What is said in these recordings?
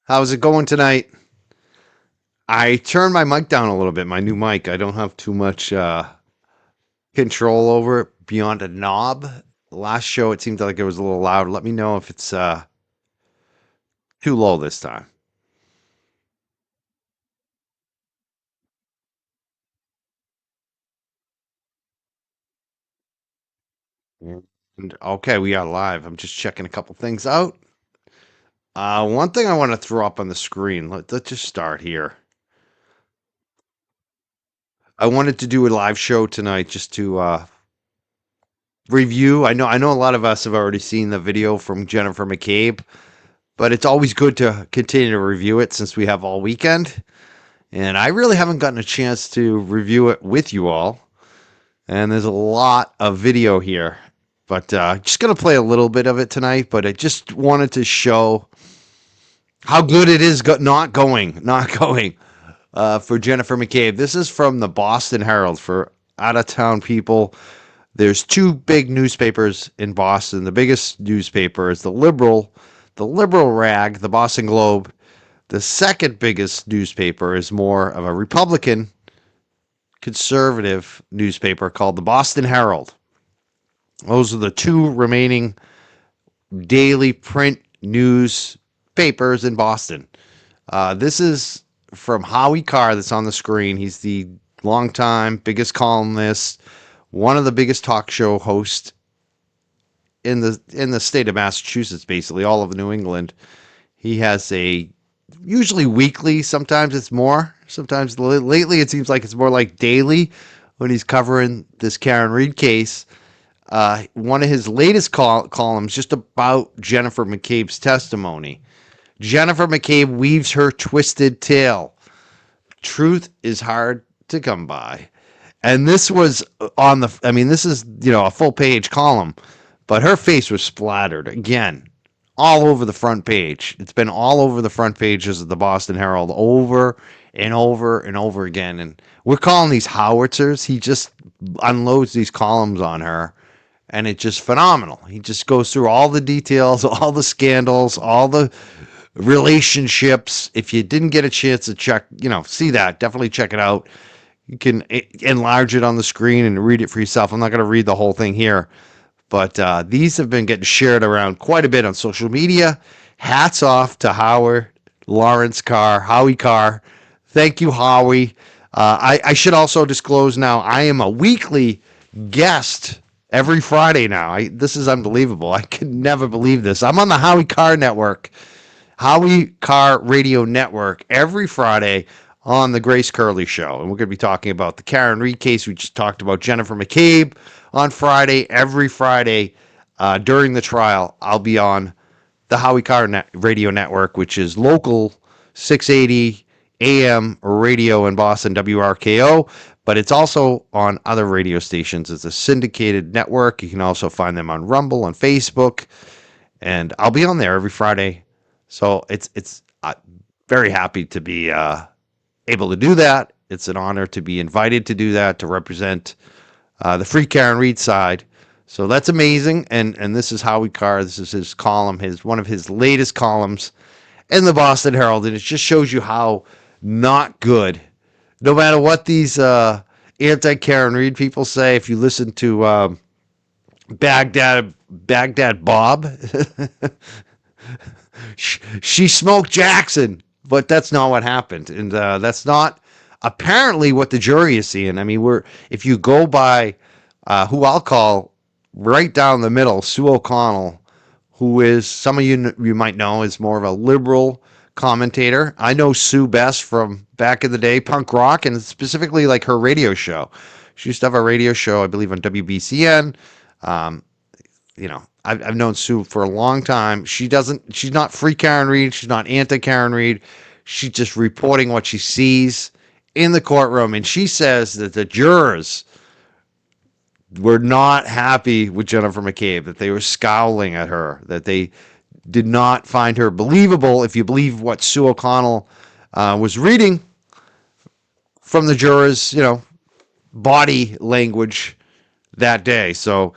How's it going tonight? I turned my mic down a little bit, my new mic. I don't have too much control over it beyond a knob. Last show, it seemed like it was a little loud. Let me know if it's too low this time. And, okay, we are live. I'm just checking a couple things out. One thing I want to throw up on the screen. Let's just start here. I wanted to do a live show tonight just to review. I know a lot of us have already seen the video from Jennifer McCabe, but it's always good to continue to review it since we have all weekend. And I really haven't gotten a chance to review it with you all. And there's a lot of video here, but just going to play a little bit of it tonight. But I just wanted to show how good it is not going for Jennifer McCabe. This is from the Boston Herald for out of town people. There's two big newspapers in Boston. The biggest newspaper is the liberal rag, the Boston Globe. The second biggest newspaper is more of a Republican conservative newspaper called the Boston Herald. Those are the two remaining daily print newspapers in Boston. This is from Howie Carr that's on the screen. He's the longtime biggest columnist, one of the biggest talk show hosts in the state of Massachusetts, basically all of New England. He has a usually weekly, sometimes it's more. Sometimes lately it seems like it's more like daily when he's covering this Karen Reed case. One of his latest columns just about Jennifer McCabe's testimony. Jennifer McCabe weaves her twisted tale. Truth is hard to come by. And this was this is, a full page column, but her face was splattered again all over the front page. It's been all over the front pages of the Boston Herald over and over and over again. And we're calling these howitzers. He just unloads these columns on her, and it's just phenomenal. He just goes through all the details, all the scandals, all the relationships. If you didn't get a chance to check, see that, definitely check it out. You can enlarge it on the screen and read it for yourself. I'm not going to read the whole thing here. But these have been getting shared around quite a bit on social media. Hats off to Howie Carr. Thank you, Howie. I should also disclose now, I am a weekly guest every Friday now. This is unbelievable. I could never believe this. I'm on the Howie Carr Network, Howie Carr Radio Network, every Friday on the Grace Curley Show. And we're going to be talking about the Karen Reed case. We just talked about Jennifer McCabe on Friday. Every Friday during the trial, I'll be on the Howie Carr Radio Network, which is local 680 AM radio in Boston, WRKO, but it's also on other radio stations. It's a syndicated network. You can also find them on Rumble, on Facebook, and I'll be on there every Friday. So it's very happy to be able to do that. It's an honor to be invited to do that, to represent the Free Karen Reed side. So that's amazing. And this is Howie Carr. This is his column, one of his latest columns in the Boston Herald. And it just shows you how not good, no matter what these anti-Karen Reed people say. If you listen to Baghdad Bob, she smoked Jackson, but that's not what happened. And that's not apparently what the jury is seeing. I mean, if you go by who I'll call right down the middle, Sue O'Connell, who is, some of you might know, is more of a liberal commentator. I know Sue best from back in the day, punk rock, and specifically like her radio show. She used to have a radio show, I believe, on WBCN. I've known Sue for a long time. She's not free Karen Reed. She's not anti-Karen Reed. She's just reporting what she sees in the courtroom. And she says that the jurors were not happy with Jennifer McCabe, that they were scowling at her, that they did not find her believable, if you believe what Sue O'Connell was reading from the jurors, body language that day. So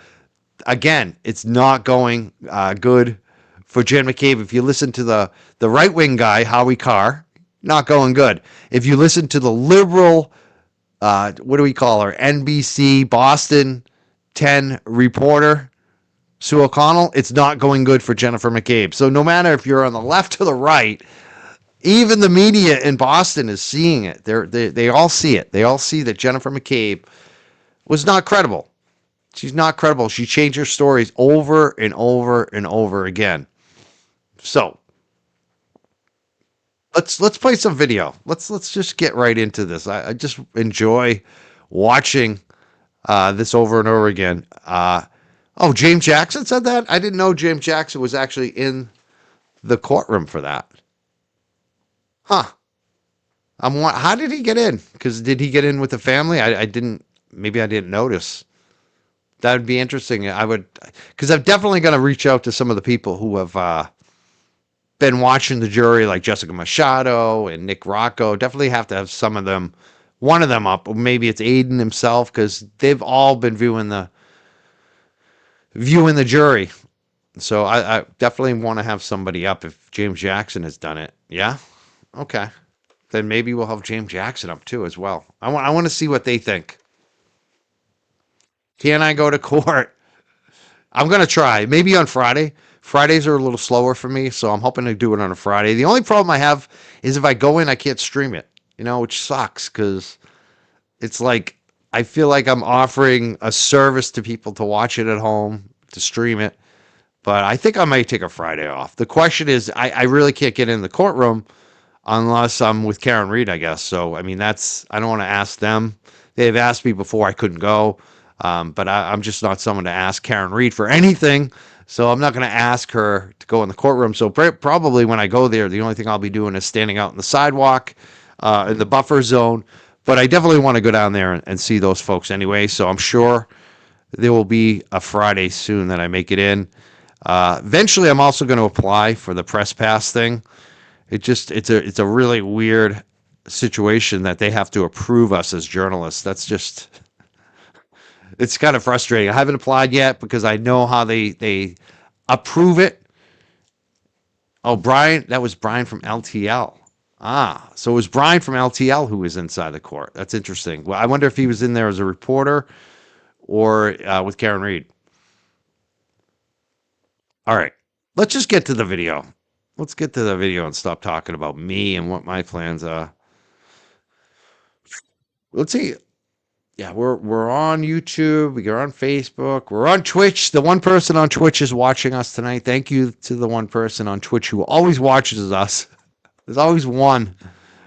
again, it's not going good for Jen McCabe. If you listen to the right wing guy, Howie Carr, not going good. If you listen to the liberal, what do we call her? NBC Boston 10 reporter, Sue O'Connell, it's not going good for Jennifer McCabe. So no matter if you're on the left or the right, even the media in Boston is seeing it. They all see it. They all see that Jennifer McCabe was not credible. She's not credible. She changed her stories over and over and over again. So let's play some video. Let's just get right into this. I just enjoy watching this over and over again. Oh, James Jackson said that? I didn't know James Jackson was actually in the courtroom for that. Huh. How did he get in? Because did he get in with the family? I didn't. Maybe I didn't notice. That would be interesting. I would, because I'm definitely going to reach out to some of the people who have been watching the jury, like Jessica Machado and Nick Rocco. Definitely have to have some of them, one of them up. Or maybe it's Aiden himself, because they've all been viewing the jury. So I definitely want to have somebody up if James Jackson has done it. Yeah. Okay. Then maybe we'll have James Jackson up too as well. I want to see what they think. Can I go to court? I'm gonna try. Maybe on Friday. Fridays are a little slower for me, so I'm hoping to do it on a Friday. The only problem I have is if I go in, I can't stream it. Which sucks because it's like I feel like I'm offering a service to people to watch it at home, to stream it. But I think I might take a Friday off. The question is, I really can't get in the courtroom unless I'm with Karen Reed, I guess. So, I mean, I don't want to ask them. They've asked me before, I couldn't go. But I'm just not someone to ask Karen Reed for anything. So I'm not going to ask her to go in the courtroom. So probably when I go there, the only thing I'll be doing is standing out in the sidewalk, in the buffer zone. But I definitely want to go down there and see those folks anyway. So I'm sure there will be a Friday soon that I make it in. Eventually, I'm also going to apply for the press pass thing. It's a really weird situation that they have to approve us as journalists. That's just, it's kind of frustrating. I haven't applied yet because I know how they approve it. Oh, Brian, that was Brian from LTL. Ah, so it was Brian from LTL who was inside the court. That's interesting. Well, I wonder if he was in there as a reporter or with Karen Reed. All right, let's just get to the video. Let's get to the video and stop talking about me and what my plans are. Let's see. Yeah, we're on YouTube. We're on Facebook. We're on Twitch. The one person on Twitch is watching us tonight. Thank you to the one person on Twitch who always watches us. There's always one.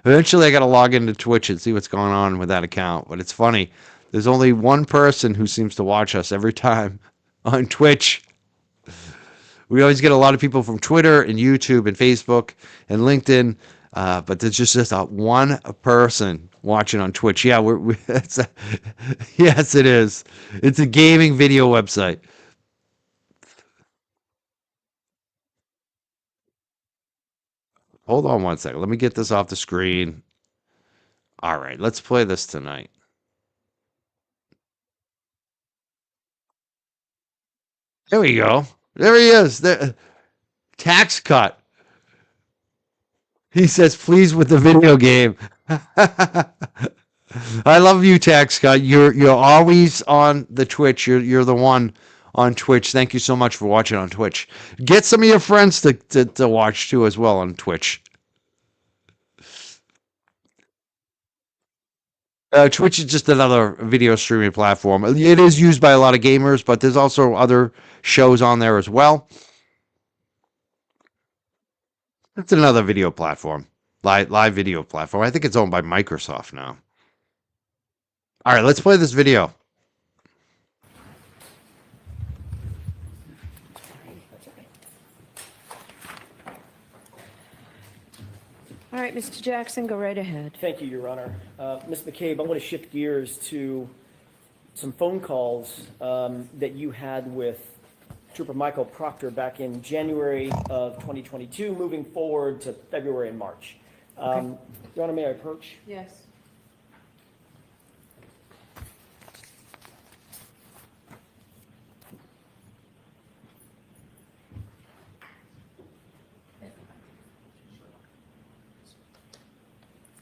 Eventually, I got to log into Twitch and see what's going on with that account. But it's funny. There's only one person who seems to watch us every time on Twitch. We always get a lot of people from Twitter and YouTube and Facebook and LinkedIn, but there's just one person watching on Twitch. Yeah, yes, it is. It's a gaming video website. Hold on one second. Let me get this off the screen. All right, let's play this tonight. There we go. There he is. Tax cut. He says, please with the video game. I love you, Tax cut. You're always on the Twitch. You're the one on Twitch. Thank you so much for watching on Twitch. Get some of your friends to watch too as well on Twitch. Twitch is just another video streaming platform. It is used by a lot of gamers, but there's also other shows on there as well. It's another video platform, live video platform. I think it's owned by Microsoft now. All right, let's play this video. All right, Mr. Jackson, go right ahead. Thank you, Your Honor. Ms. McCabe, I want to shift gears to some phone calls that you had with Trooper Michael Proctor back in January of 2022, moving forward to February and March. Your Honor, may I approach? Yes.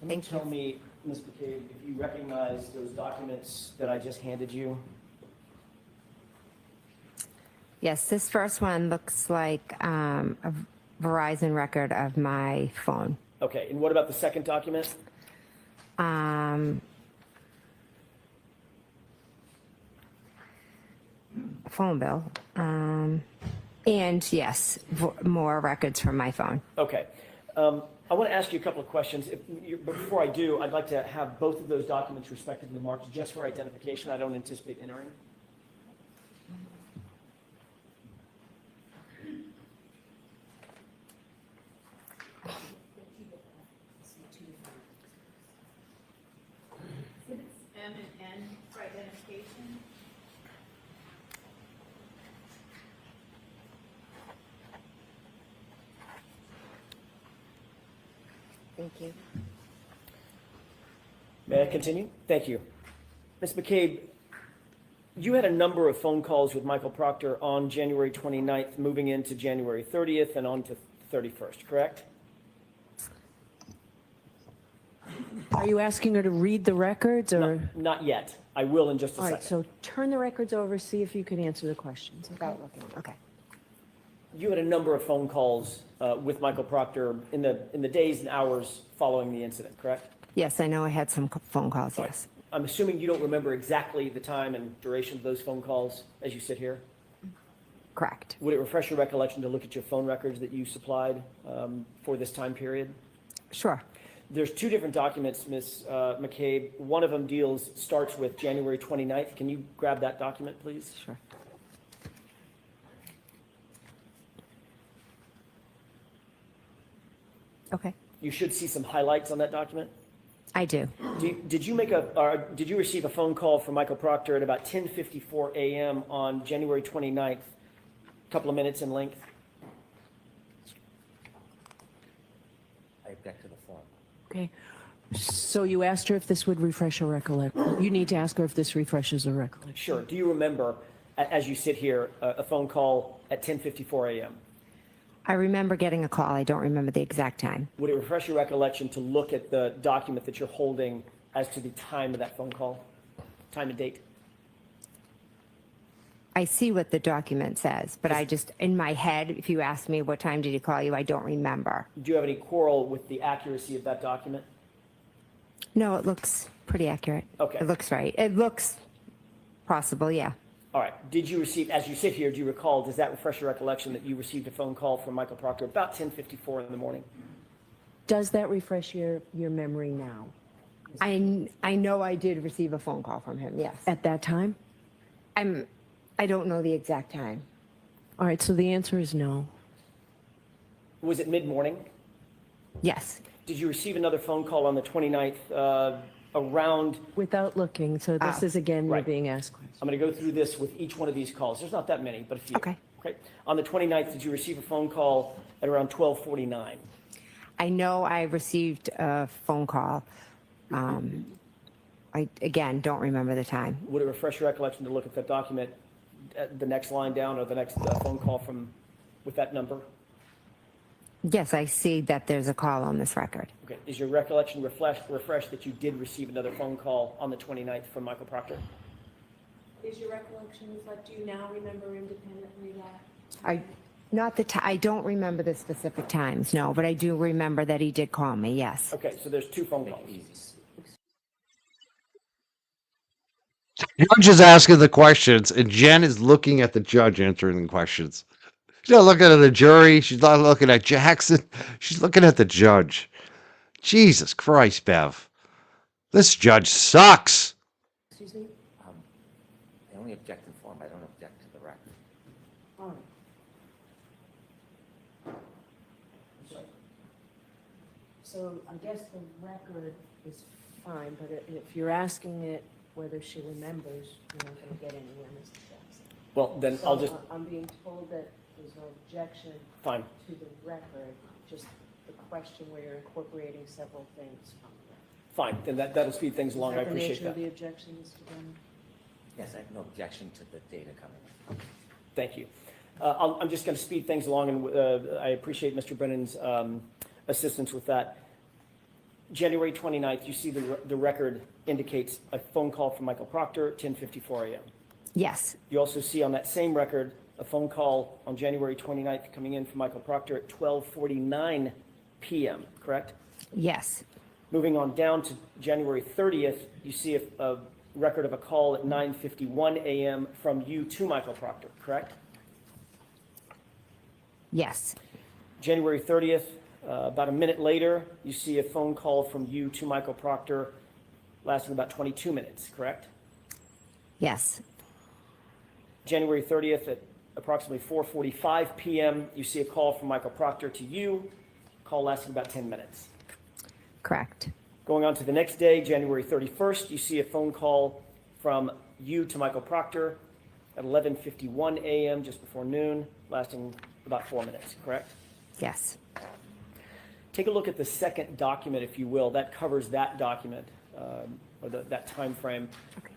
Can you Thank tell you. me, Ms. McCabe, if you recognize those documents that I just handed you? Yes, this first one looks like a Verizon record of my phone. Okay, and what about the second document? Phone bill. And yes, more records from my phone. Okay. I want to ask you a couple of questions. But before I do, I'd like to have both of those documents respectively marked just for identification. I don't anticipate entering. M and N for identification. Thank you. May I continue? Thank you. Ms. McCabe, you had a number of phone calls with Michael Proctor on January 29th, moving into January 30th and on to 31st, correct? Are you asking her to read the records or? Not yet. I will in just a All right, second. so turn the records over, see if you can answer the questions. Without looking. Okay. You had a number of phone calls with Michael Proctor in the days and hours following the incident, correct? Yes, I know I had some phone calls, yes. I'm assuming you don't remember exactly the time and duration of those phone calls as you sit here? Correct. Would it refresh your recollection to look at your phone records that you supplied for this time period? Sure. There's two different documents, Ms. McCabe. One of them starts with January 29th. Can you grab that document, please? Sure. Okay. You should see some highlights on that document. I do. Did you receive a phone call from Michael Proctor at about 10:54 a.m. on January 29th, a couple of minutes in length? I object to the form. Okay. So you asked her if this would refresh her recollection. You need to ask her if this refreshes her recollection. Sure. Do you remember, as you sit here, a phone call at 10:54 a.m.? I remember getting a call. I don't remember the exact time. Would it refresh your recollection to look at the document that you're holding as to the time of that phone call? Time and date? I see what the document says, but I just, in my head, if you ask me what time did he call you, I don't remember. Do you have any quarrel with the accuracy of that document? No, it looks pretty accurate. Okay. It looks right. It looks possible, yeah. All right. Did you receive, as you sit here, do you recall, does that refresh your recollection that you received a phone call from Michael Proctor about 10:54 in the morning? Does that refresh your memory now? I know I did receive a phone call from him, yes. At that time? I don't know the exact time. All right, so the answer is no. Was it mid-morning? Yes. Did you receive another phone call on the 29th around, Without looking, so this is again, you're right. being asked questions. I'm going to go through this with each one of these calls. There's not that many, but a few. Okay. Okay. On the 29th, did you receive a phone call at around 12:49? I know I received a phone call. I, again, don't remember the time. Would it refresh your recollection to look at that document, the next line down, or the next phone call with that number? Yes, I see that there's a call on this record. Okay. Is your recollection refreshed that you did receive another phone call on the 29th from Michael Proctor? Is your recollection reflect, do you now remember independently that? I don't remember the specific times, no, but I do remember that he did call me, yes. Okay, so there's two phone calls. Judge is asking the questions, and Jen is looking at the judge answering the questions. She's not looking at the jury. She's not looking at Jackson. She's looking at the judge. Jesus Christ, Bev. This judge sucks. Excuse me? I only object in form, I don't object to the record. All right. So I guess the record is fine, but if you're asking it whether she remembers, you're not going to get anywhere, Mr. Jackson. Well, then I'll just, I'm being told that there's no objection fine. to the record, just the question where you're incorporating several things from the record. Fine, then that'll speed things along. I Is that the appreciate nature of that. the objection, Mr. Brennan? Yes, I have no objection to the data coming in. Thank you. I'm just going to speed things along, and I appreciate Mr. Brennan's assistance with that. January 29th, you see the record indicates a phone call from Michael Proctor at 10:54 a.m. Yes. You also see on that same record a phone call on January 29th coming in from Michael Proctor at 12:49 p.m., correct? Yes. Moving on down to January 30th, you see a record of a call at 9:51 a.m. from you to Michael Proctor, correct? Yes. January 30th, about a minute later, you see a phone call from you to Michael Proctor lasting about 22 minutes, correct? Yes. January 30th at approximately 4:45 p.m., you see a call from Michael Proctor to you, call lasting about 10 minutes. Correct. Going on to the next day, January 31st, you see a phone call from you to Michael Proctor at 11:51 a.m., just before noon, lasting about 4 minutes, correct? Yes. Take a look at the second document, if you will. That covers that document, or that time frame. Okay.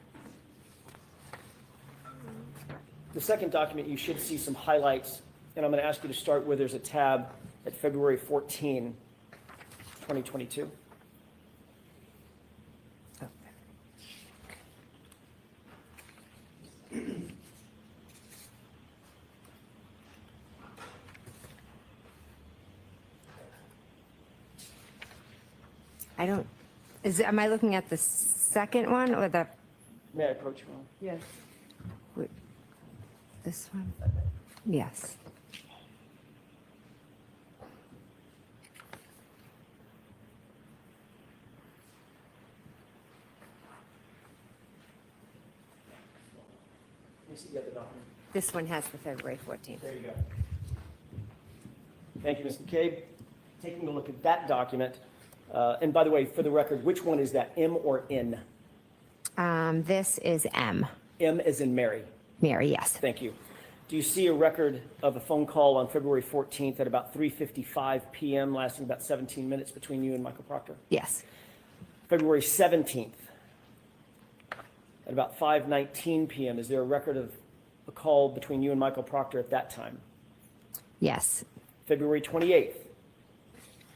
The second document, you should see some highlights, and I'm going to ask you to start where there's a tab at February 14, 2022. I don't, am I looking at the second one or the, May I approach you? Yes. this one? Yes. Let me see the other document. This one has the February 14th. There you go. Thank you, Ms. McCabe. Taking a look at that document, and by the way, for the record, which one is that, M or N? This is M. M as in Mary. Mary, yes. Thank you. Do you see a record of a phone call on February 14th at about 3:55 p.m., lasting about 17 minutes between you and Michael Proctor? Yes. February 17th at about 5:19 p.m., is there a record of a call between you and Michael Proctor at that time? Yes. February 28th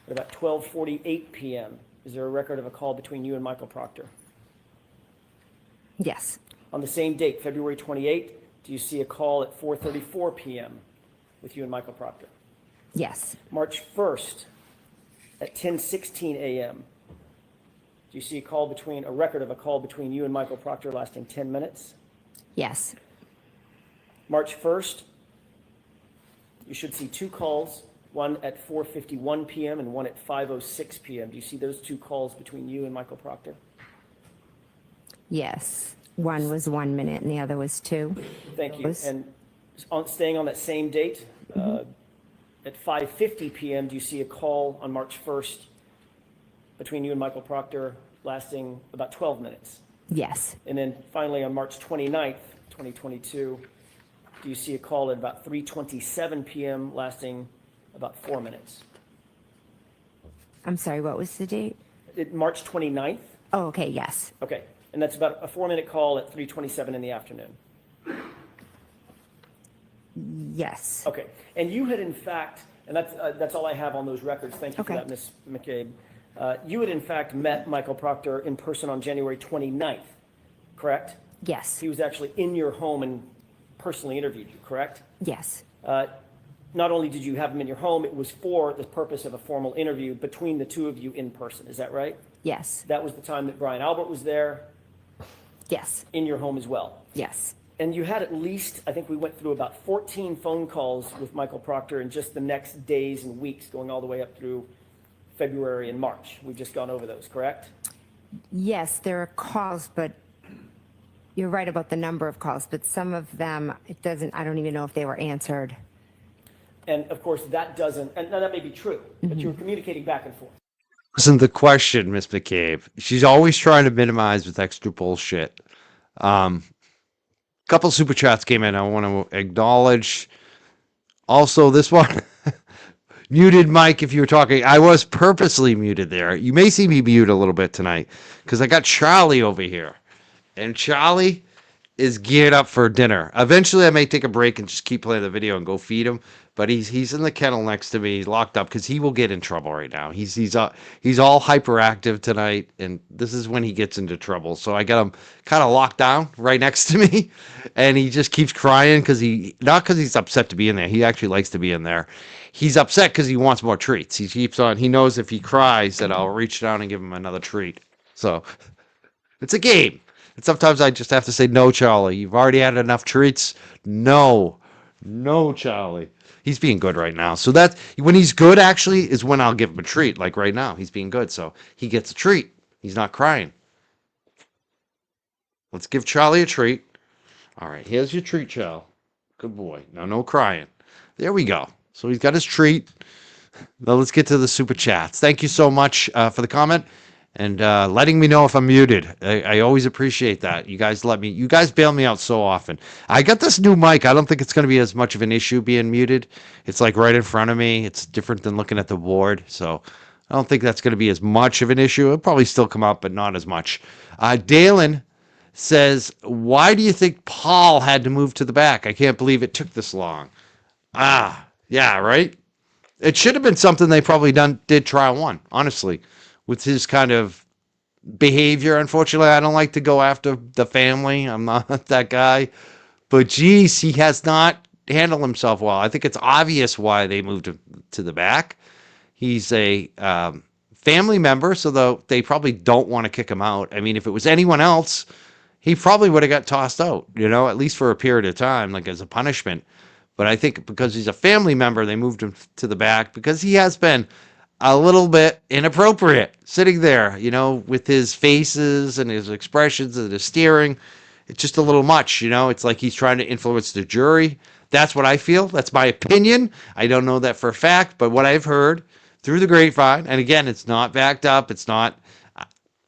at about 12:48 p.m., is there a record of a call between you and Michael Proctor? Yes. On the same date, February 28th, do you see a call at 4:34 p.m. with you and Michael Proctor? Yes. March 1st at 10:16 a.m., do you see a record of a call between you and Michael Proctor lasting 10 minutes? Yes. March 1st, you should see two calls, one at 4:51 p.m. and one at 5:06 p.m. Do you see those two calls between you and Michael Proctor? Yes. One was 1 minute and the other was 2. Thank you. Those. And staying on that same date, at 5:50 p.m., do you see a call on March 1st between you and Michael Proctor lasting about 12 minutes? Yes. And then finally, on March 29th, 2022, do you see a call at about 3:27 p.m. lasting about 4 minutes? I'm sorry, what was the date? March 29th? Oh, okay, yes. Okay. And that's about a 4-minute call at 3:27 in the afternoon. Yes. Okay. And you had in fact, and that's all I have on those records. Thank you for Okay. that, Ms. McCabe. You had in fact met Michael Proctor in person on January 29th, correct? Yes. He was actually in your home and personally interviewed you, correct? Yes. Not only did you have him in your home, it was for the purpose of a formal interview between the two of you in person. Is that right? Yes. That was the time that Brian Albert was there Yes. in your home as well. Yes. And you had at least, I think we went through about 14 phone calls with Michael Proctor in just the next days and weeks, going all the way up through February and March. We've just gone over those, correct? Yes, there are calls, but you're right about the number of calls, but some of them, I don't even know if they were answered. And of course, that doesn't, and now that may be true, but you were communicating back and forth. Listen, the question, Miss McCabe, she's always trying to minimize with extra bullshit. Couple super chats came in. I want to acknowledge. Also, this one, muted Mike if you were talking. I was purposely muted there. You may see me mute a little bit tonight because I got Charlie over here. And Charlie is geared up for dinner. Eventually, I may take a break and just keep playing the video and go feed him. But he's in the kennel next to me. He's locked up because he will get in trouble right now. He's all hyperactive tonight, and this is when he gets into trouble. So I got him kind of locked down right next to me, and he just keeps crying because not because he's upset to be in there. He actually likes to be in there. He's upset because he wants more treats. He keeps on. He knows if he cries that I'll reach down and give him another treat. So it's a game. And sometimes I just have to say, no, Charlie. You've already had enough treats. No, Charlie. He's being good right now. So that when he's good, actually, is when I'll give him a treat. Like right now, he's being good. So he gets a treat. He's not crying. Let's give Charlie a treat. All right, here's your treat, Charlie. Good boy. Now, no crying. There we go. So he's got his treat. Now let's get to the super chats. Thank you so much for the comment and letting me know if I'm muted. I always appreciate that. You guys bail me out so often. I got this new mic. I don't think it's going to be as much of an issue being muted. It's like right in front of me. It's different than looking at the board. So I don't think that's going to be as much of an issue. It'll probably still come up, but not as much. Dalen says, why do you think Paul had to move to the back? I can't believe it took this long. Yeah, right? It should have been something they probably did trial one, honestly. With his kind of behavior, unfortunately, I don't like to go after the family. I'm not that guy. But geez, he has not handled himself well. I think it's obvious why they moved him to the back. He's a family member, so they probably don't want to kick him out. I mean, if it was anyone else, he probably would have got tossed out, at least for a period of time, like as a punishment. But I think because he's a family member, they moved him to the back because he has been a little bit inappropriate sitting there, with his faces and his expressions and his steering. It's just a little much, It's like he's trying to influence the jury. That's what I feel. That's my opinion. I don't know that for a fact, but what I've heard through the grapevine, and again, it's not backed up. It's not,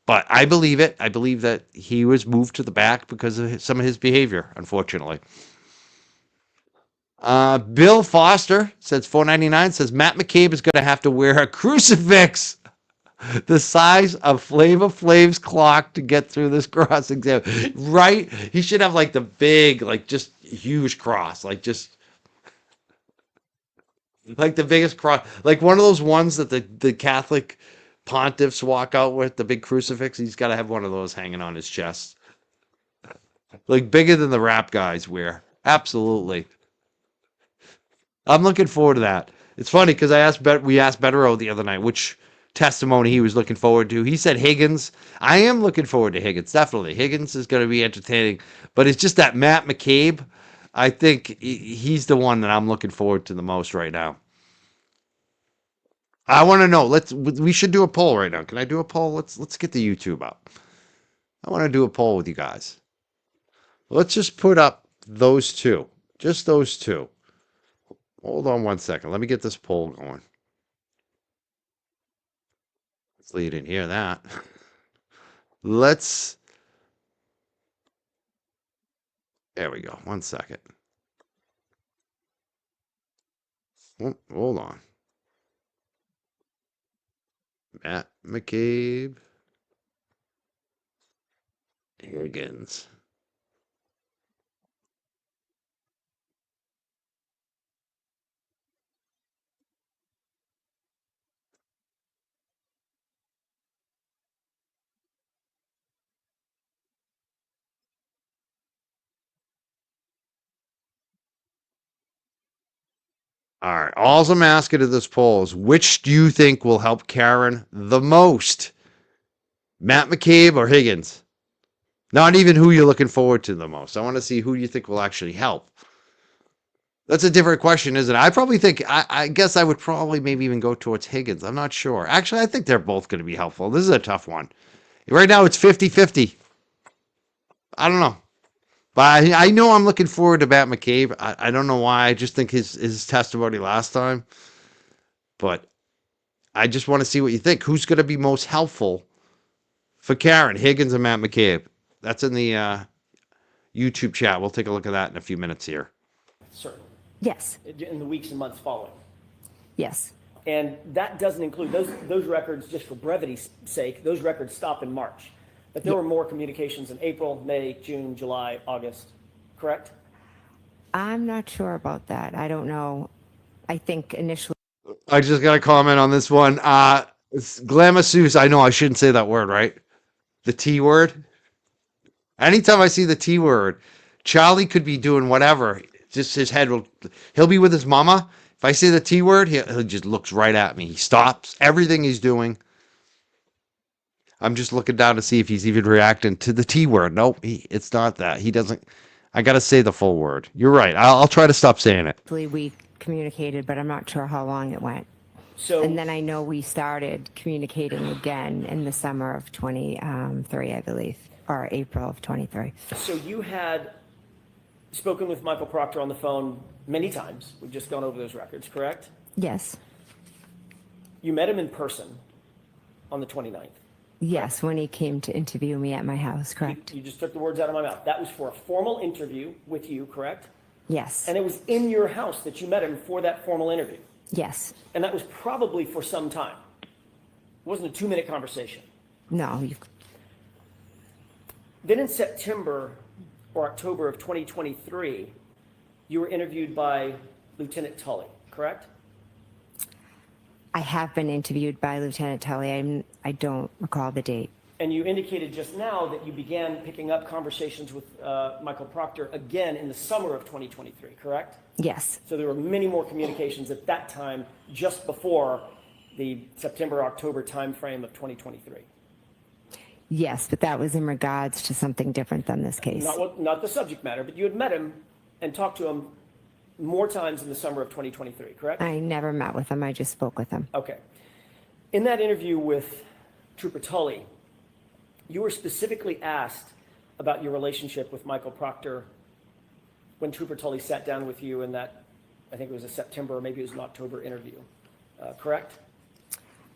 but I believe it. I believe that he was moved to the back because of some of his behavior, unfortunately. Bill Foster says $4.99 says Matt McCabe is going to have to wear a crucifix the size of Flavor Flav's clock to get through this cross exam. Right? He should have like the big, like just huge cross, like just like the biggest cross, like one of those ones that the Catholic pontiffs walk out with, the big crucifix. He's got to have one of those hanging on his chest, like bigger than the rap guys wear. Absolutely. I'm looking forward to that. It's funny because we asked Betterow the other night which testimony he was looking forward to. He said Higgins. I am looking forward to Higgins, definitely. Higgins is going to be entertaining, but it's just that Matt McCabe. I think he's the one that I'm looking forward to the most right now. I want to know. We should do a poll right now. Can I do a poll? Let's get the YouTube up. I want to do a poll with you guys. Let's just put up those two. Just those two. Hold on one second. Let me get this poll going. Hopefully you didn't hear that. There we go. 1 second. Oh, hold on. Matt McCabe. Higgins. All right. All I'm asking of this poll is which do you think will help Karen the most? Matt McCabe or Higgins? Not even who you're looking forward to the most. I want to see who you think will actually help. That's a different question, isn't it? I guess I would probably maybe even go towards Higgins. I'm not sure. Actually, I think they're both going to be helpful. This is a tough one. Right now, it's 50-50. I don't know. But I know I'm looking forward to Matt McCabe. I don't know why. I just think his testimony last time. But I just want to see what you think. Who's going to be most helpful for Karen, Higgins, and Matt McCabe? That's in the YouTube chat. We'll take a look at that in a few minutes here. Certainly. Yes, In the weeks and months following. yes. And that doesn't include those records, just for brevity's sake, those records stop in March. But there were more communications in April, May, June, July, August, correct? I'm not sure about that. I don't know. I think initially, I just got to comment on this one. Glam masseuse. I know I shouldn't say that word, right? The T word. Anytime I see the T word, Charlie could be doing whatever. Just his head will. He'll be with his mama. If I say the T word, he just looks right at me. He stops everything he's doing. I'm just looking down to see if he's even reacting to the T word. Nope, it's not that. He doesn't. I got to say the full word. You're right. I'll try to stop saying it. we communicated, but I'm not sure how long it went. So. And then I know we started communicating again in the summer of 23, I believe, or April of 23. So you had spoken with Michael Proctor on the phone many times. We've just gone over those records, correct? Yes. You met him in person on the 29th. Yes, when he came to interview me at my house, correct? You just took the words out of my mouth. That was for a formal interview with you, correct? Yes. And it was in your house that you met him for that formal interview. Yes. And that was probably for some time. It wasn't a 2-minute conversation. No. Then in September or October of 2023, you were interviewed by Lieutenant Tully, correct? I have been interviewed by Lieutenant Tully. I don't recall the date. And you indicated just now that you began picking up conversations with Michael Proctor again in the summer of 2023, correct? Yes. So there were many more communications at that time, just before the September-October timeframe of 2023. Yes, but that was in regards to something different than this case. Not the subject matter, but you had met him and talked to him more times in the summer of 2023, correct? I never met with him. I just spoke with him. Okay. In that interview with Trooper Tully, you were specifically asked about your relationship with Michael Proctor when Trooper Tully sat down with you in that, I think it was a September or maybe it was an October interview, correct?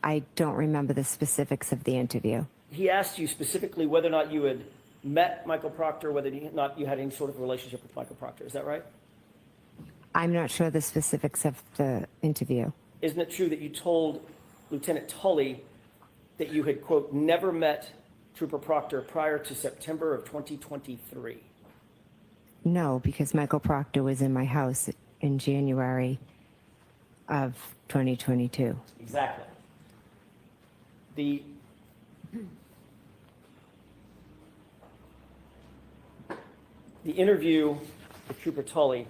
I don't remember the specifics of the interview. He asked you specifically whether or not you had met Michael Proctor, whether or not you had any sort of relationship with Michael Proctor. Is that right? I'm not sure the specifics of the interview. Isn't it true that you told Lieutenant Tully that you had, quote, never met Trooper Proctor prior to September of 2023? No, because Michael Proctor was in my house in January of 2022. Exactly. The interview with Trooper Tully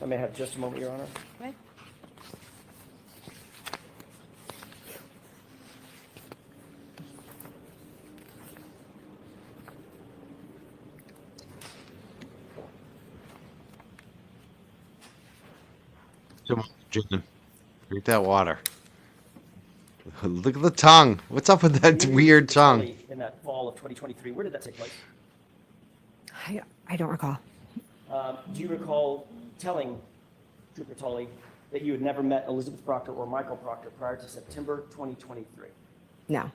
I may have just a moment, Your Honor. Okay. Come on, Jen. Drink that water. Look at the tongue. What's up with that weird tongue? In that fall of 2023, where did that take place? I don't recall. Do you recall telling Trooper Tully that you had never met Elizabeth Proctor or Michael Proctor prior to September 2023? No.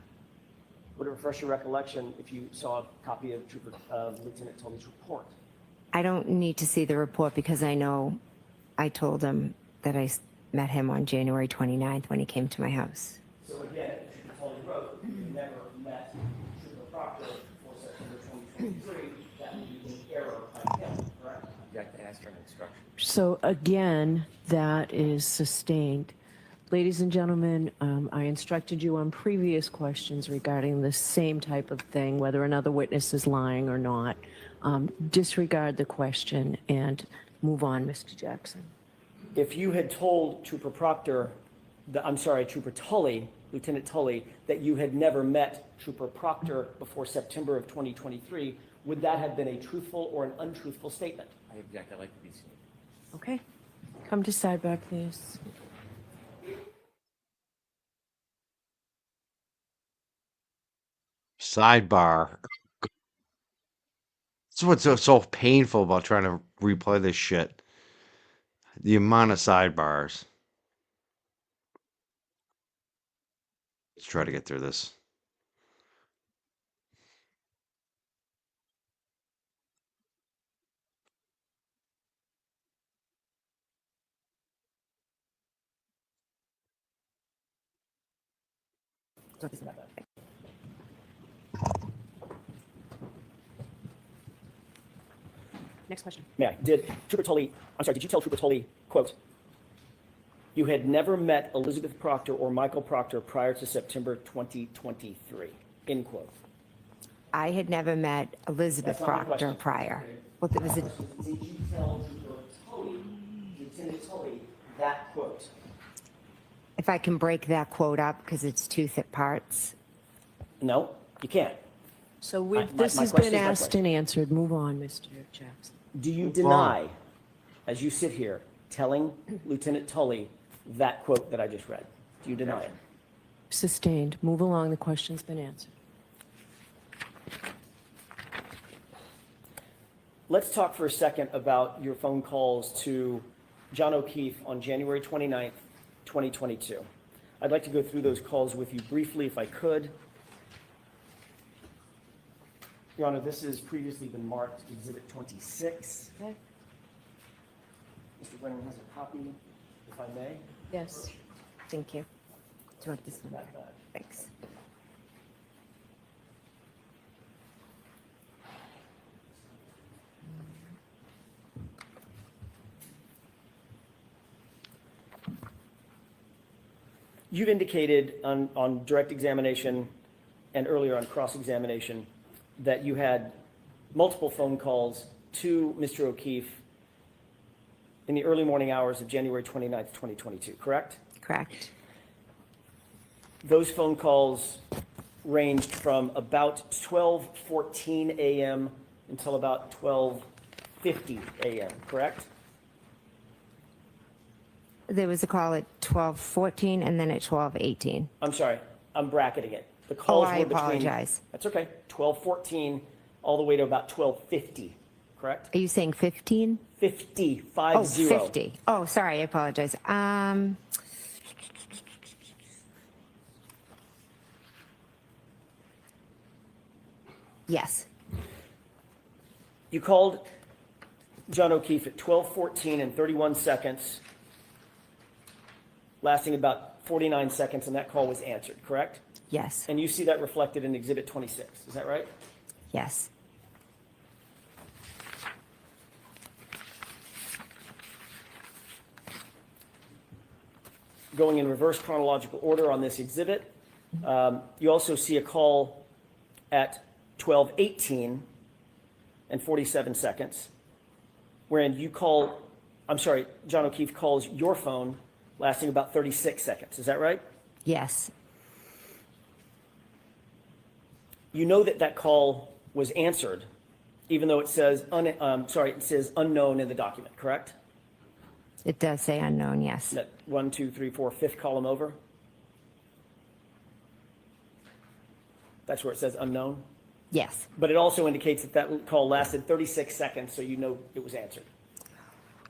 Would it refresh your recollection if you saw a copy of Lieutenant Tully's report? I don't need to see the report because I know I told him that I met him on January 29th when he came to my house. So again, Trooper Tully wrote, you never met Trooper Proctor before September 2023. That would be an error by him, correct? You have to ask for an instruction. So again, that is sustained. Ladies and gentlemen, I instructed you on previous questions regarding the same type of thing, whether another witness is lying or not. Disregard the question and move on, Mr. Jackson. If you had told Trooper Tully, Lieutenant Tully, that you had never met Trooper Proctor before September of 2023, would that have been a truthful or an untruthful statement? I object. I'd like to be seen. Okay. Come to sidebar, please. Sidebar. That's what's so painful about trying to replay this shit. The amount of sidebars. Let's try to get through this. Next question. May I? Did you tell Trooper Tully, quote, you had never met Elizabeth Proctor or Michael Proctor prior to September 2023, end quote. I had never met Elizabeth That's not my Proctor question. prior. Well, there was a, Did you tell Trooper Tully, Lieutenant Tully, that quote? if I can break that quote up, because it's two thick parts. No, you can't. So my this has question been is my asked question. and answered. Move on, Mr. Jackson. Do you deny, as you sit here, telling Lieutenant Tully that quote that I just read? Do you deny it? Sustained. Move along. The question's been answered. Let's talk for a second about your phone calls to John O'Keefe on January 29th, 2022. I'd like to go through those calls with you briefly if I could. Your Honor, this has previously been marked Exhibit 26. Okay. Mr. Brennan has a copy, if I may. Yes. Thank you. Do you want this one? Back that. Thanks. You've indicated on direct examination and earlier on cross-examination that you had multiple phone calls to Mr. O'Keefe in the early morning hours of January 29th, 2022, correct? Correct. Those phone calls ranged from about 12:14 a.m. until about 12:50 a.m., correct? There was a call at 12:14 and then at 12:18. I'm sorry, I'm bracketing it. The Oh, calls I were between. apologize. That's okay. 12:14 all the way to about 12:50, correct? Are you saying 15? 50, Oh, 50. 50. Oh, sorry, I apologize. Yes, You called John O'Keefe at 12:14 and 31 seconds, lasting about 49 seconds, and that call was answered, correct? yes, And you see that reflected in Exhibit 26, is that right? yes. Going in reverse chronological order on this exhibit, you also see a call at 12:18 and 47 seconds, wherein John O'Keefe calls your phone lasting about 36 seconds. Is that right? Yes, You know that call was answered, even though it says it says unknown in the document, correct? it does say unknown, yes. That 1, 2, 3, 4, fifth column over. That's where it says unknown. Yes. But it also indicates that call lasted 36 seconds, so you know it was answered.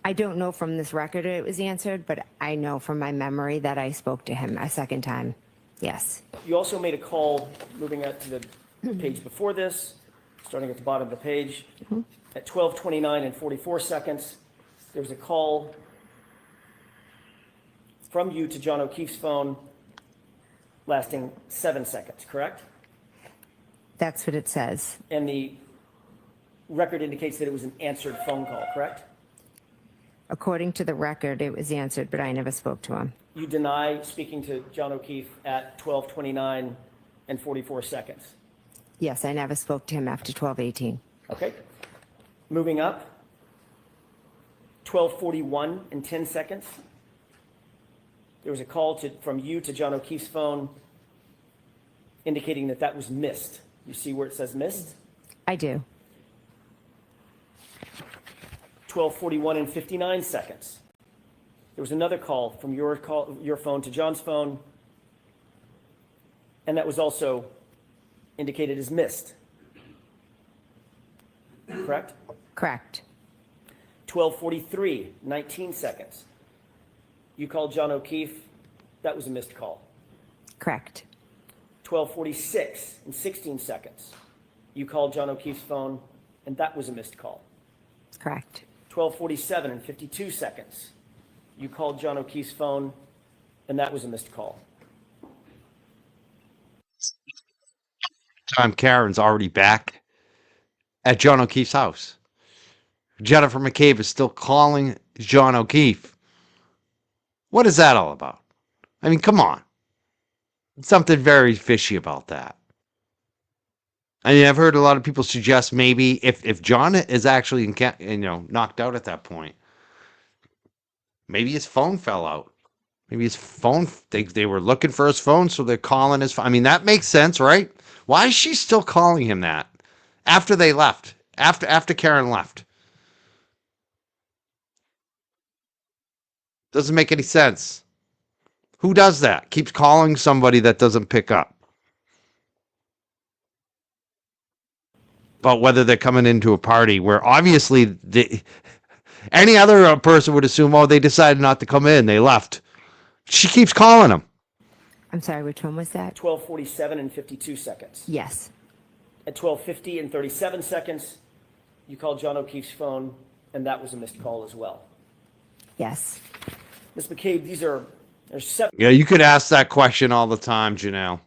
I don't know from this record it was answered, but I know from my memory that I spoke to him a second time. Yes, You also made a call, moving out to the page before this, starting at the bottom of the page, at 12:29 and 44 seconds. There was a call from you to John O'Keefe's phone lasting 7 seconds, correct? that's what it says. And the record indicates that it was an answered phone call, correct? According to the record, it was answered, but I never spoke to him. You deny speaking to John O'Keefe at 12:29 and 44 seconds. Yes, I never spoke to him after 12:18. Okay. Moving up, 12:41 and 10 seconds. There was a call from you to John O'Keefe's phone indicating that was missed. You see where it says missed? I do. 12:41 and 59 seconds. There was another call from your phone to John's phone, and that was also indicated as missed. Correct? Correct. 12:43, 19 seconds. You called John O'Keefe, that was a missed call. Correct. 12:46 and 16 seconds. You called John O'Keefe's phone, and that was a missed call. Correct. 12:47 and 52 seconds. You called John O'Keefe's phone, and that was a missed call. time Karen's already back at John O'Keefe's house. Jennifer McCabe is still calling John O'Keefe. What is that all about? I mean, come on. Something very fishy about that. I mean, I've heard a lot of people suggest maybe if John is actually knocked out at that point, maybe his phone fell out. Maybe his phone, they were looking for his phone, so they're calling his phone. I mean, that makes sense, right? Why is she still calling him that after they left? After Karen left? Doesn't make any sense. Who does that? Keeps calling somebody that doesn't pick up. But whether they're coming into a party where obviously any other person would assume, oh, they decided not to come in. They left. She keeps calling them. I'm sorry, which one was that? 12:47 and 52 seconds. Yes. At 12:50 and 37 seconds, you called John O'Keefe's phone, and that was a missed call as well. Yes. Ms. McCabe, there's 7 Yeah, you could ask that question all the time, Janelle.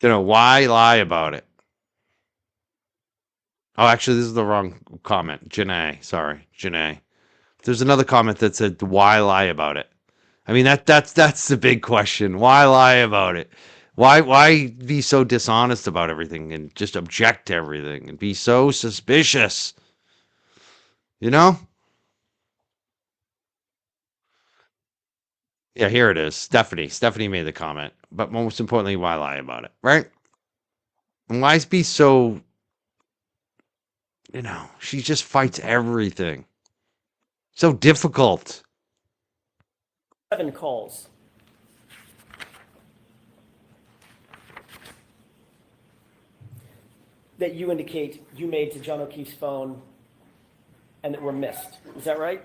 Why lie about it? Oh, actually, this is the wrong comment. Janae, sorry, Janae. There's another comment that said, "Why lie about it?" I mean, that's the big question. Why lie about it? Why be so dishonest about everything and just object to everything and be so suspicious? Yeah, here it is. Stephanie made the comment. But most importantly, why lie about it, right? And why be so, she just fights everything. So difficult. 7 calls. That you indicate you made to John O'Keefe's phone and that were missed. Is that right?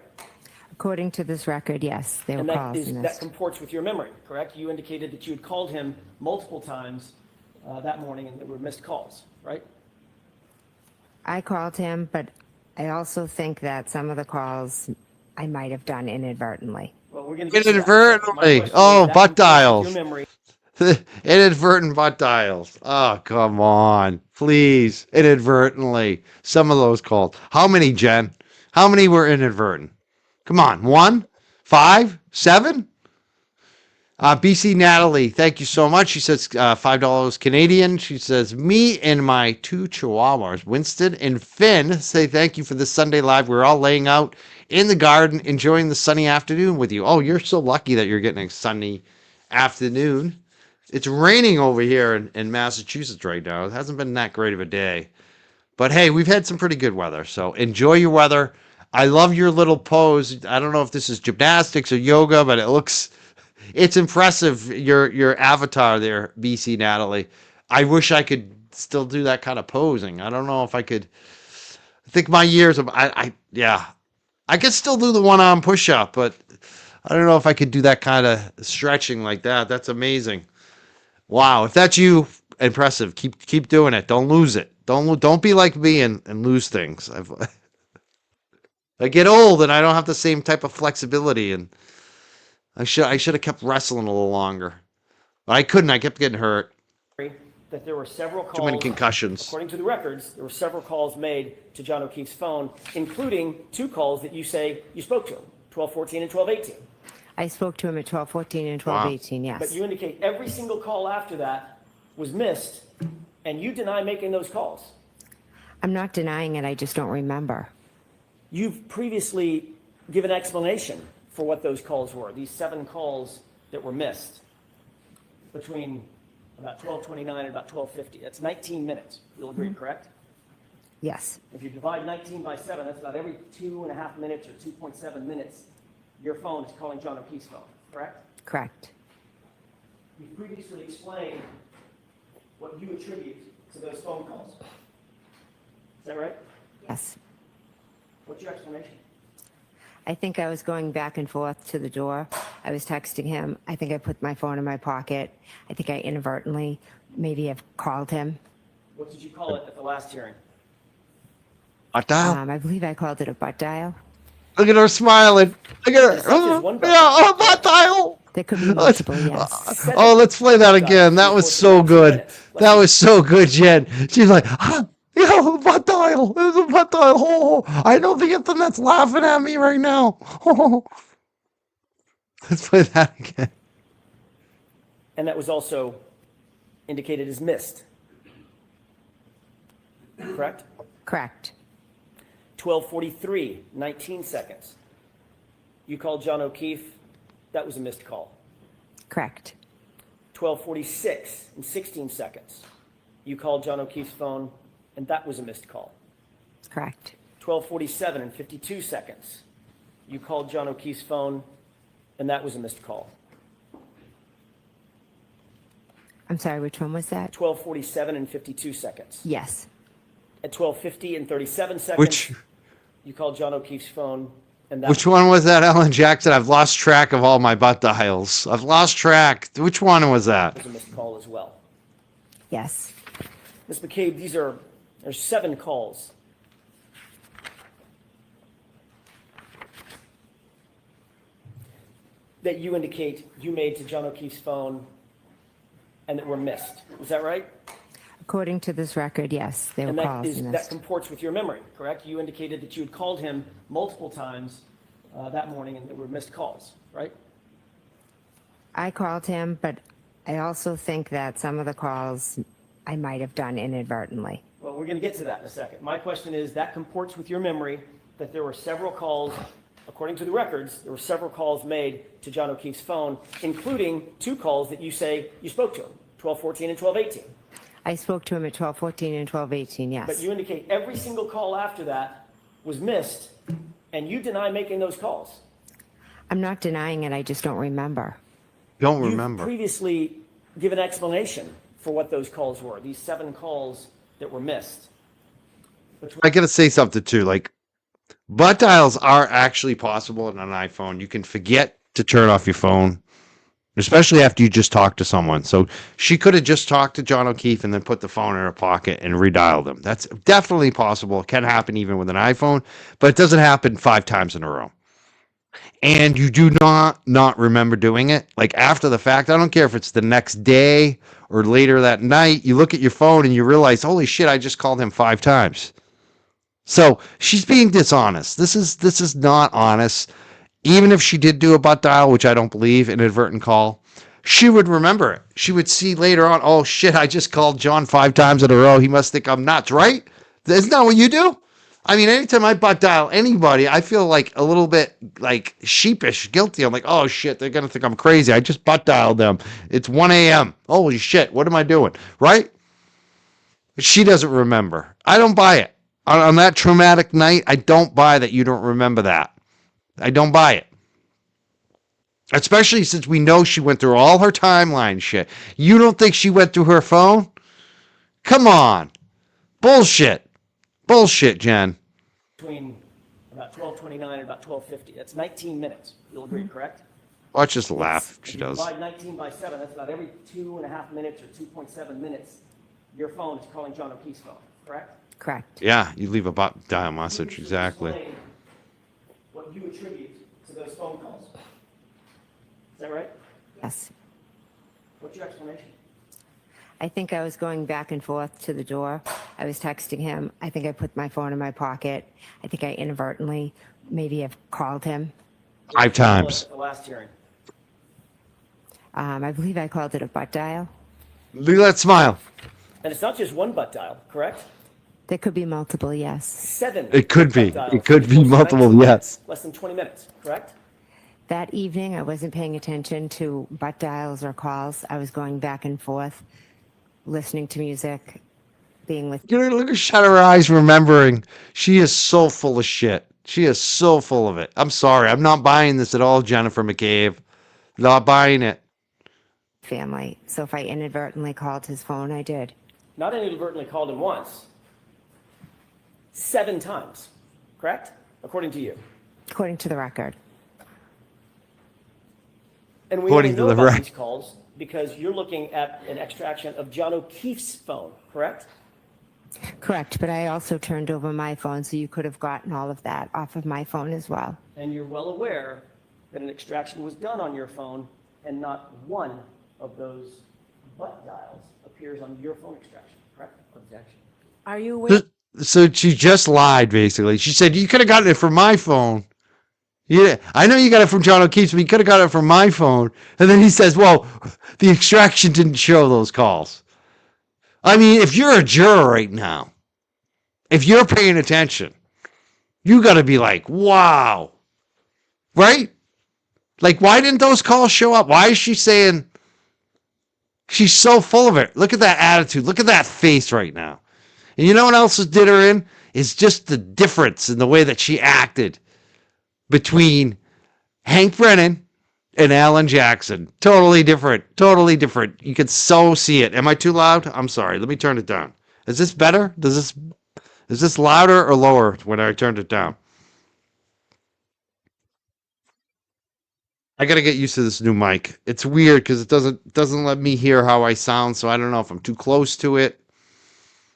According to this record, yes, they were And calls that missed. comports with your memory, correct? You indicated that you had called him multiple times that morning and there were missed calls, right? I called him, but I also think that some of the calls I might have done inadvertently. Well, we're going to get to that. Inadvertently. My question is, Oh, that butt comports with dials. Your memory. Inadvertent butt dials. Oh, come on. Please. Inadvertently. Some of those calls. How many, Jen? How many were inadvertent? Come on. 1? 5? 7? BC Natalie, thank you so much. She says $5 Canadian. She says, me and my 2 chihuahuas, Winston and Finn, say thank you for this Sunday live. We're all laying out in the garden, enjoying the sunny afternoon with you. Oh, you're so lucky that you're getting a sunny afternoon. It's raining over here in Massachusetts right now. It hasn't been that great of a day. But hey, we've had some pretty good weather. So enjoy your weather. I love your little pose. I don't know if this is gymnastics or yoga, but it's impressive, your avatar there, BC Natalie. I wish I could still do that kind of posing. I don't know if I could. I think my years of I could still do the one-arm push-up, but I don't know if I could do that kind of stretching like that. That's amazing. Wow, if that's you, impressive. Keep doing it. Don't lose it. Don't be like me and lose things. I get old and I don't have the same type of flexibility, and I should have kept wrestling a little longer. But I couldn't. I kept getting hurt. That there were several calls. Too many concussions. According to the records, there were several calls made to John O'Keefe's phone, including 2 calls that you say you spoke to him, 12:14 and 12:18. I spoke to him at 12:14 and 12:18, yes. But you indicate every single call after that was missed, and you deny making those calls. I'm not denying it, I just don't remember. You've previously given explanation for what those calls were, these 7 calls that were missed between about 12:29 and about 12:50. That's 19 minutes. You'll agree, correct? Yes. If you divide 19 by 7, that's about every 2.5 minutes or 2.7 minutes, your phone is calling John O'Keefe's phone, correct? Correct. You previously explained what you attribute to those phone calls. Is that right? Yes. What's your explanation? I think I was going back and forth to the door. I was texting him. I think I put my phone in my pocket. I think I inadvertently maybe have called him. What did you call it at the last hearing? Butt dial. I believe I called it a butt dial. Look at her smiling. Look at her. It's not just one butt Yeah, butt dial. There could be multiple, yes. Oh, let's play that again. That was so good. That was so good, Jen. She's like, yo, butt dial. There's a butt dial. Oh, I know the internet's laughing at me right now. Oh. Let's play that again. And that was also indicated as missed. Correct? Correct. 12:43, 19 seconds. You called John O'Keefe. That was a missed call. Correct. 12:46 and 16 seconds. You called John O'Keefe's phone, and that was a missed call. Correct. 12:47 and 52 seconds. You called John O'Keefe's phone, and that was a missed call. I'm sorry, which one was that? 12:47 and 52 seconds. Yes. At 12:50 and 37 seconds, Which you called John O'Keefe's phone, and that which one was that, Ellen Jackson? I've lost track of all my butt dials. I've lost track. Which one was that? was a missed call as well. Yes. Ms. McCabe, there's 7 calls. That you indicate you made to John O'Keefe's phone and that were missed. Is that right? According to this record, yes, they were And calls that missed. comports with your memory, correct? You indicated that you had called him multiple times that morning and there were missed calls, right? I called him, but I also think that some of the calls I might have done inadvertently. Well, we're going to get to that in a second. My question is, that comports with your memory that there were several calls, according to the records, there were several calls made to John O'Keefe's phone, including 2 calls that you say you spoke to him, 12:14 and 12:18. I spoke to him at 12:14 and 12:18, yes. But you indicate every single call after that was missed, and you deny making those calls. I'm not denying it, I just don't remember. Don't You've remember. previously given explanation for what those calls were, these 7 calls that were missed. I gotta say something too. Like, butt dials are actually possible on an iPhone. You can forget to turn off your phone, especially after you just talked to someone. So she could have just talked to John O'Keefe and then put the phone in her pocket and redialed them. That's definitely possible. It can happen even with an iPhone, but it doesn't happen 5 times in a row. And you do not remember doing it. Like after the fact, I don't care if it's the next day or later that night, you look at your phone and you realize, holy shit, I just called him 5 times. So she's being dishonest. This is not honest. Even if she did do a butt dial, which I don't believe, an inadvertent call, she would remember it. She would see later on, oh shit, I just called John 5 times in a row. He must think I'm nuts, right? Isn't that what you do? I mean, anytime I butt dial anybody, I feel like a little bit like sheepish, guilty. I'm like, oh shit, they're gonna think I'm crazy. I just butt dialed them. It's 1 a.m. Holy shit, what am I doing? Right? She doesn't remember. I don't buy it. On that traumatic night, I don't buy that you don't remember that. I don't buy it. Especially since we know she went through all her timeline shit. You don't think she went through her phone? Come on. Bullshit. Bullshit, Jen. Between about 12:29 and about 12:50. That's 19 minutes. You'll agree, correct? Watch us laugh. She If you does. divide 19 by 7, that's about every 2.5 minutes or 2.7 minutes, your phone is calling John O'Keefe's phone, correct? Correct. Yeah, you leave a butt dial message. Can you Exactly. explain what you attribute to those phone calls? Is that right? Yes. What's your explanation? I think I was going back and forth to the door. I was texting him. I think I put my phone in my pocket. I think I inadvertently maybe have called him. 5 times. At the last hearing. I believe I called it a butt dial. Look at that smile. And it's not just one butt dial, correct? There could be multiple, yes. 7. It could be. butt dials It could be in the course of multiple, 19 yes. minutes, less than 20 minutes, correct? That evening, I wasn't paying attention to butt dials or calls. I was going back and forth, listening to music, being with. Look at shut her eyes, remembering. She is so full of shit. She is so full of it. I'm sorry. I'm not buying this at all, Jennifer McCabe. Not buying it. Family. So if I inadvertently called his phone, I did. Not inadvertently called him once. 7 times, correct? According to you. According to the record. And we According only to know the about record. these calls because you're looking at an extraction of John O'Keefe's phone, correct? Correct, but I also turned over my phone, so you could have gotten all of that off of my phone as well. And you're well aware that an extraction was done on your phone and not one of those butt dials appears on your phone extraction, correct? Objection. Are you aware? So she just lied, basically. She said, you could have gotten it from my phone. Yeah, I know you got it from John O'Keefe's, but you could have got it from my phone. And then he says, well, the extraction didn't show those calls. I mean, if you're a juror right now, if you're paying attention, you got to be like, wow, right? Like, why didn't those calls show up? Why is she saying she's so full of it? Look at that attitude. Look at that face right now. And you know what else did her in? Is just the difference in the way that she acted between Hank Brennan and Alan Jackson. Totally different. Totally different. You can so see it. Am I too loud? I'm sorry. Let me turn it down. Is this better? Is this louder or lower when I turned it down? I gotta get used to this new mic. It's weird because it doesn't let me hear how I sound, so I don't know if I'm too close to it.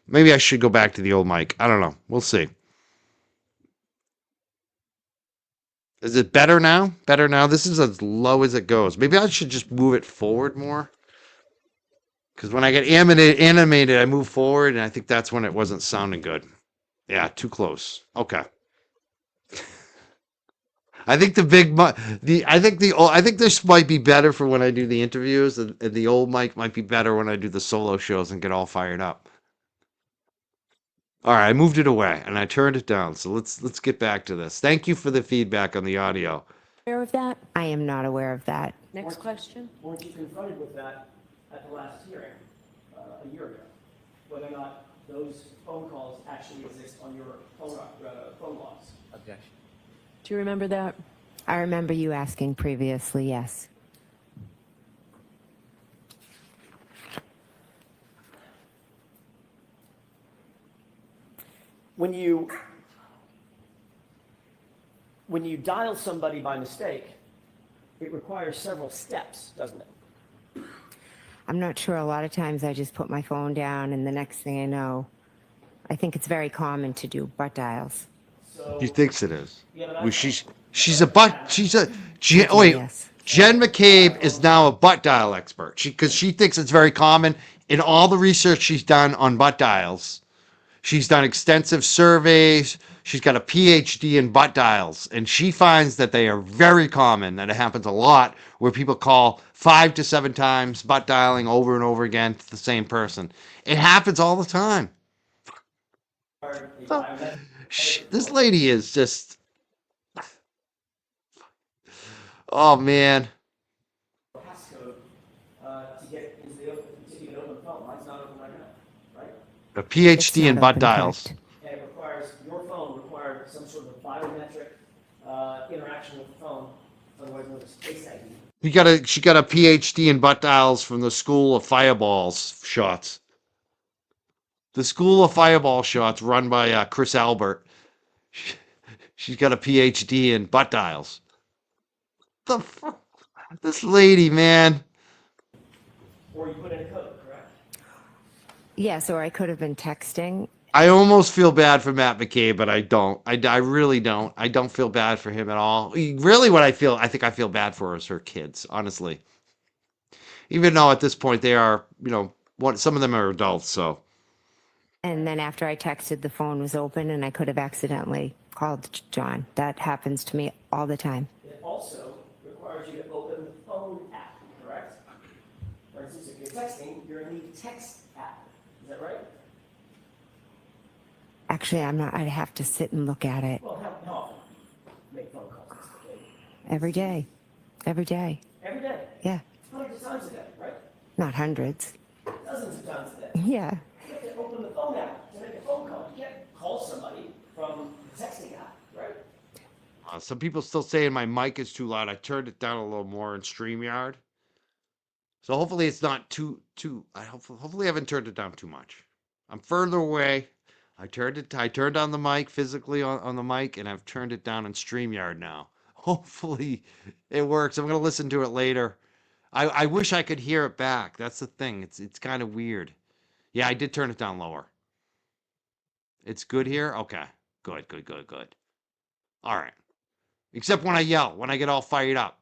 Maybe I should go back to the old mic. I don't know. We'll see. Is it better now? Better now? This is as low as it goes. Maybe I should just move it forward more. Because when I get animated, I move forward, and I think that's when it wasn't sounding good. Yeah, too close. Okay. I think I think this might be better for when I do the interviews, and the old mic might be better when I do the solo shows and get all fired up. All right, I moved it away and I turned it down. So let's get back to this. Thank you for the feedback on the audio. Aware of that? I am not aware of that. Next question. Weren't you confronted with that at the last hearing a year ago? Whether or not those phone calls actually exist on your phone logs? Objection. Do you remember that? I remember you asking previously, yes. When you dial somebody by mistake, it requires several steps, doesn't it? I'm not sure. A lot of times I just put my phone down, and the next thing I know, I think it's very common to do butt dials. She thinks it is. Yeah, but Well, wait. Yes. Jen McCabe is now a butt dial expert. Because she thinks it's very common in all the research she's done on butt dials. She's done extensive surveys. She's got a PhD in butt dials, and she finds that they are very common, that it happens a lot where people call 5 to 7 times butt dialing over and over again to the same person. It happens all the time. This lady is just, oh man. Passcode to get into to even open the phone. Mine's not open right now, right? A PhD It's in not butt open, dials. correct. And it requires, your phone required some sort of biometric interaction with the phone, otherwise known as Face ID. She got a PhD in butt dials from the School of Fireballs Shots. The School of Fireball Shots run by Chris Albert. She's got a PhD in butt dials. This lady, man. Or you put in a code, correct? Yes, or I could have been texting. I almost feel bad for Matt McCabe, but I don't. I really don't. I don't feel bad for him at all. Really, what I think I feel bad for is her kids, honestly. Even though at this point they are, some of them are adults, so. And then after I texted, the phone was open, and I could have accidentally called John. That happens to me all the time. It also requires you to open the phone app, correct? For instance, if you're texting, you're in the text app. Is that right? Actually, I'm not. I'd have to sit and look at it Well, how often make phone calls? Okay. every day. Every day. Every day, Yeah. hundreds of times a day, right? Not hundreds. Dozens of times a day. Yeah. You have to open the phone app to make a phone call. You can't call somebody from the texting app, right? Some people still saying my mic is too loud. I turned it down a little more in StreamYard. So hopefully it's not too. Hopefully I haven't turned it down too much. I'm further away. I turned on the mic physically on the mic, and I've turned it down in StreamYard now. Hopefully it works. I'm gonna listen to it later. I wish I could hear it back. That's the thing. It's kind of weird. Yeah, I did turn it down lower. It's good here? Okay. Good. All right. Except when I yell, when I get all fired up.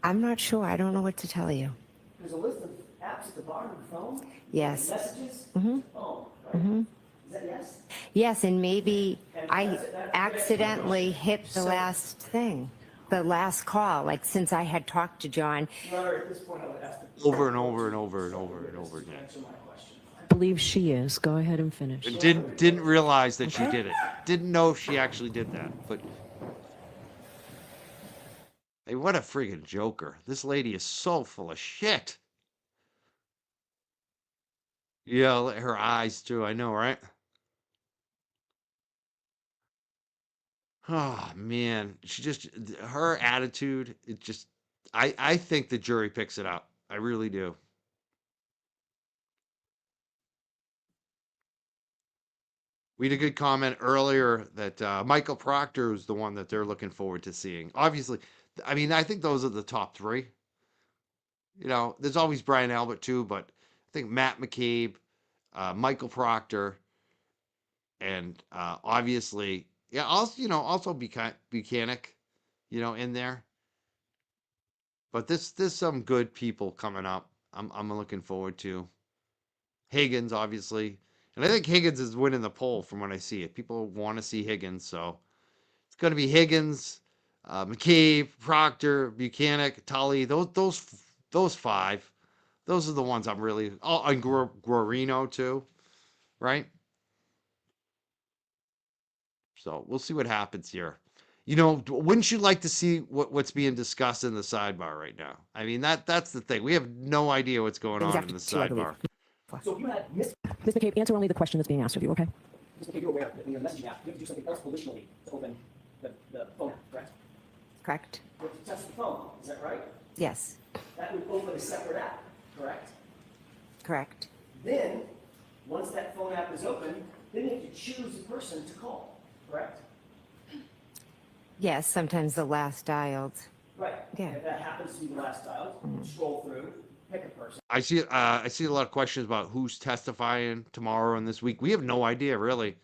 I'm not sure. I don't know what to tell you. There's a list of apps at the bottom of the phone? Yes. Messages? Mm-hmm. Oh, right. Is that yes? Yes, and maybe I accidentally hit the last thing, the last call, like since I had talked to John. Rather, at this point, I would ask the. Over and over and over and over and over again. Answer my question. I believe she is. Go ahead and finish. And didn't realize that she did it. Didn't know if she actually did that. But hey, what a friggin' joker. This lady is so full of shit. Yeah, her eyes too, I know, right? Oh man, her attitude, it just I think the jury picks it up. I really do. We had a good comment earlier that Michael Proctor is the one that they're looking forward to seeing. Obviously, I mean, I think those are the top three. You know, there's always Brian Albert too, but I think Matt McCabe, Michael Proctor, and obviously, yeah, also also Buchanan, in there. But there's some good people coming up. I'm looking forward to Higgins, obviously, and I think Higgins is winning the poll from what I see it. People want to see Higgins, so it's going to be Higgins, McCabe, Proctor, Buchanan, Tully. Those five. Those are the ones I'm really. Oh, and Guarino too, right? So we'll see what happens here. Wouldn't you like to see what's being discussed in the sidebar right now? I mean, that's the thing. We have no idea what's going on in the sidebar. So if you had missed, Ms. McCabe, answer only the question that's being asked of you, okay? Ms. McCabe, you're aware that when you're messaging app, you have to do something else volitionally to open the phone app, correct? Correct? You have to touch the phone, is that right? Yes. That would open a separate app, correct? Correct. Then, once that phone app is open, then you have to choose the person to call, correct? Yes, sometimes the last dialed. Right. Yeah. If that happens to be the last dial, scroll through, pick a person. I see a lot of questions about who's testifying tomorrow and this week. We have no idea really.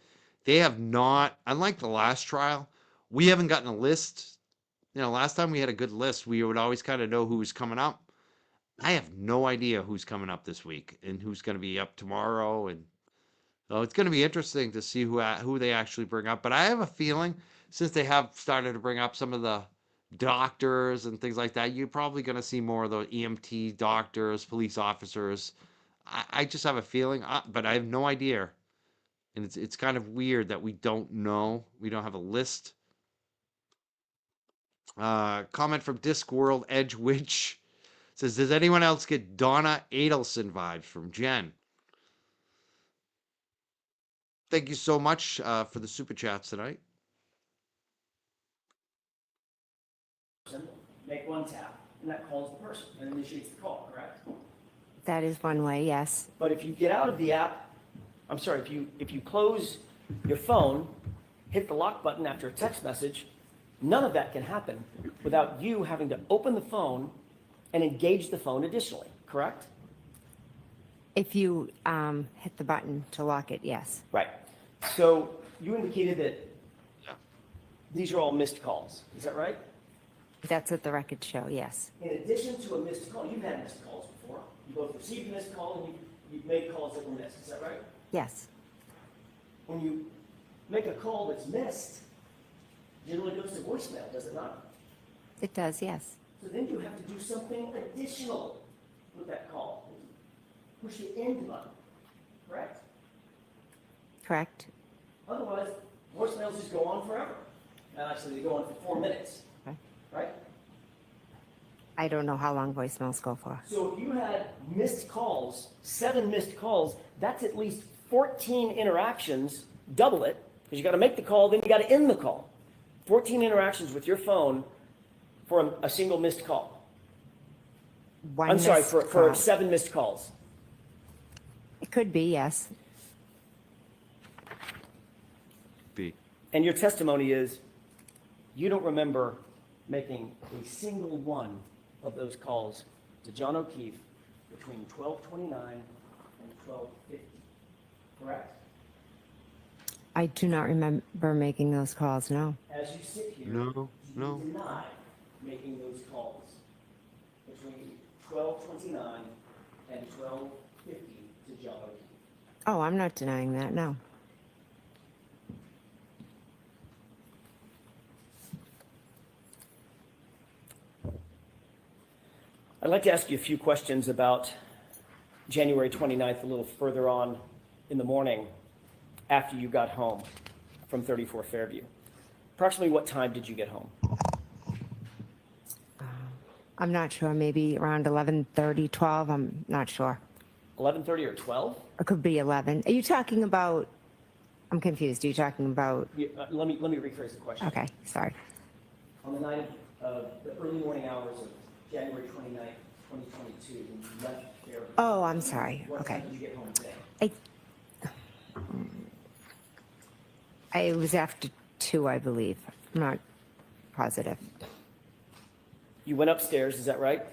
They have not, unlike the last trial, we haven't gotten a list. Last time we had a good list, we would always kind of know who was coming up. I have no idea who's coming up this week and who's going to be up tomorrow, and so it's going to be interesting to see who they actually bring up. But I have a feeling since they have started to bring up some of the doctors and things like that, you're probably going to see more of the EMT doctors, police officers. I just have a feeling, but I have no idea. And it's kind of weird that we don't know. We don't have a list. Comment from Discworld Edge Witch says, does anyone else get Donna Adelson vibes from Jen? Thank you so much for the super chats tonight. Make one tap, and that calls the person and initiates the call, correct? That is one way, yes. But if you get out of the app, I'm sorry, if you close your phone, hit the lock button after a text message, none of that can happen without you having to open the phone and engage the phone additionally, correct? If you hit the button to lock it, yes. Right. So you indicated that Yeah. these are all missed calls, is that right? That's what the records show, yes. In addition to a missed call, you've had missed calls before. You both received a missed call and you've made calls that were missed, is that right? Yes. When you make a call that's missed, generally goes to voicemail, does it not? It does, yes. So then you have to do something additional with that call. Push the end button, correct? Correct? Otherwise, voicemails just go on forever. And actually, they go on for 4 minutes, Okay. right? I don't know how long voicemails go for. So if you had missed calls, 7 missed calls, that's at least 14 interactions, double it, because you got to make the call, then you got to end the call. 14 interactions with your phone for a single missed call. One I'm sorry, missed for call. 7 missed calls. It could be, yes. B. And your testimony is you don't remember making a single one of those calls to John O'Keefe between 12:29 and 12:50, correct? I do not remember making those calls, no. As you sit here, No, you no. deny making those calls. between 12:29 and 12:50 to John O'Keefe. Oh, I'm not denying that, no. I'd like to ask you a few questions about January 29th, a little further on in the morning after you got home from 34 Fairview. Approximately what time did you get home? I'm not sure, maybe around 11:30, 12, I'm not sure. 11:30 or 12? It could be 11. Are you talking about, I'm confused, are you talking about, Let me rephrase the question. okay, sorry. On the night of the early morning hours of January 29th, 2022, when you left Fairview. Oh, I'm sorry, What okay. time did you get home today? It was after 2, I believe. I'm not positive. You went upstairs, is that right?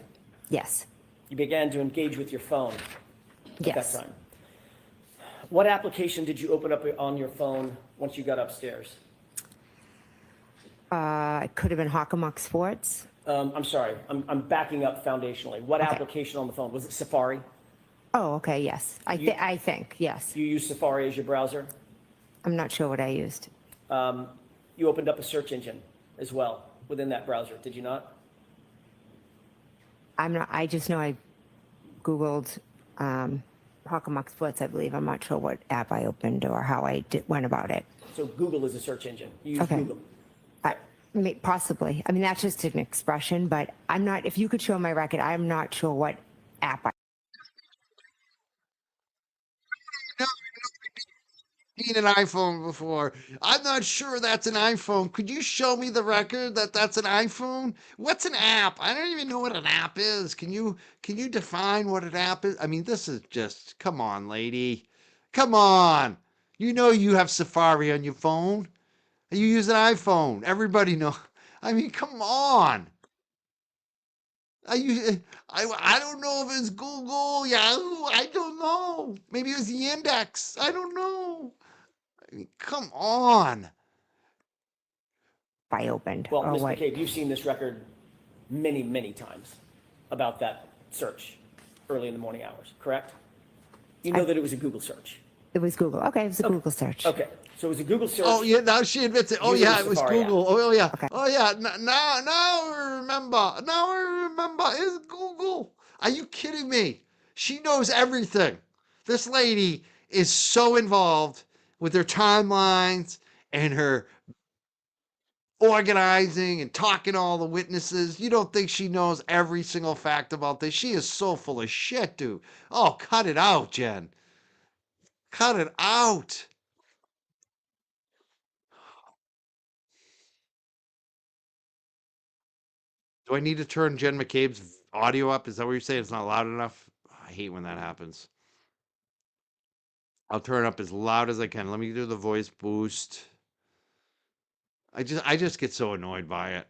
Yes, You began to engage with your phone at that yes. time. What application did you open up on your phone once you got upstairs? It could have been Hockomock Sports. I'm sorry, I'm backing up foundationally. What Okay. application on the phone? Was it Safari? Oh, okay, yes. I think, yes. You use Safari as your browser? I'm not sure what I used. You opened up a search engine as well within that browser, did you not? I just know I Googled Hockomock Sports, I believe. I'm not sure what app I opened or how I went about it. So Google is a search engine. You use Okay. Google. Possibly. I mean, that's just an expression, but I'm not, if you could show my record, I'm not sure what app I. Seen an iPhone before. I'm not sure that's an iPhone. Could you show me the record that that's an iPhone? What's an app? I don't even know what an app is. Can you define what an app is? I mean, this is just come on, lady. Come on. You know you have Safari on your phone. You use an iPhone. Everybody know. I mean, come on. I don't know if it's Google, Yahoo. I don't know. Maybe it was the index. I don't know. I mean, come on. I opened Well, or Ms. what. McCabe, you've seen this record many, many times about that search early in the morning hours, correct? You know that it was a Google search. It was Google. Okay, it was a Google search. Okay, so it was a Google search. Oh yeah, now she admits it. Oh Using yeah, the it was Safari Google. Oh yeah. Okay. Oh yeah. Now I remember. Now I remember. It's Google. Are you kidding me? She knows everything. This lady is so involved with her timelines and her organizing and talking to all the witnesses. You don't think she knows every single fact about this? She is so full of shit, dude. Oh, cut it out, Jen. Cut it out. Do I need to turn Jen McCabe's audio up? Is that what you're saying? It's not loud enough? I hate when that happens. I'll turn it up as loud as I can. Let me do the voice boost. I just get so annoyed by it.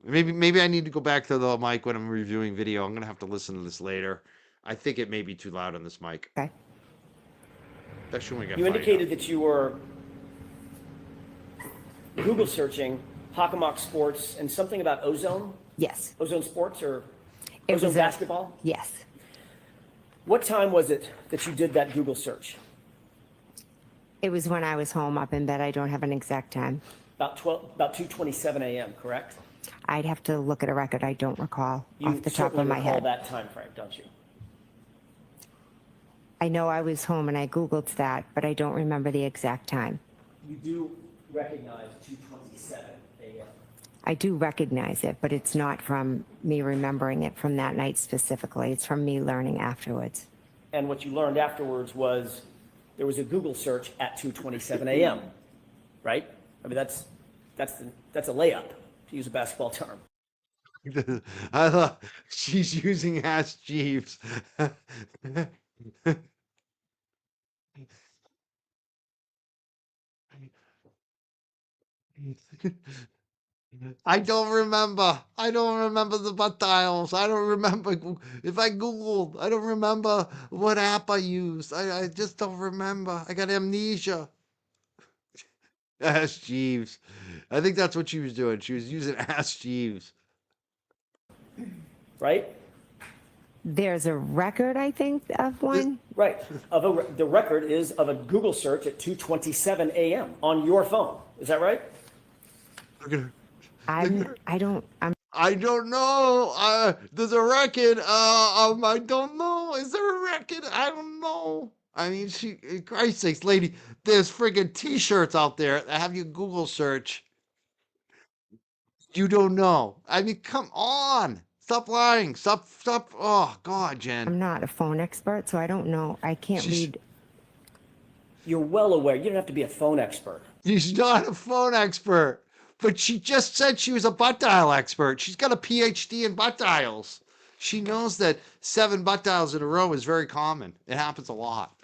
Maybe I need to go back to the mic when I'm reviewing video. I'm gonna have to listen to this later. I think it may be too loud on this mic. Okay. Especially when we get You funny indicated stuff. that you were Google searching Hockomock Sports and something about Ozone? Yes. Ozone Sports or It Ozone was Basketball? Yes. What time was it that you did that Google search? It was when I was home up in bed. I don't have an exact time. About 2:27 a.m., correct? I'd have to look at a record. I don't recall You off the top certainly of my recall head. that time frame, don't you? I know I was home and I Googled that, but I don't remember the exact time. You do recognize 2:27 a.m. I do recognize it, but it's not from me remembering it from that night specifically. It's from me learning afterwards. And what you learned afterwards was there was a Google search at 2:27 a.m., right? I mean, that's a layup, to use a basketball term. I love she's using Ask Jeeves. I don't remember. I don't remember the butt dials. I don't remember if I Googled. I don't remember what app I used. I just don't remember. I got amnesia. Ask Jeeves. I think that's what she was doing. She was using Ask Jeeves. right? There's a record, I think, of one. Right. The record is of a Google search at 2:27 a.m. on your phone. Is that right? Look at her. I'm I don't know. There's a record. I don't know. Is there a record? I don't know. I mean, Christ's sakes, lady, there's friggin' T-shirts out there that have you Google search. You don't know. I mean, come on. Stop lying. Stop. Oh, God, Jen. not a phone expert, so I don't know. I can't She's- read. You're well aware. You don't have to be a phone expert. She's not a phone expert, but she just said she was a butt dial expert. She's got a PhD in butt dials. She knows that 7 butt dials in a row is very common. It happens a lot.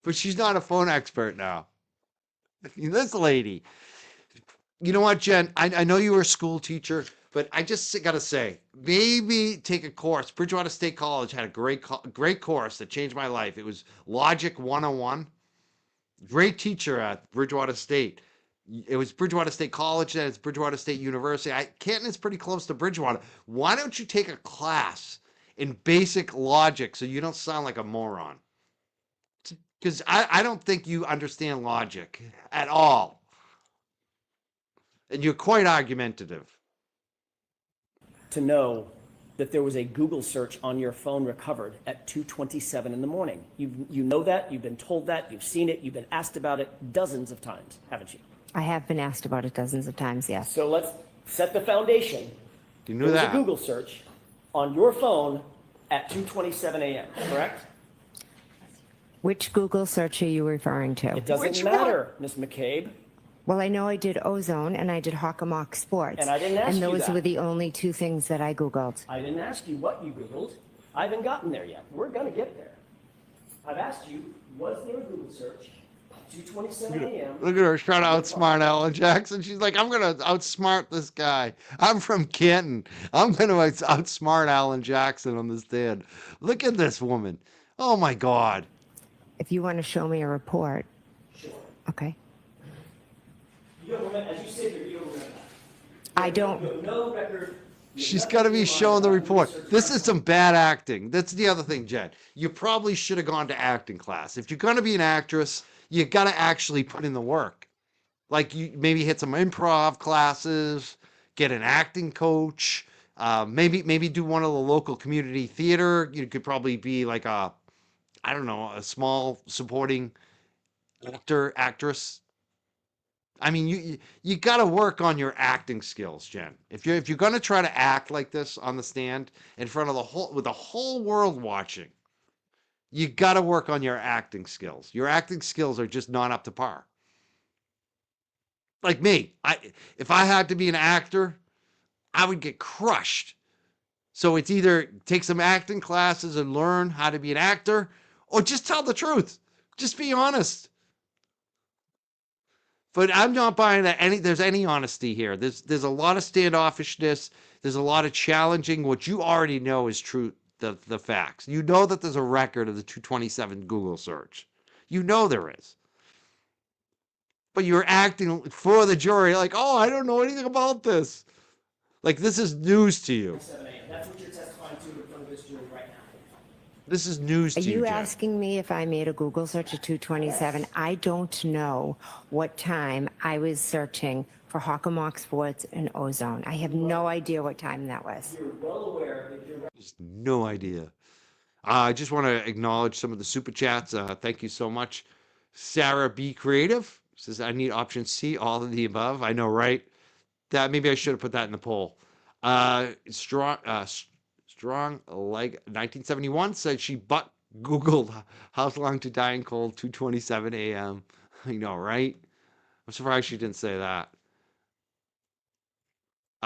But she's not a phone expert now. This lady. You know what, Jen? I know you were a school teacher, but I just got to say, maybe take a course. Bridgewater State College had a great course that changed my life. It was Logic 101. Great teacher at Bridgewater State. It was Bridgewater State College, and it's Bridgewater State University. Canton is pretty close to Bridgewater. Why don't you take a class in basic logic so you don't sound like a moron? Because I don't think you understand logic at all. And you're quite argumentative. To know that there was a Google search on your phone recovered at 2:27 in the morning. You know that, you've been told that, you've seen it, you've been asked about it dozens of times, haven't you? I have been asked about it dozens of times, yes. So let's set the foundation. You knew There was that. a Google search on your phone at 2:27 a.m., correct? Which Google search are you referring to? It doesn't matter, Ms. McCabe. Well, I know I did ozone and I did Hockomock Sports. And I didn't ask And you those that. were the only two things that I Googled. I didn't ask you what you Googled. I haven't gotten there yet. We're going to get there. I've asked you, was there a Google search? 2:27 a.m. Look at her trying to outsmart Alan Jackson. She's like, I'm going to outsmart this guy. I'm from Canton. I'm going to outsmart Alan Jackson on this stand. Look at this woman. Oh, my God. If you want to show me a report, Sure. okay. You don't remember, as you sit here, you don't remember that. I don't. You have no record. She's got to be showing the report. This is some bad acting. That's the other thing, Jen. You probably should have gone to acting class. If you're going to be an actress, you got to actually put in the work. Like you maybe hit some improv classes, get an acting coach, maybe do one of the local community theater. You could probably be like a small supporting actress. I mean, you got to work on your acting skills, Jen. If you're going to try to act like this on the stand in front of the whole world watching, you got to work on your acting skills. Your acting skills are just not up to par. Like me, if I had to be an actor, I would get crushed. So it's either take some acting classes and learn how to be an actor, or just tell the truth. Just be honest. But I'm not buying that there's any honesty here. There's a lot of standoffishness. There's a lot of challenging what you already know is true, the facts. You know that there's a record of the 227 Google search. You know there is. But you're acting for the jury like, oh, I don't know anything about this. Like this is news to you. 7 a.m. That's what you're testifying to in front of this jury right now. This is news Are to you, you Jen. asking me if I made a Google search at 227? I don't know what time I was searching for Hockomock Sports and ozone. I have no idea what time that was. You're well aware that you're Just no idea. I just want to acknowledge some of the super chats. Thank you so much. Sarah B. Creative says, I need option C, all of the above. I know, right? That maybe I should have put that in the poll. Strong like 1971 said she Googled how long to die in cold 2:27 a.m. I know, right? I'm surprised she didn't say that.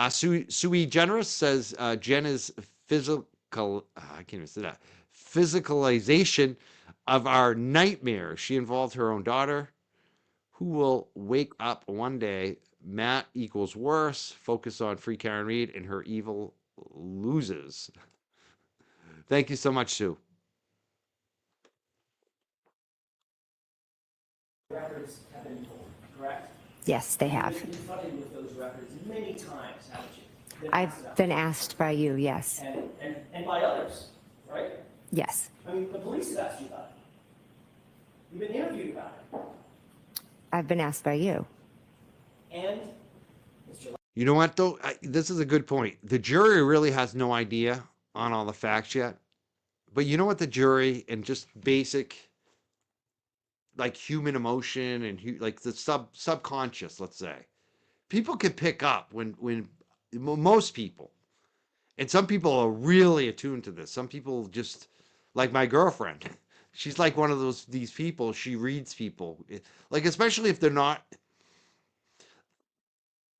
Sui Generous says Jen is physical. I can't even say that. Physicalization of our nightmare. She involved her own daughter, who will wake up one day. Matt equals worse. Focus on free Karen Reed, and her evil loses. Thank you so much, Sue. records have been told, correct? Yes, they have. You've been confronted with those records many times, haven't you? been asked I've about been asked by you, yes. and by others, right? Yes. I mean, the police have asked you about it. You've been interviewed about it. I've been asked by you. And Mr. You know what, though? This is a good point. The jury really has no idea on all the facts yet. But you know what? The jury and just basic, like human emotion and like the subconscious, let's say, people can pick up when most people, and some people are really attuned to this. Some people just, like my girlfriend, she's like one of these people. She reads people, like especially if they're not,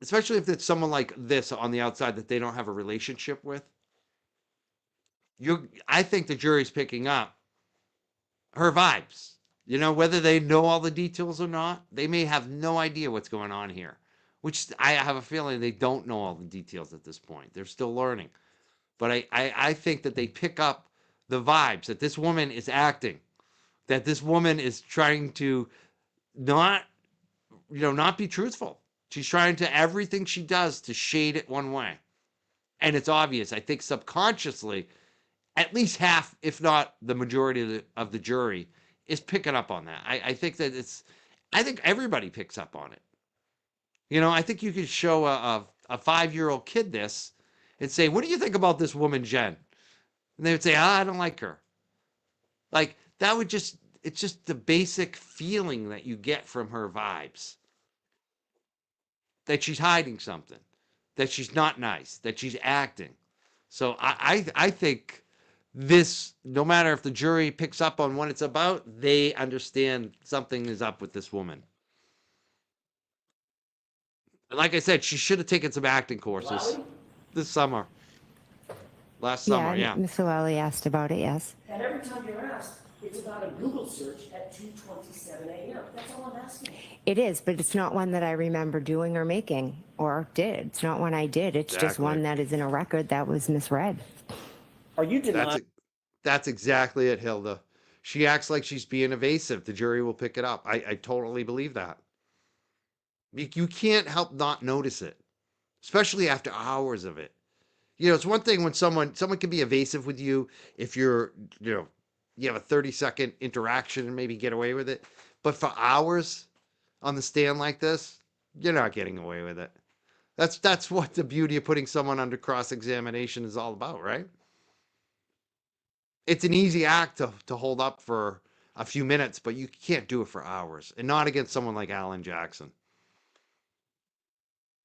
especially if it's someone like this on the outside that they don't have a relationship with. I think the jury's picking up her vibes. You know, whether they know all the details or not, they may have no idea what's going on here, which I have a feeling they don't know all the details at this point. They're still learning. But I think that they pick up the vibes that this woman is acting, that this woman is trying to not, not be truthful. She's trying to everything she does to shade it one way. And it's obvious. I think subconsciously, at least half, if not the majority of the jury, is picking up on that. I think that I think everybody picks up on it. I think you could show a 5-year-old kid this and say, "What do you think about this woman, Jen?" And they would say, "I don't like her." Like that would it's just the basic feeling that you get from her vibes. That she's hiding something, that she's not nice, that she's acting. So I think this, no matter if the jury picks up on what it's about, they understand something is up with this woman. And like I said, she should have taken some acting courses Lally, this summer. Last Yeah, summer, yeah. Mr. Lally asked about it, yes. and every time you're asked, it's about a Google search at 2:27 a.m. That's all I'm asking. It is, but it's not one that I remember doing or making or did. It's not one I did. It's just Exactly. one that is in a record that was misread. Are you denying? That's exactly it, Hilda. She acts like she's being evasive. The jury will pick it up. I totally believe that. You can't help not notice it, especially after hours of it. It's one thing when someone can be evasive with you if you have a 30-second interaction and maybe get away with it. But for hours on the stand like this, you're not getting away with it. That's what the beauty of putting someone under cross-examination is all about, right? It's an easy act to hold up for a few minutes, but you can't do it for hours, and not against someone like Alan Jackson.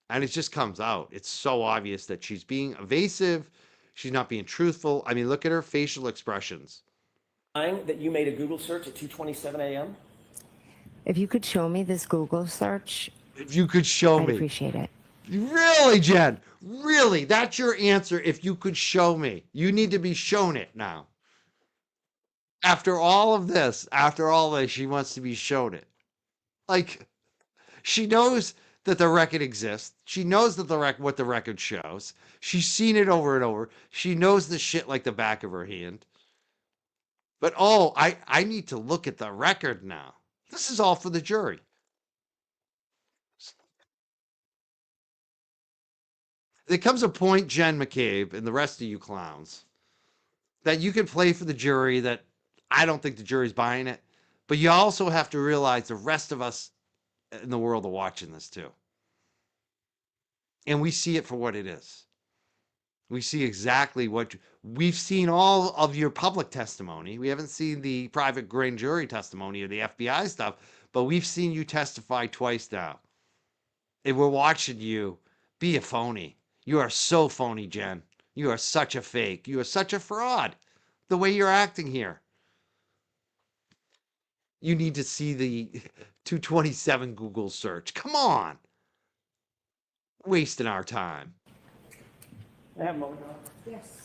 And it just comes out. It's so obvious that she's being evasive. She's not being truthful. I mean, look at her facial expressions. That you made a Google search at 2:27 a.m.? If you could show me this Google search, If you could show I'd me. appreciate it. Really, Jen? Really? That's your answer? If you could show me. You need to be shown it now. After all of this, she wants to be shown it. Like, she knows that the record exists. She knows that what the record shows. She's seen it over and over. She knows the shit like the back of her hand. But I need to look at the record now. This is all for the jury. There comes a point, Jen McCabe, and the rest of you clowns, that you can play for the jury that I don't think the jury's buying it. But you also have to realize the rest of us in the world are watching this too. And we see it for what it is. We see exactly what we've seen, all of your public testimony. We haven't seen the private grand jury testimony or the FBI stuff, but we've seen you testify twice now. And we're watching you be a phony. You are so phony, Jen. You are such a fake. You are such a fraud. The way you're acting here. You need to see the 227 Google search. Come on. Wasting our time. I have a moment. Yes.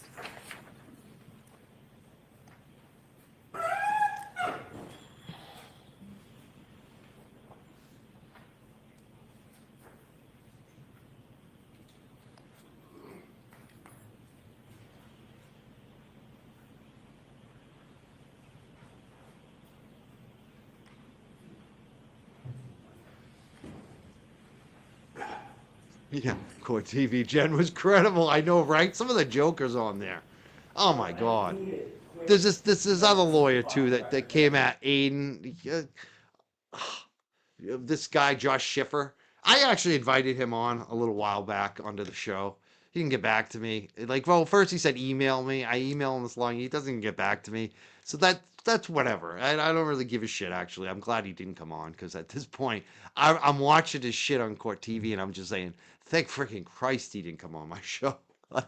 Yeah, Court TV. Jen was credible. I know, right? Some of the jokers on there. Oh my God. There's this other lawyer too that came at Aiden. This guy Josh Schiffer. I actually invited him on a little while back onto the show. He didn't get back to me. Like, well, first he said email me. I email him this long. He doesn't even get back to me. So that's whatever. I don't really give a shit. Actually, I'm glad he didn't come on because at this point, I'm watching his shit on Court TV and I'm just saying, thank freaking Christ he didn't come on my show. Like,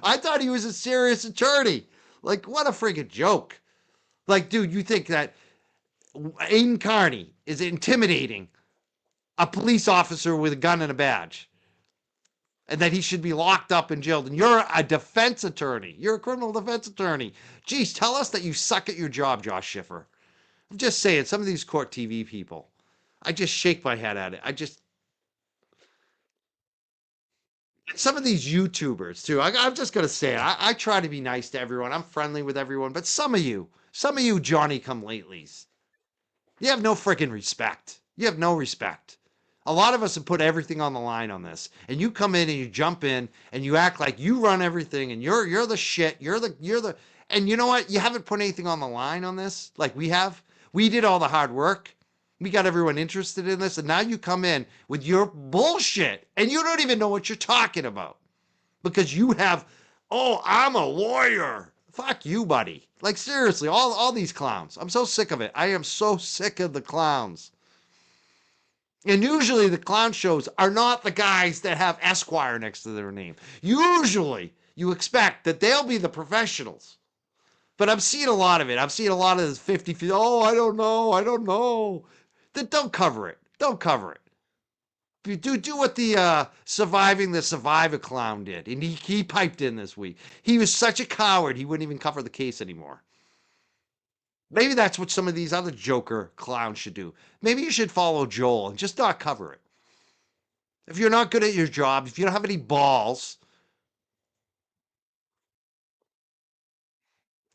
I thought he was a serious attorney. Like, what a freaking joke. Like, dude, you think that Aiden Carney is intimidating a police officer with a gun and a badge, and that he should be locked up and jailed. And you're a defense attorney. You're a criminal defense attorney. Geez, tell us that you suck at your job, Josh Schiffer. I'm just saying, some of these Court TV people, I just shake my head at it. Some of these YouTubers too. I'm just gonna say it. I try to be nice to everyone. I'm friendly with everyone, but some of you Johnny come latelys, you have no freaking respect. You have no respect. A lot of us have put everything on the line on this, and you come in and you jump in and you act like you run everything and you're the shit. And you know what? You haven't put anything on the line on this like we have. We did all the hard work. We got everyone interested in this, and now you come in with your bullshit and you don't even know what you're talking about because you have, oh, I'm a lawyer. Fuck you, buddy. Like, seriously, all these clowns. I'm so sick of it. I am so sick of the clowns. And usually the clown shows are not the guys that have Esquire next to their name. Usually you expect that they'll be the professionals. But I'm seeing a lot of it. I'm seeing a lot of this 50, oh, I don't know. Then don't cover it. Don't cover it. You do what the Surviving the Survivor clown did. And he piped in this week. He was such a coward, he wouldn't even cover the case anymore. Maybe that's what some of these other Joker clowns should do. Maybe you should follow Joel and just not cover it. If you're not good at your job, if you don't have any balls,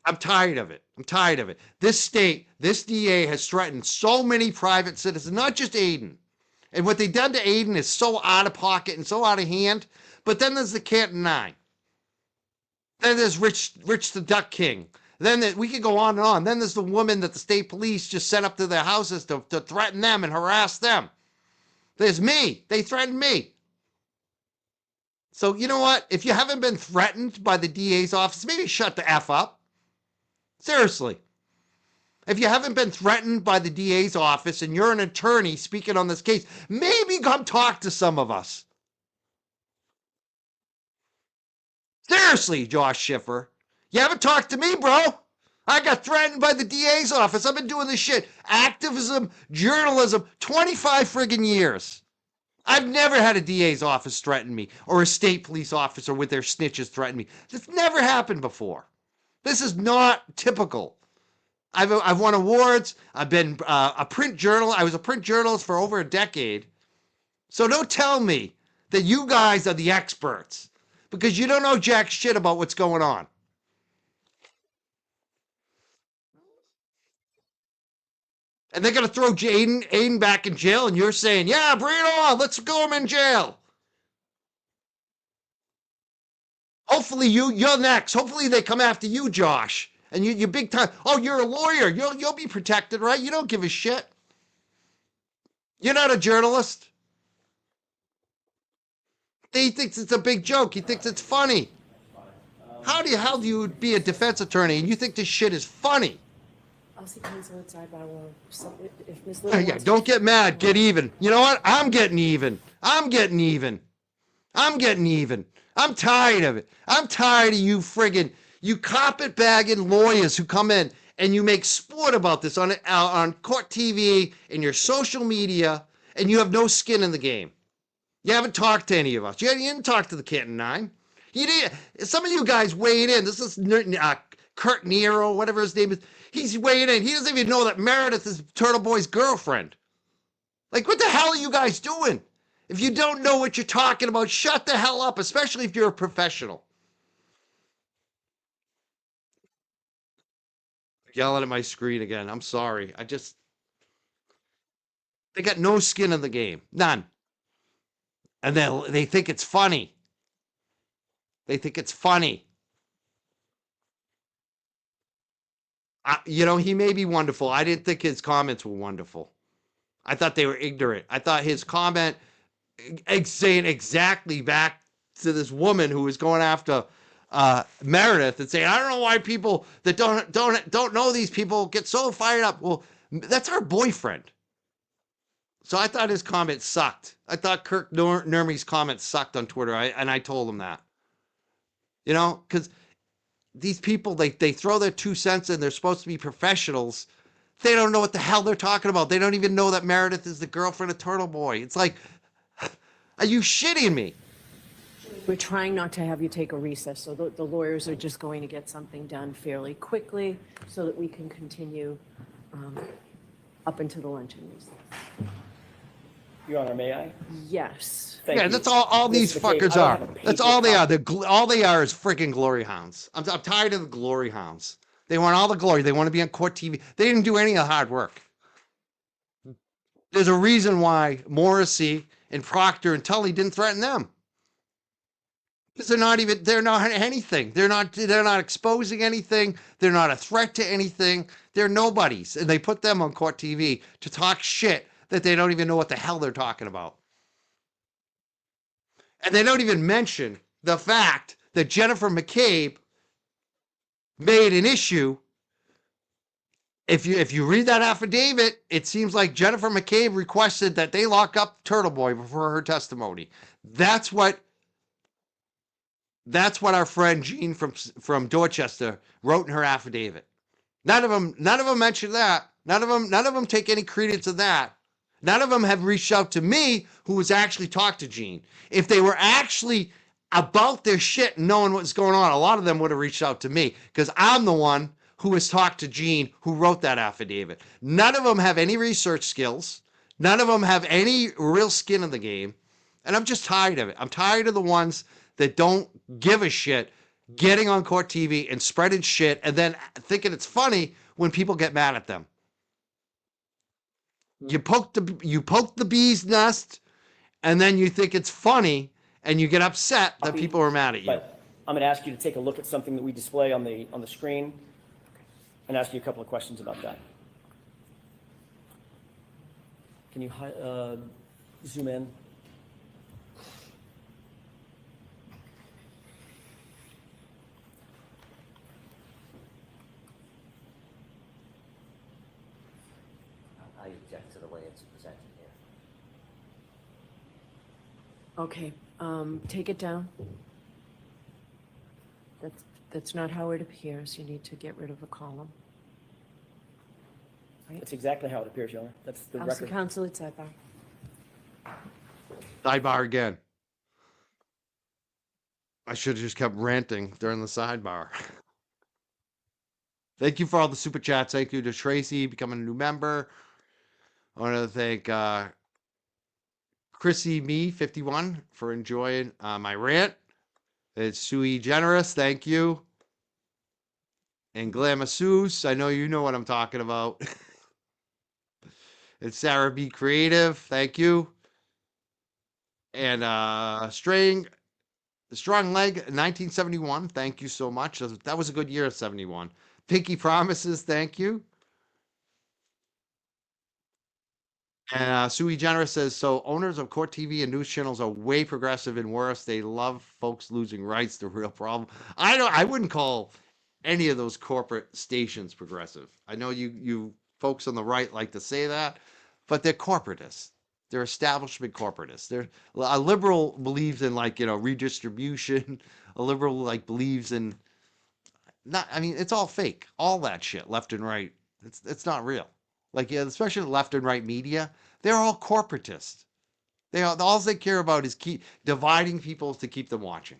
I'm tired of it. I'm tired of it. This state, this DA has threatened so many private citizens, not just Aiden. And what they done to Aiden is so out of pocket and so out of hand. But then there's the Canton Nine. Then there's Rich the Duck King. Then we could go on and on. Then there's the woman that the state police just sent up to their houses to threaten them and harass them. There's me. They threatened me. So you know what? If you haven't been threatened by the DA's office, maybe shut the F up. Seriously. If you haven't been threatened by the DA's office and you're an attorney speaking on this case, maybe come talk to some of us. Seriously, Josh Schiffer. You haven't talked to me, bro. I got threatened by the DA's office. I've been doing this shit. Activism, journalism, 25 friggin' years. I've never had a DA's office threaten me or a state police officer with their snitches threaten me. This never happened before. This is not typical. I've won awards. I've been a print journalist. I was a print journalist for over a decade. So don't tell me that you guys are the experts because you don't know jack shit about what's going on. And they're going to throw Aiden back in jail, and you're saying, yeah, bring it on. Let's go him in jail. Hopefully you're next. Hopefully they come after you, Josh. And you big time. Oh, you're a lawyer. You'll be protected, right? You don't give a shit. You're not a journalist. He thinks it's a big joke. He thinks it's funny. How the hell do you be a defense attorney and you think this shit is funny? I'll see counsel outside, but I will, if Ms. Yeah, Little wants. don't get mad. Get even. You know what? I'm getting even. I'm getting even. I'm getting even. I'm tired of it. I'm tired of you friggin' you carpetbagging lawyers who come in and you make sport about this on court TV and your social media, and you have no skin in the game. You haven't talked to any of us. You didn't talk to the Canton Nine. You did. Some of you guys weighed in. This is Kurt Nero, whatever his name is. He's weighing in. He doesn't even know that Meredith is Turtle Boy's girlfriend. Like, what the hell are you guys doing? If you don't know what you're talking about, shut the hell up, especially if you're a professional. Yelling at my screen again. I'm sorry. They got no skin in the game. None. And then they think it's funny. They think it's funny. He may be wonderful. I didn't think his comments were wonderful. I thought they were ignorant. I thought his comment saying exactly back to this woman who was going after Meredith and saying, I don't know why people that don't know these people get so fired up. Well, that's our boyfriend. So I thought his comment sucked. I thought Kirk Nurmi's comment sucked on Twitter, and I told him that. Because these people, they throw their 2 cents in. They're supposed to be professionals. They don't know what the hell they're talking about. They don't even know that Meredith is the girlfriend of Turtle Boy. It's like, are you shitting me? We're trying not to have you take a recess, so the lawyers are just going to get something done fairly quickly so that we can continue up into the luncheon recess. Your Honor, may I? Yes. Thank you. That's all these Mr. McCabe, fuckers I are. have a paper That's all they are. copy. All they are is freaking glory hounds. I'm tired of the glory hounds. They want all the glory. They want to be on court TV. They didn't do any of the hard work. There's a reason why Morrissey and Proctor and Tully didn't threaten them. Because they're not anything. They're not exposing anything. They're not a threat to anything. They're nobodies. And they put them on court TV to talk shit that they don't even know what the hell they're talking about. And they don't even mention the fact that Jennifer McCabe made an issue. If you read that affidavit, it seems like Jennifer McCabe requested that they lock up Turtle Boy before her testimony. That's what our friend Jean from Dorchester wrote in her affidavit. None of them mentioned that. None of them take any credence of that. None of them have reached out to me, who has actually talked to Jean. If they were actually about their shit and knowing what's going on, a lot of them would have reached out to me, because I'm the one who has talked to Jean, who wrote that affidavit. None of them have any research skills. None of them have any real skin in the game. And I'm just tired of it. I'm tired of the ones that don't give a shit getting on court TV and spreading shit and then thinking it's funny when people get mad at them. You poke the bee's nest, and then you think it's funny, and you get upset that people are mad at you. But I'm going to ask you to take a look at something that we display on the screen and ask you a couple of questions about that. Can you zoom in? I object to the way it's presented here. Okay, take it down. That's not how it appears. You need to get rid of a column. That's exactly how it appears, Your Honor. That's the House of record. Counsel, it's sidebar. Sidebar again. I should have just kept ranting during the sidebar. Thank you for all the super chats. Thank you to Tracy becoming a new member. I want to thank Chrissy Me 51 for enjoying my rant. It's Sui Generous. Thank you. And Glamasus. I know you know what I'm talking about. It's Sarah B Creative. Thank you. And Strong Leg 1971. Thank you so much. That was a good year, 71. Pinky Promises. Thank you. And Sui Generous says, so owners of court TV and news channels are way progressive and worse. They love folks losing rights. The real problem. I wouldn't call any of those corporate stations progressive. I know you folks on the right like to say that, but they're corporatists. They're establishment corporatists. A liberal believes in redistribution. A liberal believes in it's all fake. All that shit, left and right. It's not real. Especially left and right media, they're all corporatists. All they care about is keep dividing people to keep them watching.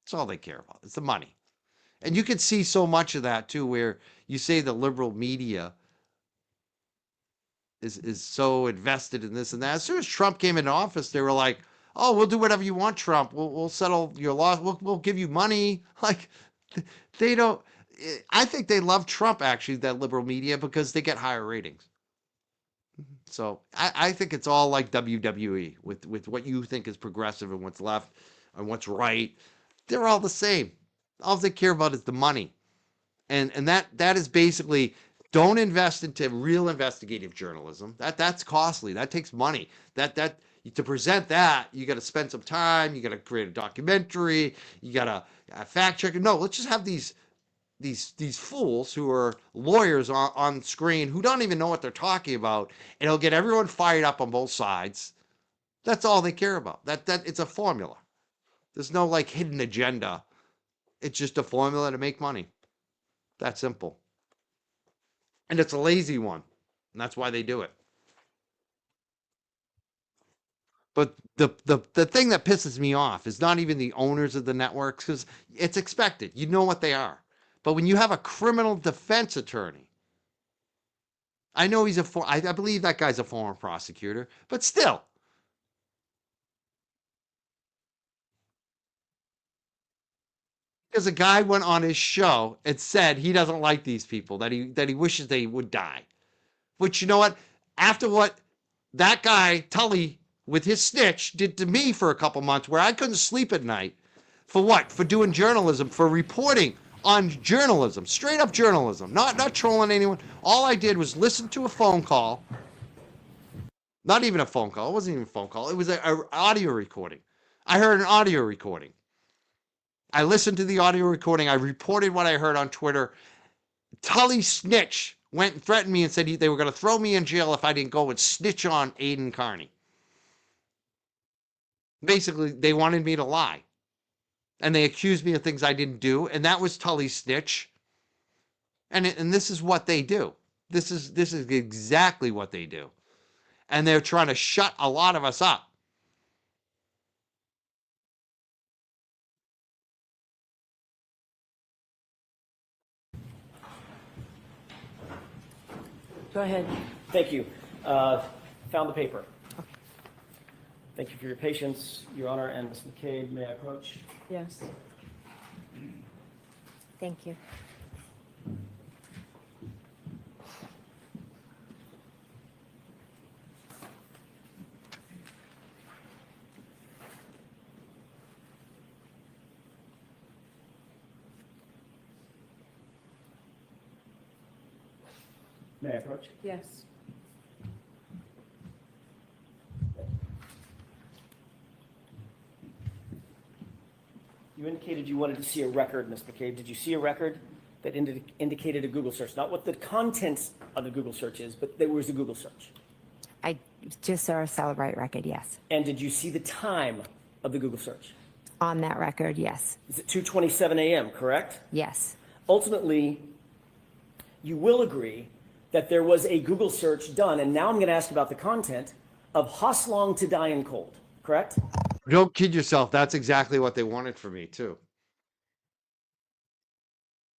That's all they care about. It's the money. And you can see so much of that too, where you say the liberal media is so invested in this and that. As soon as Trump came into office, they were like, "Oh, we'll do whatever you want, Trump. We'll settle your laws. We'll give you money." They don't. I think they love Trump, actually, that liberal media, because they get higher ratings. So I think it's all like WWE with what you think is progressive and what's left and what's right. They're all the same. All they care about is the money. And that is basically don't invest into real investigative journalism. That's costly. That takes money. That to present that, you got to spend some time. You got to create a documentary. You got to fact check it. No, let's just have these fools who are lawyers on screen who don't even know what they're talking about, and it'll get everyone fired up on both sides. That's all they care about. That it's a formula. There's no like hidden agenda. It's just a formula to make money. That simple. And it's a lazy one. And that's why they do it. But the thing that pisses me off is not even the owners of the networks, because it's expected. You know what they are. But when you have a criminal defense attorney, I know he's I believe that guy's a former prosecutor, but still. Because a guy went on his show and said he doesn't like these people, that he wishes they would die. Which, you know what? After what that guy, Tully, with his snitch, did to me for a couple months, where I couldn't sleep at night. For what? For doing journalism, for reporting on journalism, straight up journalism, not trolling anyone. All I did was listen to a phone call. Not even a phone call. It wasn't even a phone call. It was an audio recording. I heard an audio recording. I listened to the audio recording. I reported what I heard on Twitter. Tully snitch went and threatened me and said they were going to throw me in jail if I didn't go and snitch on Aiden Carney. Basically, they wanted me to lie. And they accused me of things I didn't do. And that was Tully's snitch. And this is what they do. This is exactly what they do. And they're trying to shut a lot of us up. Go ahead. Thank you. Found the paper. Thank you for your patience, Your Honor, and Ms. McCabe. May I approach? Yes. Thank you. May I approach? Yes. You indicated you wanted to see a record, Ms. McCabe. Did you see a record that indicated a Google search? Not what the contents of the Google search is, but there was a Google search. I just saw a Celebrate record, yes. And did you see the time of the Google search? On that record, yes. Is it 2:27 a.m., correct? Yes. Ultimately, you will agree that there was a Google search done, and now I'm going to ask about the content of Hoslong to Die in Cold, correct? Don't kid yourself. That's exactly what they wanted for me, too.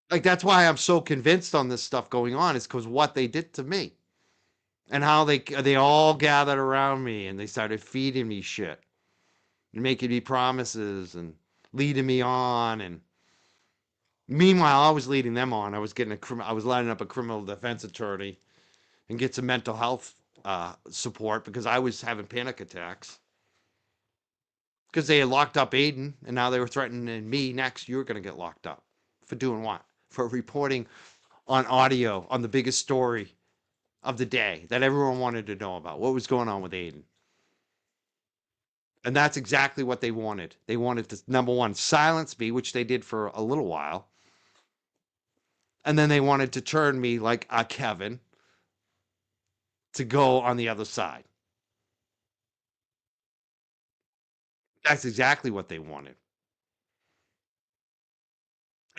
Like, that's why I'm so convinced on this stuff going on, is because what they did to me. And how they all gathered around me and they started feeding me shit and making me promises and leading me on. And meanwhile, I was leading them on. I was lining up a criminal defense attorney and get some mental health support because I was having panic attacks. Because they had locked up Aiden, and now they were threatening me next. You're going to get locked up. For doing what? For reporting on audio on the biggest story of the day that everyone wanted to know about. What was going on with Aiden? And that's exactly what they wanted. They wanted to, number one, silence me, which they did for a little while. And then they wanted to turn me like a Kevin to go on the other side. That's exactly what they wanted.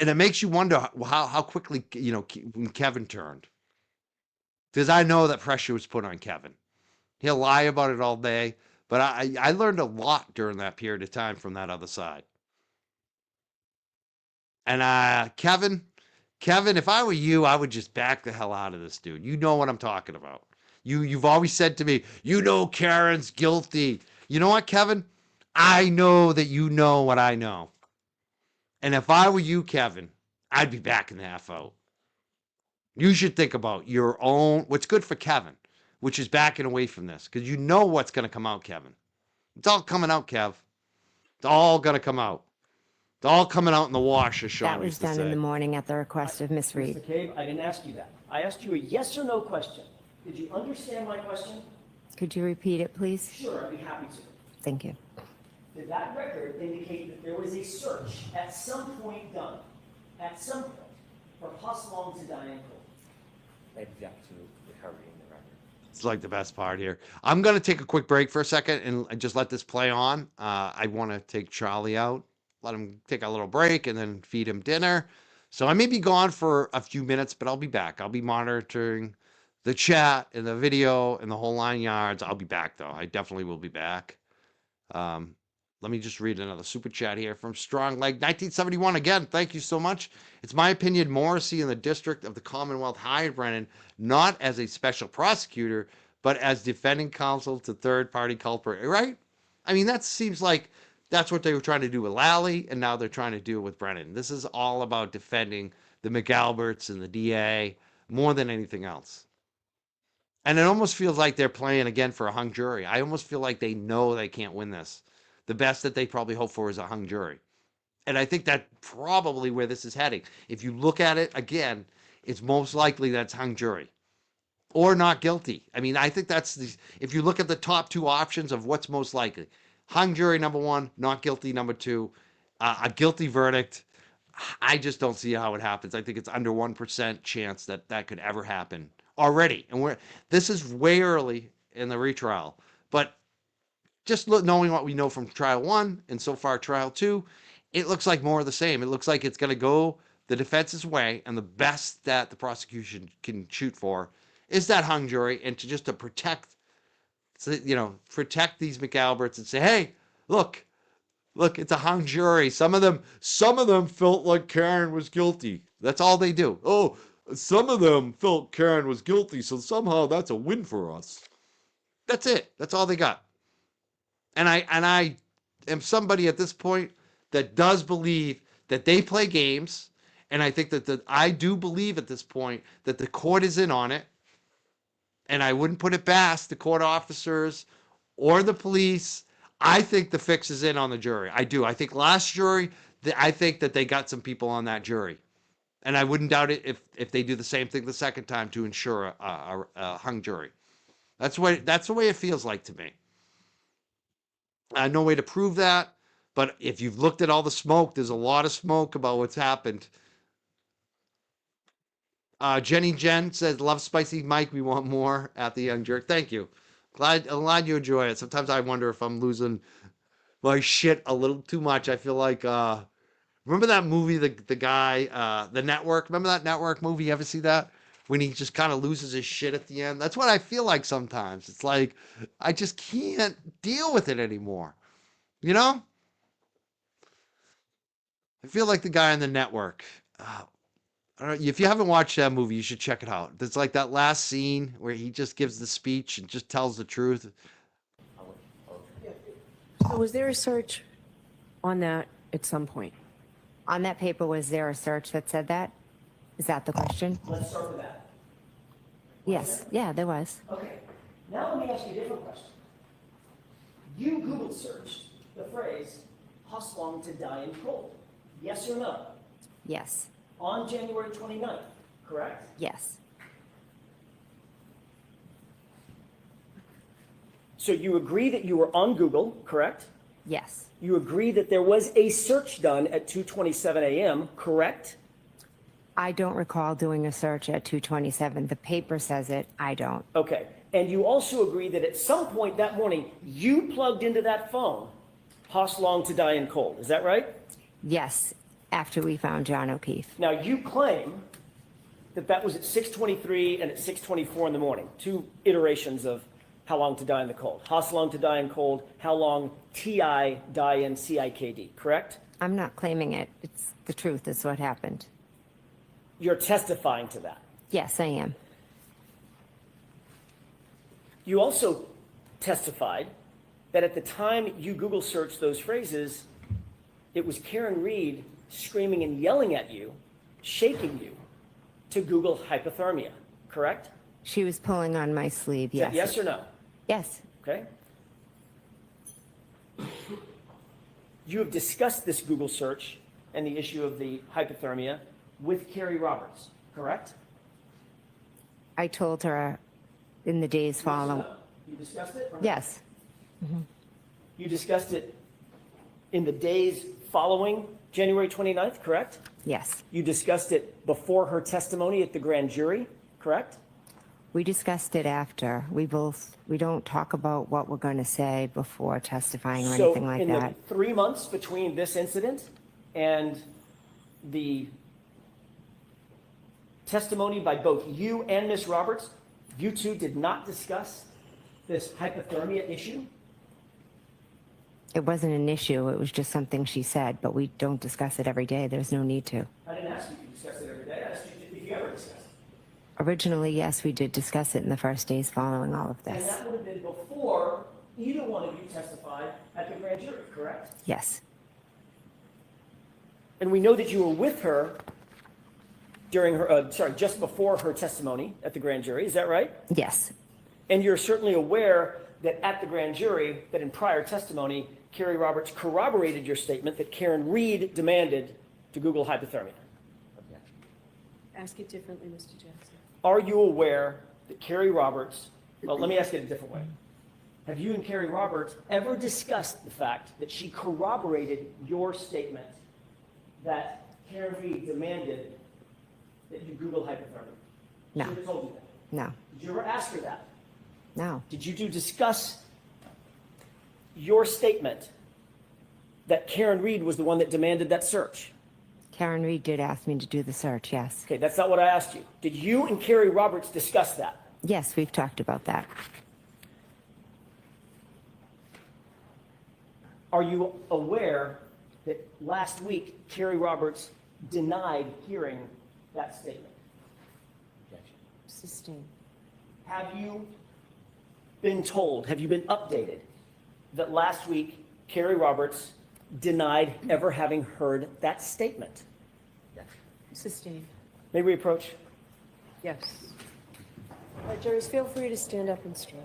And it makes you wonder how quickly, when Kevin turned. Because I know that pressure was put on Kevin. He'll lie about it all day. But I learned a lot during that period of time from that other side. And Kevin, if I were you, I would just back the hell out of this dude. You know what I'm talking about. You've always said to me, Karen's guilty. You know what, Kevin? I know that you know what I know. And if I were you, Kevin, I'd be backing the half out. You should think about your own, what's good for Kevin. which is backing away from this because you know what's going to come out, Kevin. It's all coming out, Kev. It's all going to come out. It's all coming out in the wash, as Sean That was used to done in say. the morning at the request of Ms. Reed. Ms. McCabe, I didn't ask you that. I asked you a yes or no question. Did you understand my question? Could you repeat it, please? Sure, I'd be happy to. Thank you. Did that record indicate that there was a search at some point done, at some point, for Hustlong to Diane Cole? I object to recovering the record. It's like the best part here. I'm going to take a quick break for a second and just let this play on. I want to take Charlie out, let him take a little break, and then feed him dinner. So I may be gone for a few minutes, but I'll be back. I'll be monitoring the chat and the video and the whole 9 yards. I'll be back, though. I definitely will be back. Let me just read another super chat here from Strong Leg 1971. Again, thank you so much. It's my opinion Morrissey in the District of the Commonwealth hired Brennan not as a special prosecutor, but as defending counsel to third-party culprit. Right? I mean, that seems like that's what they were trying to do with Lally, and now they're trying to do with Brennan. This is all about defending the McAlberts and the DA more than anything else. And it almost feels like they're playing again for a hung jury. I almost feel like they know they can't win this. The best that they probably hope for is a hung jury. And I think that's probably where this is heading. If you look at it again, it's most likely that's hung jury or not guilty. I mean, I think that's the, if you look at the top two options of what's most likely, hung jury number one, not guilty number two, a guilty verdict. I just don't see how it happens. I think it's under 1% chance that that could ever happen already. And this is way early in the retrial, but just knowing what we know from trial one and so far trial two, it looks like more of the same. It looks like it's going to go the defense's way, and the best that the prosecution can shoot for is that hung jury, and to protect, protect these McAlberts and say, hey, look, it's a hung jury. Some of them felt like Karen was guilty. That's all they do. Oh, some of them felt Karen was guilty, so somehow that's a win for us. That's it. That's all they got. And I am somebody at this point that does believe that they play games, and I think that I do believe at this point that the court is in on it, and I wouldn't put it past the court officers or the police. I think the fix is in on the jury. I do. I think last jury, I think that they got some people on that jury, and I wouldn't doubt it if they do the same thing the second time to ensure a hung jury. That's the way it feels like to me. No way to prove that, but if you've looked at all the smoke, there's a lot of smoke about what's happened. Jenny Jen says, love spicy Mike. We want more at the Young Jerk. Thank you. I'm glad you enjoy it. Sometimes I wonder if I'm losing my shit a little too much. I feel like, remember that movie, the guy, The Network? Remember that Network movie? You ever see that? When he just kind of loses his shit at the end. That's what I feel like sometimes. It's like, I just can't deal with it anymore. You know? I feel like the guy on The Network. I don't know, if you haven't watched that movie, you should check it out. There's like that last scene where he just gives the speech and just tells the truth. So was there a search on that at some point? On that paper, was there a search that said that? Is that the question? Let's start with that. Yes. Yeah, there was. Okay, now let me ask you a different question. You Google searched the phrase Hustlong to Diane Cole. Yes or no? Yes. On January 29th, correct? Yes. So you agree that you were on Google, correct? Yes. You agree that there was a search done at 2:27 a.m., correct? I don't recall doing a search at 2:27. The paper says it. I don't. Okay. And you also agree that at some point that morning, you plugged into that phone, Hustlong to Diane Cole. Is that right? Yes, after we found John O'Keefe. Now, you claim that that was at 6:23 and at 6:24 in the morning, two iterations of how long to die in the cold. Hustlong to die in cold, how long T.I. die in CIKD, correct? I'm not claiming it. It's the truth. It's what happened. You're testifying to that. Yes, I am. You also testified that at the time you Google searched those phrases, it was Karen Reed screaming and yelling at you, shaking you to Google hypothermia, correct? She was pulling on my sleeve, Is that yes. yes or no? Yes, Okay. You have discussed this Google search and the issue of the hypothermia with Carrie Roberts, correct? I told her in the days following. You discussed it? Or no? Yes, You discussed it in the days following January 29th, correct? yes. You discussed it before her testimony at the grand jury, correct? We discussed it after. We don't talk about what we're going to say before testifying or anything like So in that. the 3 months between this incident and the testimony by both you and Ms. Roberts, you two did not discuss this hypothermia issue? It wasn't an issue. It was just something she said, but we don't discuss it every day. There's no need to. I didn't ask you to discuss it every day. I asked you if you ever discussed it. Originally, yes, we did discuss it in the first days following all of And this. that would have been before either one of you testified at the grand jury, correct? Yes, And we know that you were with her during her, just before her testimony at the grand jury. Is that right? yes, And you're certainly aware that at the grand jury, that in prior testimony, Carrie Roberts corroborated your statement that Karen Reed demanded to Google hypothermia. Objection. Ask it differently, Mr. Jackson. Are you aware that Carrie Roberts, well, let me ask it a different way. Have you and Carrie Roberts ever discussed the fact that she corroborated your statement that Karen Reed demanded that you Google hypothermia? No. She never told you that. no, Did you ever ask her that? no, Did you two discuss your statement that Karen Reed was the one that demanded that search? Karen Reed did ask me to do the search, yes. Okay, that's not what I asked you. Did you and Carrie Roberts discuss that? Yes, we've talked about that. Are you aware that last week Carrie Roberts denied hearing that statement? Objection. Sustained. Have you been told, have you been updated that last week Carrie Roberts denied ever having heard that statement? Objection. Sustained. May we approach? Yes. All right, jurors, feel free to stand up and stretch.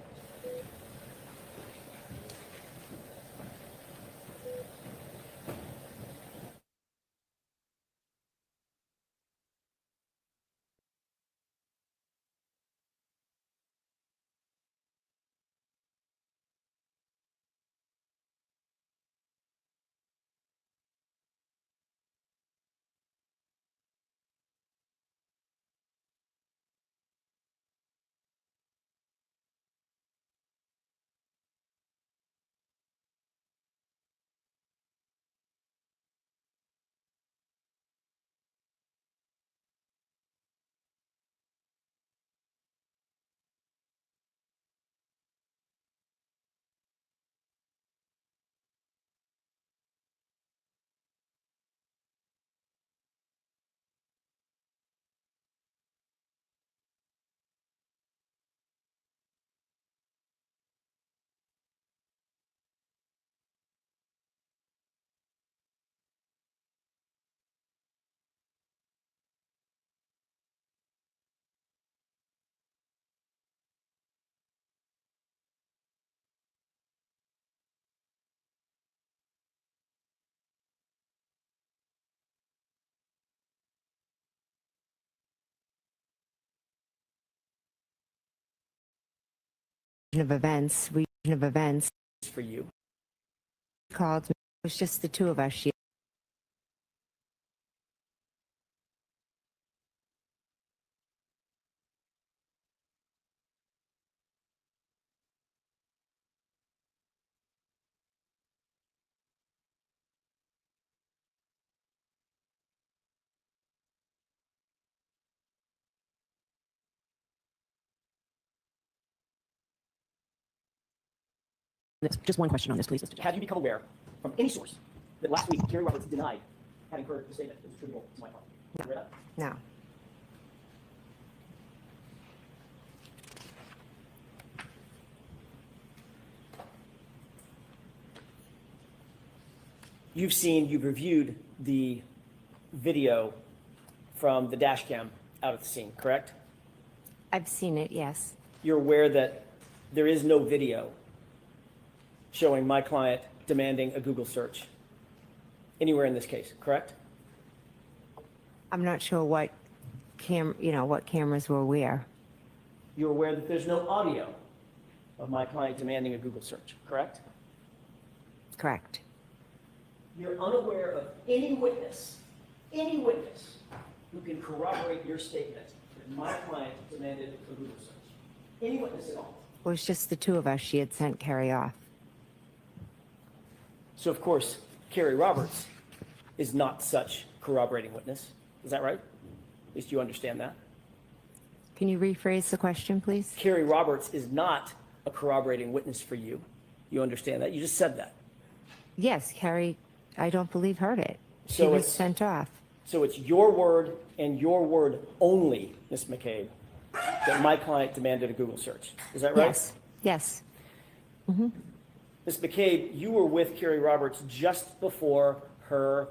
Of events For you. called me. It was just the two of us. She Just one question on this, please, Mr. Jackson. Have you become aware from any source that last week Carrie Roberts denied having heard the statement that was attributable to my part? You aware of that? no. You've reviewed the video from the dash cam out at the scene, correct? I've seen it, yes. You're aware that there is no video showing my client demanding a Google search anywhere in this case, correct? I'm not sure what what cameras were where. You're aware that there's no audio of my client demanding a Google search, correct? Correct. You're unaware of any witness who can corroborate your statement that my client demanded a Google search. Any witness at all. It was just the two of us. She had sent Carrie off. So, of course, Carrie Roberts is not such corroborating witness. Is that right? At least you understand that. Can you rephrase the question, please? Carrie Roberts is not a corroborating witness for you. You understand that? You just said that. Yes, Carrie, I don't believe heard it. She So was it's- sent off. So it's your word and your word only, Ms. McCabe, that my client demanded a Google search. Is that right? Yes, yes, Ms. McCabe, you were with Carrie Roberts just before her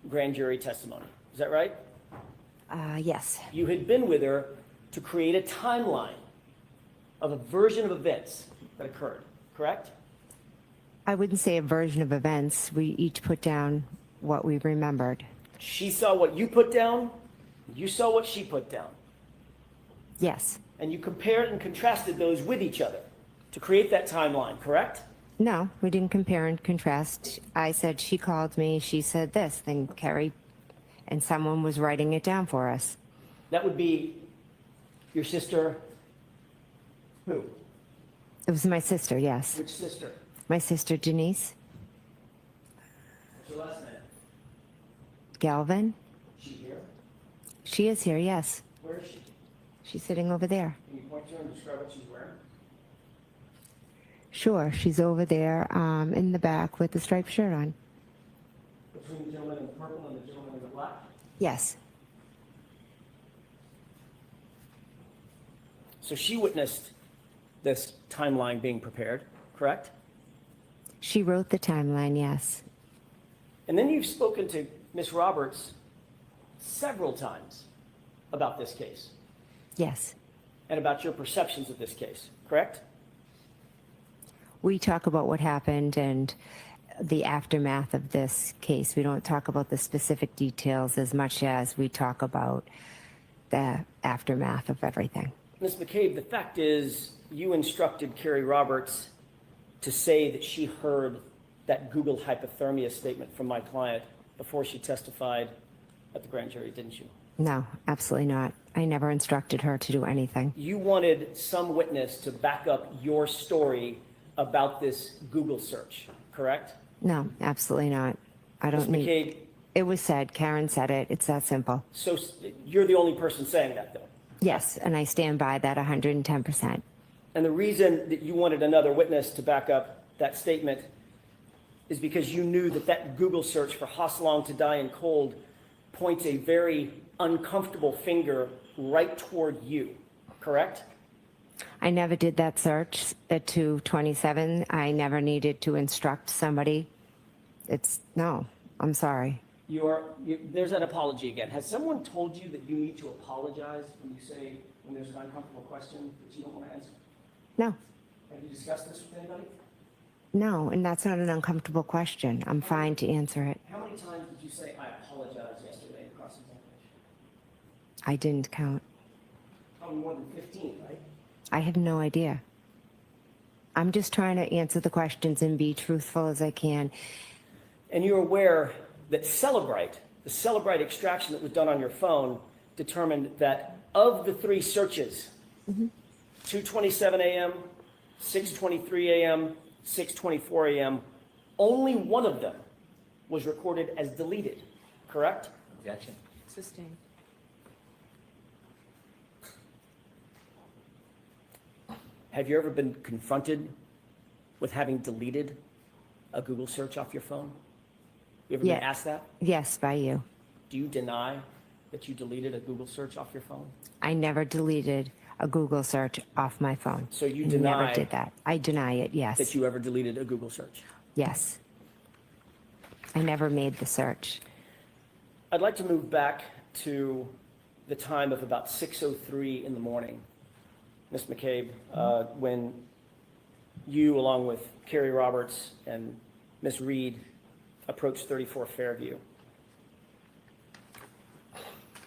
grand jury testimony. Is that right? yes, You had been with her to create a timeline of a version of events that occurred, correct? I wouldn't say a version of events. We each put down what we remembered. She saw what you put down, you saw what she put down, Yes. and you compared and contrasted those with each other to create that timeline, correct? No, we didn't compare and contrast. I said she called me, she said this, then Carrie, and someone was writing it down for us. That would be your sister, who? It was my sister, yes. Which sister? My sister Denise What's your last name? Galvin. She here? She is here, yes. Where is she? She's sitting over there. Can you point to her and describe what she's wearing? Sure, she's over there in the back with the striped shirt on. Between the gentleman in the purple and the gentleman in the black? Yes, So she witnessed this timeline being prepared, correct? she wrote the timeline, yes. And then you've spoken to Ms. Roberts several times about this case Yes. and about your perceptions of this case, correct? We talk about what happened and the aftermath of this case. We don't talk about the specific details as much as we talk about the aftermath of everything. Ms. McCabe, the fact is you instructed Carrie Roberts to say that she heard that Google hypothermia statement from my client before she testified at the grand jury, didn't you? No, absolutely not. I never instructed her to do anything. You wanted some witness to back up your story about this Google search, correct? No, absolutely not. I Ms. don't need. McCabe, It was said. Karen said it. It's that simple. so you're the only person saying that, though. Yes, and I stand by that 110%. And the reason that you wanted another witness to back up that statement is because you knew that that Google search for Hosselong to die in cold points a very uncomfortable finger right toward you, correct? I never did that search at 227. I never needed to instruct somebody. No, I'm sorry. There's that apology again. Has someone told you that you need to apologize when you say, when there's an uncomfortable question that you don't want to answer? No, Have you discussed this with anybody? no, and that's not an uncomfortable question. I'm fine to answer it. How many times did you say, I apologize yesterday in cross-examination? I didn't count. Probably more than 15, right? I have no idea. I'm just trying to answer the questions and be truthful as I can. And you're aware that the Celebrite extraction that was done on your phone determined that of the three searches, 2:27 a.m., 6:23 a.m., 6:24 a.m., only one of them was recorded as deleted, correct? Objection. Sustained. Have you ever been confronted with having deleted a Google search off your phone? You ever Yeah. been asked that? Yes, by you. Do you deny that you deleted a Google search off your phone? I never deleted a Google search off my phone. So you I deny never did that. I deny it, yes. that you ever deleted a Google search? Yes. I never made the search. I'd like to move back to the time of about 6:03 in the morning Ms. McCabe, when you, along with Carrie Roberts and Ms. Reed, approached 34 Fairview.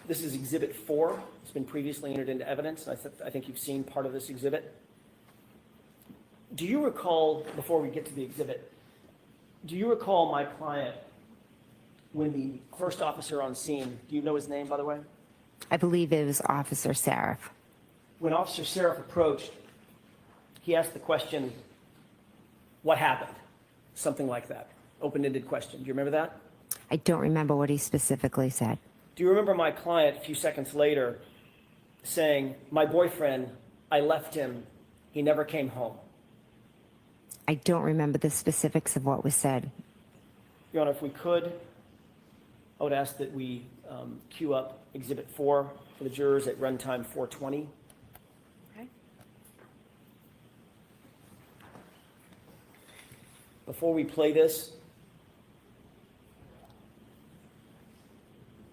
This is Exhibit 4. It's been previously entered into evidence, and I think you've seen part of this exhibit. Do you recall, before we get to the exhibit, do you recall my client when the first officer on scene, do you know his name, by the way? I believe it was Officer Saraf. When Officer Saraf approached, he asked the question, what happened? Something like that. Open-ended question. Do you remember that? I don't remember what he specifically said. Do you remember my client a few seconds later saying, my boyfriend, I left him, he never came home? I don't remember the specifics of what was said. Your Honor, if we could, I would ask that we queue up Exhibit 4 for the jurors at runtime 4:20. Okay. Before we play this,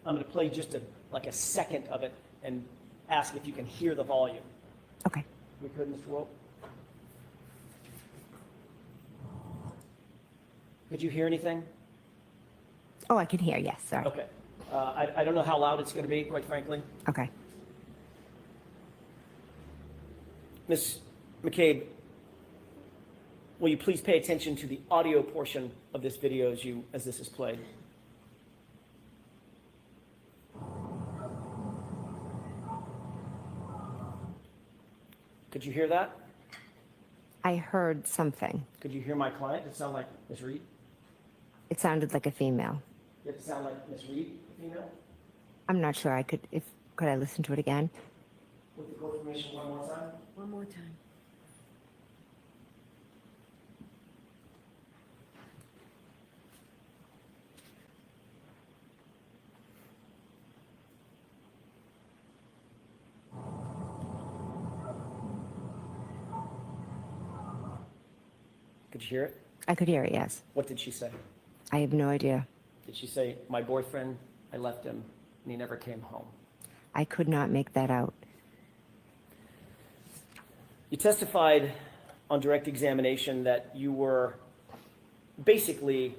I'm going to play just like a second of it and ask if you can hear the volume. Okay. We could, Mr. Wolf? Could you hear anything? Oh, I can hear, yes, sorry. Okay. I don't know how loud it's going to be, quite frankly. Okay. Ms. McCabe, will you please pay attention to the audio portion of this video as this is played? Could you hear that? I heard something. Could you hear my client? Did it sound like Ms. Reed? It sounded like a female. Did it sound like Ms. Reed, female? I'm not sure could I listen to it again? With the court permission one more time? One more time. Could you hear it? I could hear it, yes. What did she say? I have no idea. Did she say, my boyfriend, I left him, and he never came home? I could not make that out. You testified on direct examination that you were basically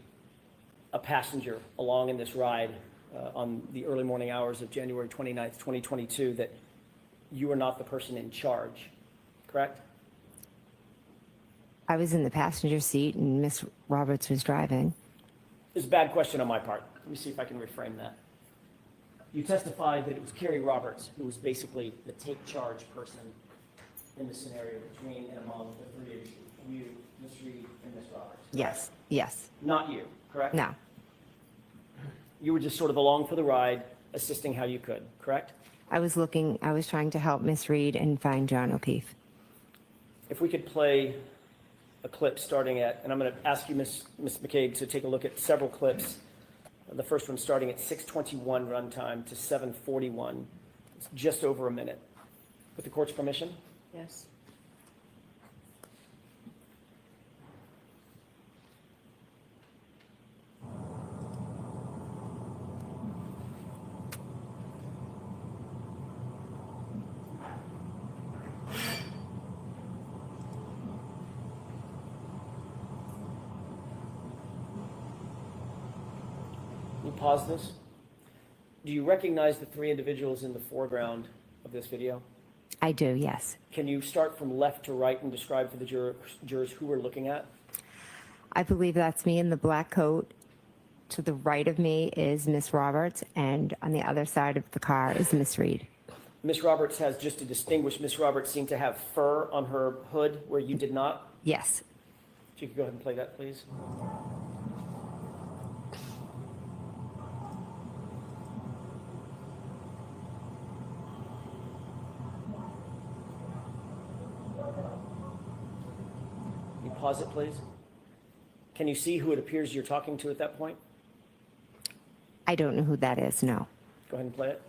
a passenger along in this ride on the early morning hours of January 29th, 2022, that you were not the person in charge, correct? I was in the passenger seat and Miss Roberts was driving. It's a bad question on my part. Let me see if I can reframe that. You testified that it was Carrie Roberts who was basically the take charge person in the scenario between and among the three of you, Ms. Reed, and Ms. Roberts. Correct? Yes, yes. Not you, correct? No, You were just sort of along for the ride, assisting how you could, correct? I was trying to help Miss Reed and find John O'Keefe. If we could play a clip starting at, and I'm going to ask you, Ms. McCabe, to take a look at several clips. The first one starting at 6:21 runtime to 7:41. It's just over a minute. With the court's permission? Yes. Can you pause this? Do you recognize the three individuals in the foreground of this video? I do, yes. Can you start from left to right and describe for the jurors who we're looking at? I believe that's me in the black coat. To the right of me is Miss Roberts, and on the other side of the car is Miss Reed. Miss Roberts has, just to distinguish, Miss Roberts seemed to have fur on her hood where you did not. Yes. If you could go ahead and play that, please. Can you pause it, please? Can you see who it appears you're talking to at that point? I don't know who that is, no. Go ahead and play it.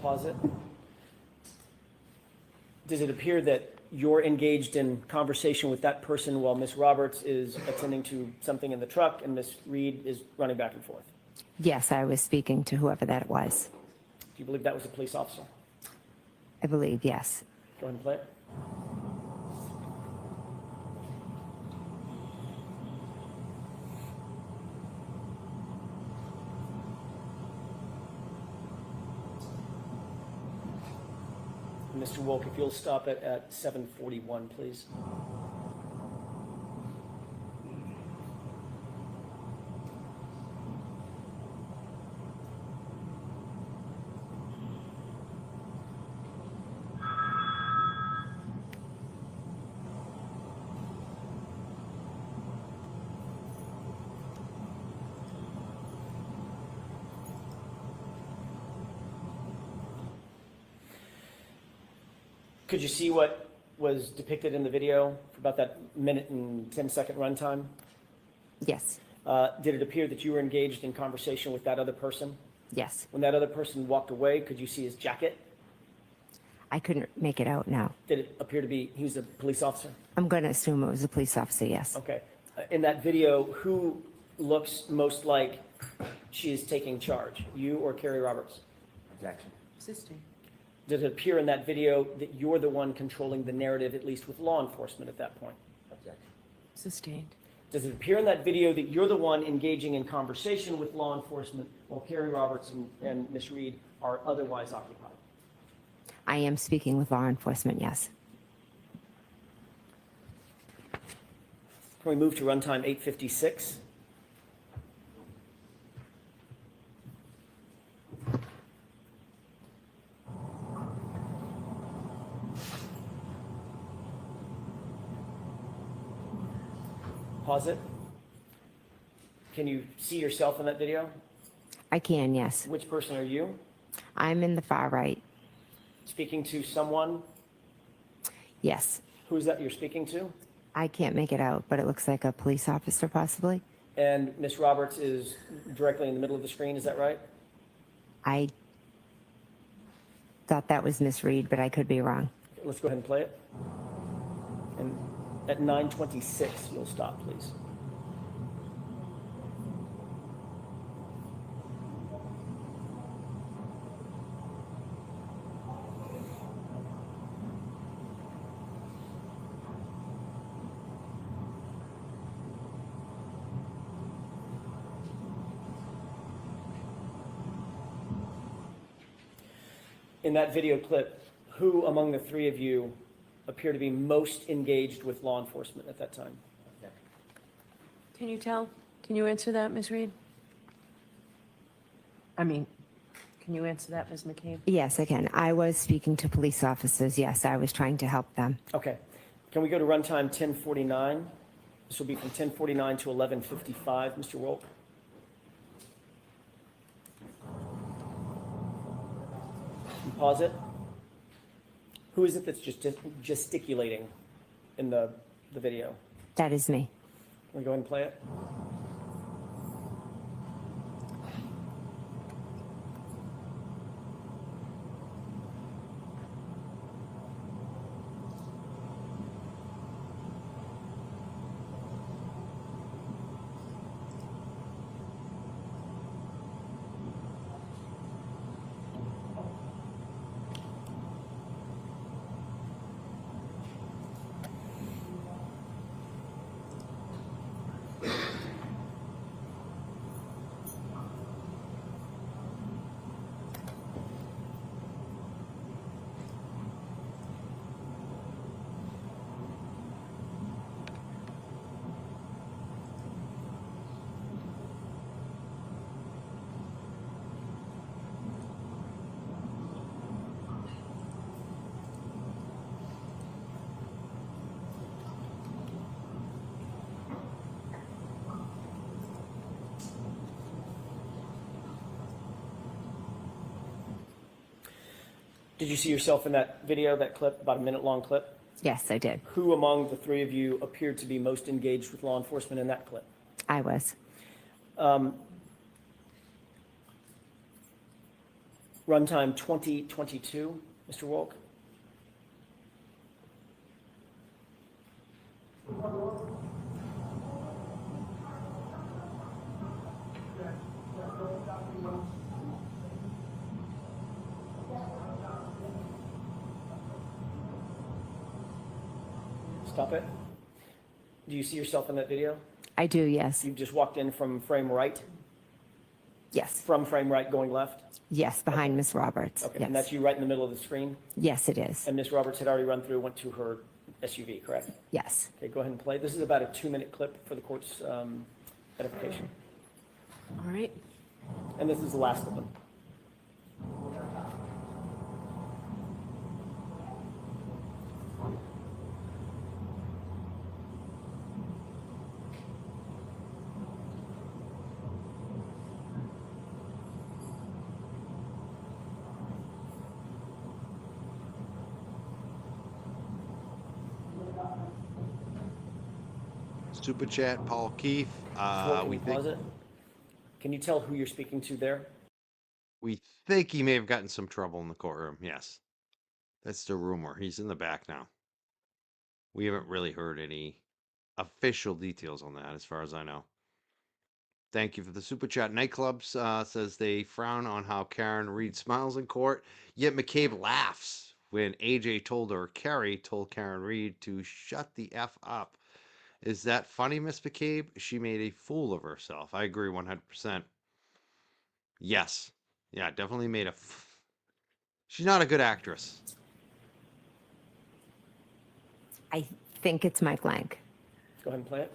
Pause it. Does it appear that you're engaged in conversation with that person while Ms. Roberts is attending to something in the truck and Ms. Reed is running back and forth. Yes, I was speaking to whoever that was. Do you believe that was a police officer? I believe, yes. Go ahead and play it. Mr. Wolk, if you'll stop it at 7:41, please. Could you see what was depicted in the video for about that minute and 10-second runtime? Yes, Did it appear that you were engaged in conversation with that other person? yes. When that other person walked away, could you see his jacket? I couldn't make it out now. Did it appear to be he was a police officer? I'm going to assume it was a police officer, yes. Okay. In that video, who looks most like she is taking charge, you or Carrie Roberts? Objection. Sustained. Did it appear in that video that you're the one controlling the narrative, at least with law enforcement at that point? Objection. Sustained. Does it appear in that video that you're the one engaging in conversation with law enforcement while Carrie Roberts and Ms. Reed are otherwise occupied? I am speaking with law enforcement, yes. Can we move to runtime 8:56? Pause it. Can you see yourself in that video? I can, yes. Which person are you? I'm in the far right, Speaking to someone? yes. Who is that you're speaking to? I can't make it out, but it looks like a police officer possibly. And Ms. Roberts is directly in the middle of the screen, is that right? I thought that was Miss Reed, but I could be wrong. Let's go ahead and play it. And at 9:26, you'll stop, please. In that video clip, who among the three of you appear to be most engaged with law enforcement at that time? Objection. Can you tell? Can you answer that, Ms. Reed? Can you answer that, Ms. McCabe? Yes, I can. I was speaking to police officers, yes. I was trying to help them. Okay. Can we go to runtime 10:49? This will be from 10:49 to 11:55, Mr. Wolk. And pause it. Who is it that's just gesticulating in the video? That is me. Can we go ahead and play it? Did you see yourself in that video, that clip, about a minute-long clip? Yes, I did. Who among the three of you appeared to be most engaged with law enforcement in that clip? I was. Runtime 20:22, Mr. Wolk. Stop it. Do you see yourself in that video? I do, yes. You just walked in from frame right, Yes. from frame right going left? Yes, behind Miss Roberts. Okay, Yes. and that's you right in the middle of the screen? Yes, it is. And Miss Roberts had already run through, went to her SUV, correct? Yes. Okay, go ahead and play. This is about a 2-minute clip for the court's edification. All right. And this is the last of them. Super chat, Paul Keefe. Can you pause it? Can you tell who you're speaking to there? We think he may have gotten some trouble in the courtroom. Yes, that's the rumor. He's in the back now. We haven't really heard any official details on that, as far as I know. Thank you for the super chat. Nightclubs says they frown on how Karen Reed smiles in court, yet McCabe laughs when AJ told her Carrie told Karen Reed to shut the F up. Is that funny, Miss McCabe? She made a fool of herself. I agree 100%. Yes. Yeah, definitely made a... She's not a good actress. I think it's Mike Lang. Go ahead and play it.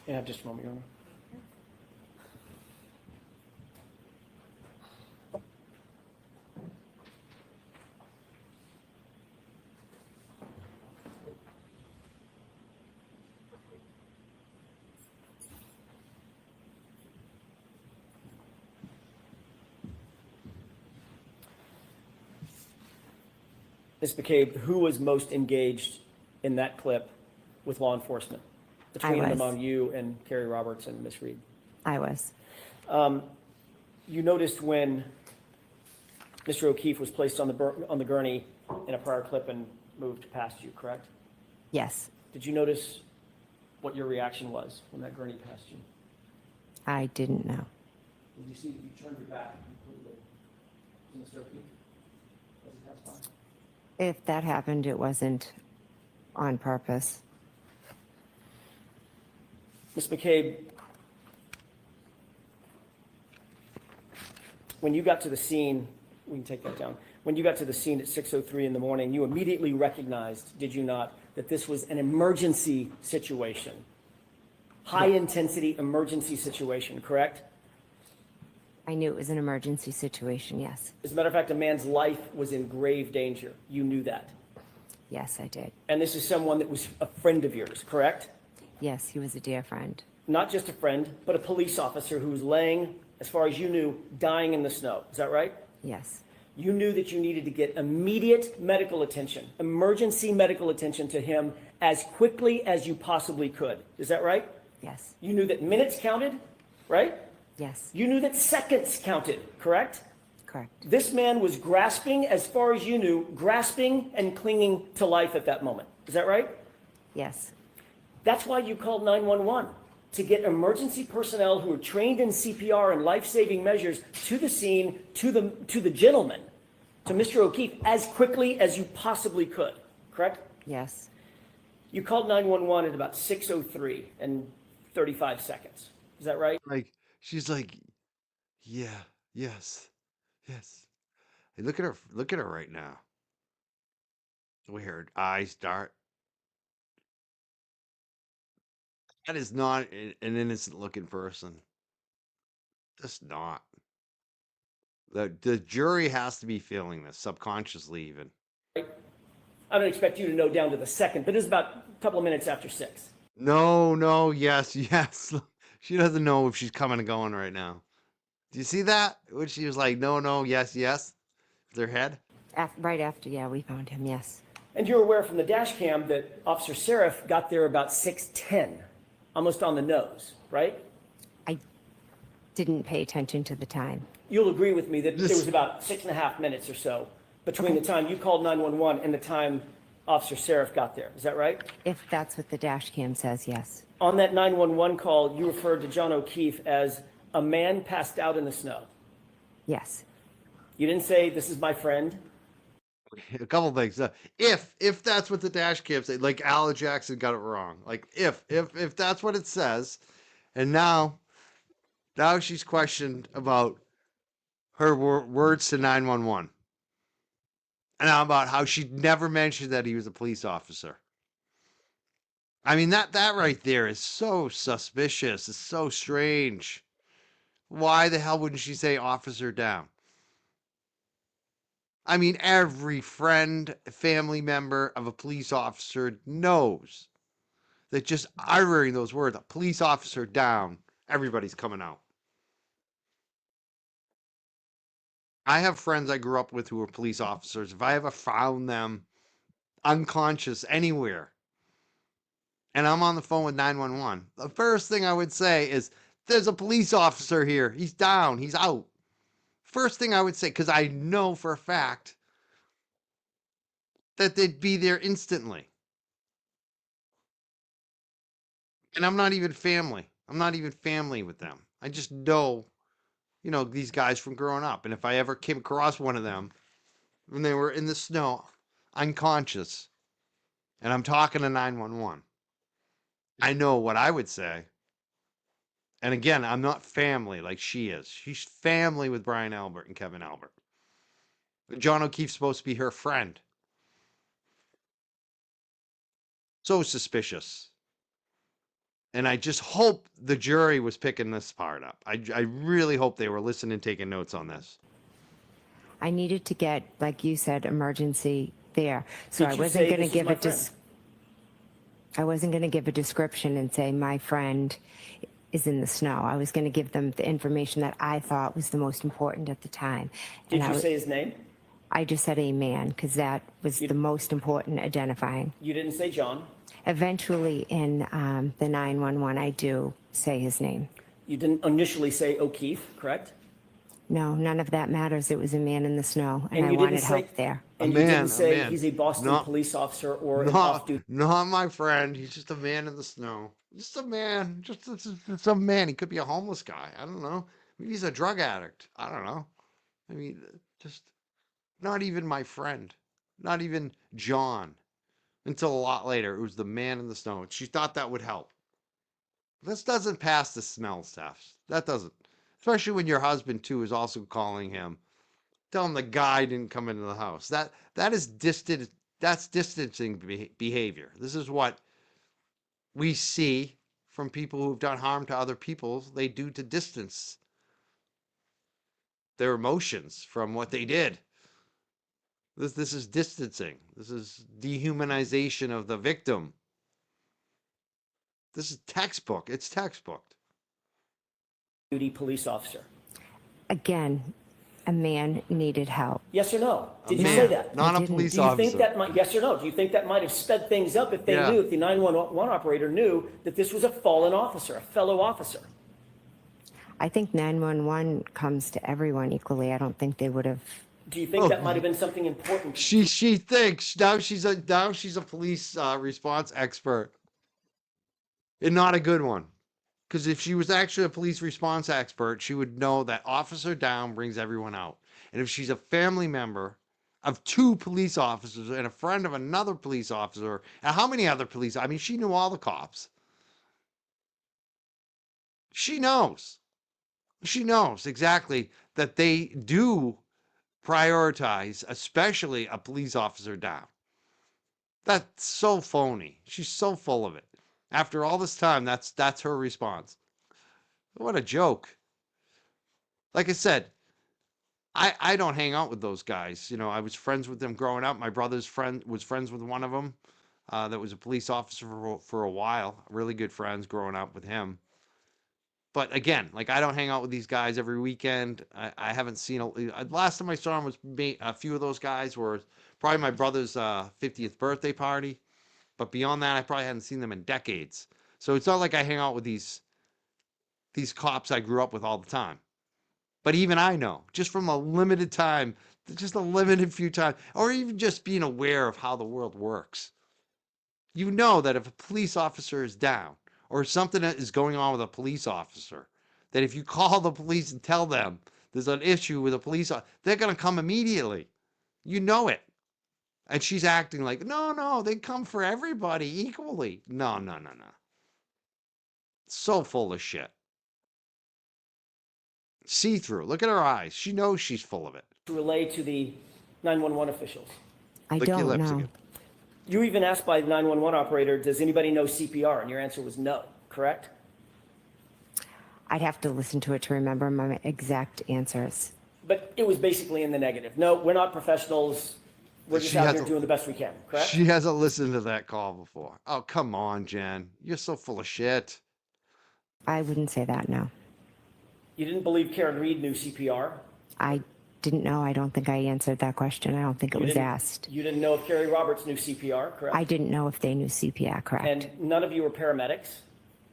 Yeah, just a moment, Your Honor. Ms. McCabe, who was most engaged in that clip with law enforcement? Between and was. among you and Carrie Roberts and Ms. Reed. I was. You noticed when Mr. O'Keefe was placed on the gurney in a prior clip and moved past you, correct? Yes. Did you notice what your reaction was when that gurney passed you? I didn't know. Did you see that you turned your back completely to Mr. O'Keefe as he passed by? If that happened, it wasn't on purpose. Ms. McCabe, when you got to the scene, we can take that down. When you got to the scene at 6:03 in the morning, you immediately recognized, did you not, that this was an emergency situation? High-intensity emergency situation, correct? I knew it was an emergency situation, yes. As a matter of fact, a man's life was in grave danger. You knew that. Yes, I did. And this is someone that was a friend of yours, correct? Yes, he was a dear friend. Not just a friend, but a police officer who was laying, as far as you knew, dying in the snow. Is that right? Yes. You knew that you needed to get immediate medical attention, emergency medical attention to him as quickly as you possibly could. Is that right? Yes. You knew that minutes counted, right? Yes, You knew that seconds counted, correct? correct. This man was grasping, as far as you knew, grasping and clinging to life at that moment. Is that right? Yes, That's why you called 911, to get emergency personnel who are trained in CPR and life-saving measures to the scene, to the gentleman, to Mr. O'Keefe, as quickly as you possibly could, correct? yes, You called 911 at about 6:03 and 35 seconds. Is that right? Like, she's like, yeah, yes, yes. Hey, look at her right now. Weird eyes dart. That is not an innocent looking person. Just not. The jury has to be feeling this subconsciously, even. I don't expect you to know down to the second, but it was about a couple of minutes after 6. No, no, yes, yes. She doesn't know if she's coming and going right now. Do you see that? When she was like, no, no, yes, yes, with her head. right after, yeah, we found him, yes. And you're aware from the dash cam that Officer Seraph got there about 6:10, almost on the nose, right? I didn't pay attention to the time. You'll agree with me that there Just- was about 6.5 minutes or so between the time you called 911 and the time Officer Seraph got there. Is that right? If that's what the dash cam says, yes. On that 911 call, you referred to John O'Keefe as a man passed out in the snow. Yes, You didn't say, this is my friend. A couple things. If that's what the dash cam said, like Alan Jackson got it wrong. Like if that's what it says, and now she's questioned about her words to 911, and now about how she never mentioned that he was a police officer. I mean that right there is so suspicious. It's so strange. Why the hell wouldn't she say officer down? I mean, every friend, family member of a police officer knows that just uttering those words, a police officer down, everybody's coming out. I have friends I grew up with who were police officers. If I ever found them unconscious anywhere and I'm on the phone with 911, the first thing I would say is, there's a police officer here. He's down. He's out. First thing I would say, because I know for a fact that they'd be there instantly. And I'm not even family. I'm not even family with them. I just know, these guys from growing up. And if I ever came across one of them when they were in the snow, unconscious, and I'm talking to 911, I know what I would say. And again, I'm not family like she is. She's family with Brian Albert and Kevin Albert. John O'Keefe's supposed to be her friend. So suspicious. And I just hope the jury was picking this part up. I really hope they were listening and taking notes on this. I needed to get, like you said, emergency there. So Did I you wasn't say, going to "This is give my a I wasn't going to give a description and say my friend is in the snow. I was going to give them the information that I thought was the most important at the time. Did And you say his name? I just said a man because that was the most important identifying. You didn't say John. Eventually in the 911, I do say his name. You didn't initially say O'Keefe, correct? No, none of that matters. It was a man in the snow, and I you wanted didn't say, help there. And A you man, didn't say a man. he's a Boston Not- police officer or an Not, off-duty. not my friend. He's just a man in the snow. Just a man. Just some man. He could be a homeless guy. I don't know. Maybe he's a drug addict. I don't know. I mean, just not even my friend. Not even John. Until a lot later, it was the man in the snow. She thought that would help. This doesn't pass the smell test. That doesn't. Especially when your husband too is also calling him. Tell him the guy didn't come into the house. That is distant. That's distancing behavior. This is what we see from people who've done harm to other people. They do to distance their emotions from what they did. This is distancing. This is dehumanization of the victim. This is textbook. It's textbook. duty police officer. Again, a man needed help. Yes or no? Did you Man, say that? not a didn't. police Do you officer. think that might, yes or no? Do you think that might have sped things up if they Yeah. knew, if the 911 operator knew that this was a fallen officer, a fellow officer? I think 911 comes to everyone equally. I don't think they would have. Do you think that might have been something important? She thinks now she's a police response expert, and not a good one. Because if she was actually a police response expert, she would know that officer down brings everyone out. And if she's a family member of two police officers and a friend of another police officer, and how many other police? I mean, she knew all the cops. She knows. She knows exactly that they do prioritize, especially a police officer down. That's so phony. She's so full of it. After all this time, that's her response. What a joke. Like I said, I don't hang out with those guys. You know, I was friends with them growing up. My brother's friend was friends with one of them that was a police officer for a while. Really good friends growing up with him. But again, like I don't hang out with these guys every weekend. I haven't seen last time I saw him was a few of those guys were probably my brother's 50th birthday party. But beyond that, I probably hadn't seen them in decades. So it's not like I hang out with these cops I grew up with all the time. But even I know, just from a limited time, just a limited few times, or even just being aware of how the world works, you know that if a police officer is down or something that is going on with a police officer, that if you call the police and tell them there's an issue with a police officer, they're going to come immediately. You know it. And she's acting like, no, they come for everybody equally. No. So full of shit. See-through. Look at her eyes. She knows she's full of it. To relay to the 911 officials? I Lick your don't lips know. again. You even asked by the 911 operator, does anybody know CPR? And your answer was no, correct? I'd have to listen to it to remember my exact answers. But it was basically in the negative. No, we're not professionals. We're just She out has here a- doing the best we can, correct? She hasn't listened to that call before. Oh, come on, Jen. You're so full of shit. I wouldn't say that, no. You didn't believe Karen Reed knew CPR? I didn't know. I don't think I answered that question. I don't think it You was didn't- asked. You didn't know if Carrie Roberts knew CPR, correct? I didn't know if they knew CPR, correct? And none of you were paramedics?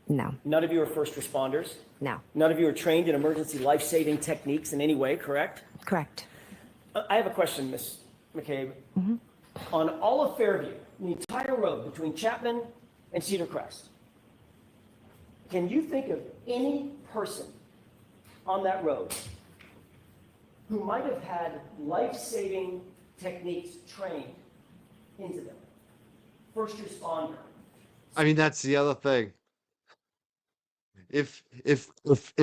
No, None of you were first responders? no, None of you are trained in emergency life-saving techniques in any way, correct? correct. I have a question, Ms. McCabe. On all of Fairview, the entire road between Chapman and Cedar Crest, can you think of any person on that road who might have had life-saving techniques trained into them? First responder. I mean, that's the other thing. If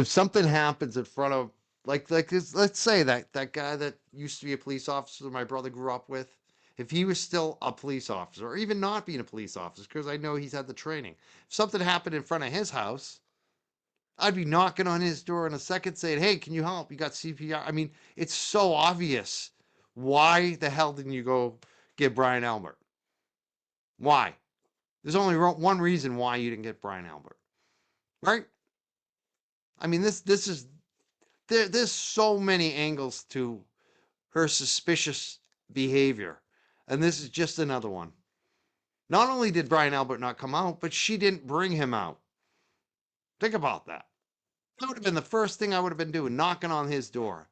something happens in front of let's say that guy that used to be a police officer my brother grew up with, if he was still a police officer, or even not being a police officer, because I know he's had the training, if something happened in front of his house, I'd be knocking on his door in a second saying, hey, can you help? You got CPR. I mean, it's so obvious. Why the hell didn't you go get Brian Albert? Why? There's only one reason why you didn't get Brian Albert, right? I mean, this is there's so many angles to her suspicious behavior, and this is just another one. Not only did Brian Albert not come out, but she didn't bring him out. Think about that. That would have been the first thing I would have been doing, knocking on his door.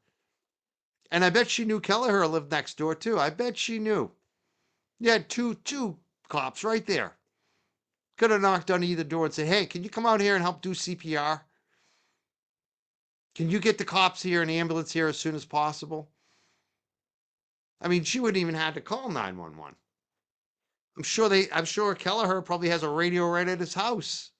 And I bet she knew Kelleher lived next door too. I bet she knew. You had two cops right there. Could have knocked on either door and said, hey, can you come out here and help do CPR? Can you get the cops here and the ambulance here as soon as possible? I mean, she wouldn't even have to call 911. I'm sure Kelleher probably has a radio right at his house.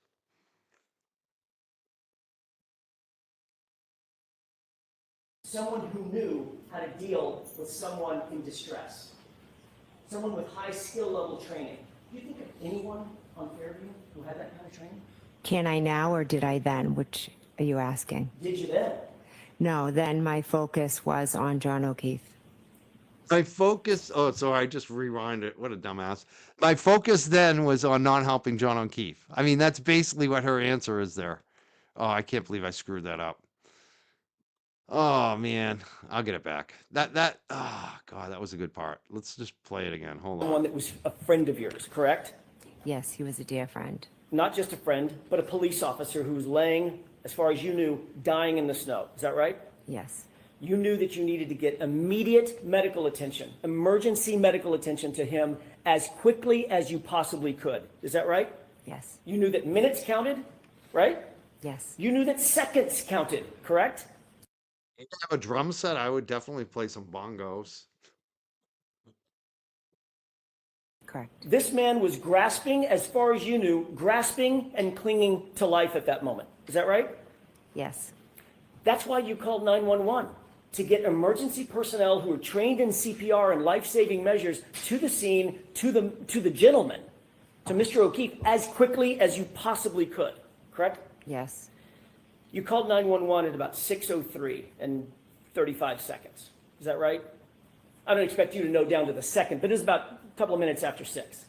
Someone who knew how to deal with someone in distress. Someone with high skill level training. Do you think of anyone on Fairview who had that kind of training? Can I now or did I then? Which are you asking? Did you then? No, then my focus was on John O'Keefe. My focus, oh, sorry, I just rewind it. What a dumbass. My focus then was on not helping John O'Keefe. I mean, that's basically what her answer is there. Oh, I can't believe I screwed that up. Oh, man. I'll get it back. Oh, God, that was a good part. Let's just play it again. Hold Someone on. that was a friend of yours, correct? Yes, he was a dear friend. Not just a friend, but a police officer who's laying as far as you knew, dying in the snow. Is that right? Yes. You knew that you needed to get immediate medical attention, emergency medical attention to him as quickly as you possibly could. Is that right? Yes. You knew that minutes counted, right? Yes. You knew that seconds counted, correct? If I have a drum set, I would definitely play some bongos. Correct. This man was grasping, as far as you knew, grasping and clinging to life at that moment. Is that right? Yes. That's why you called 911, to get emergency personnel who are trained in CPR and life-saving measures to the scene, to the gentleman, to Mr. O'Keefe, as quickly as you possibly could, correct? Yes. You called 911 at about 6:03 and 35 seconds. Is that right? I don't expect you to know down to the second, but it was about a couple of minutes after 6.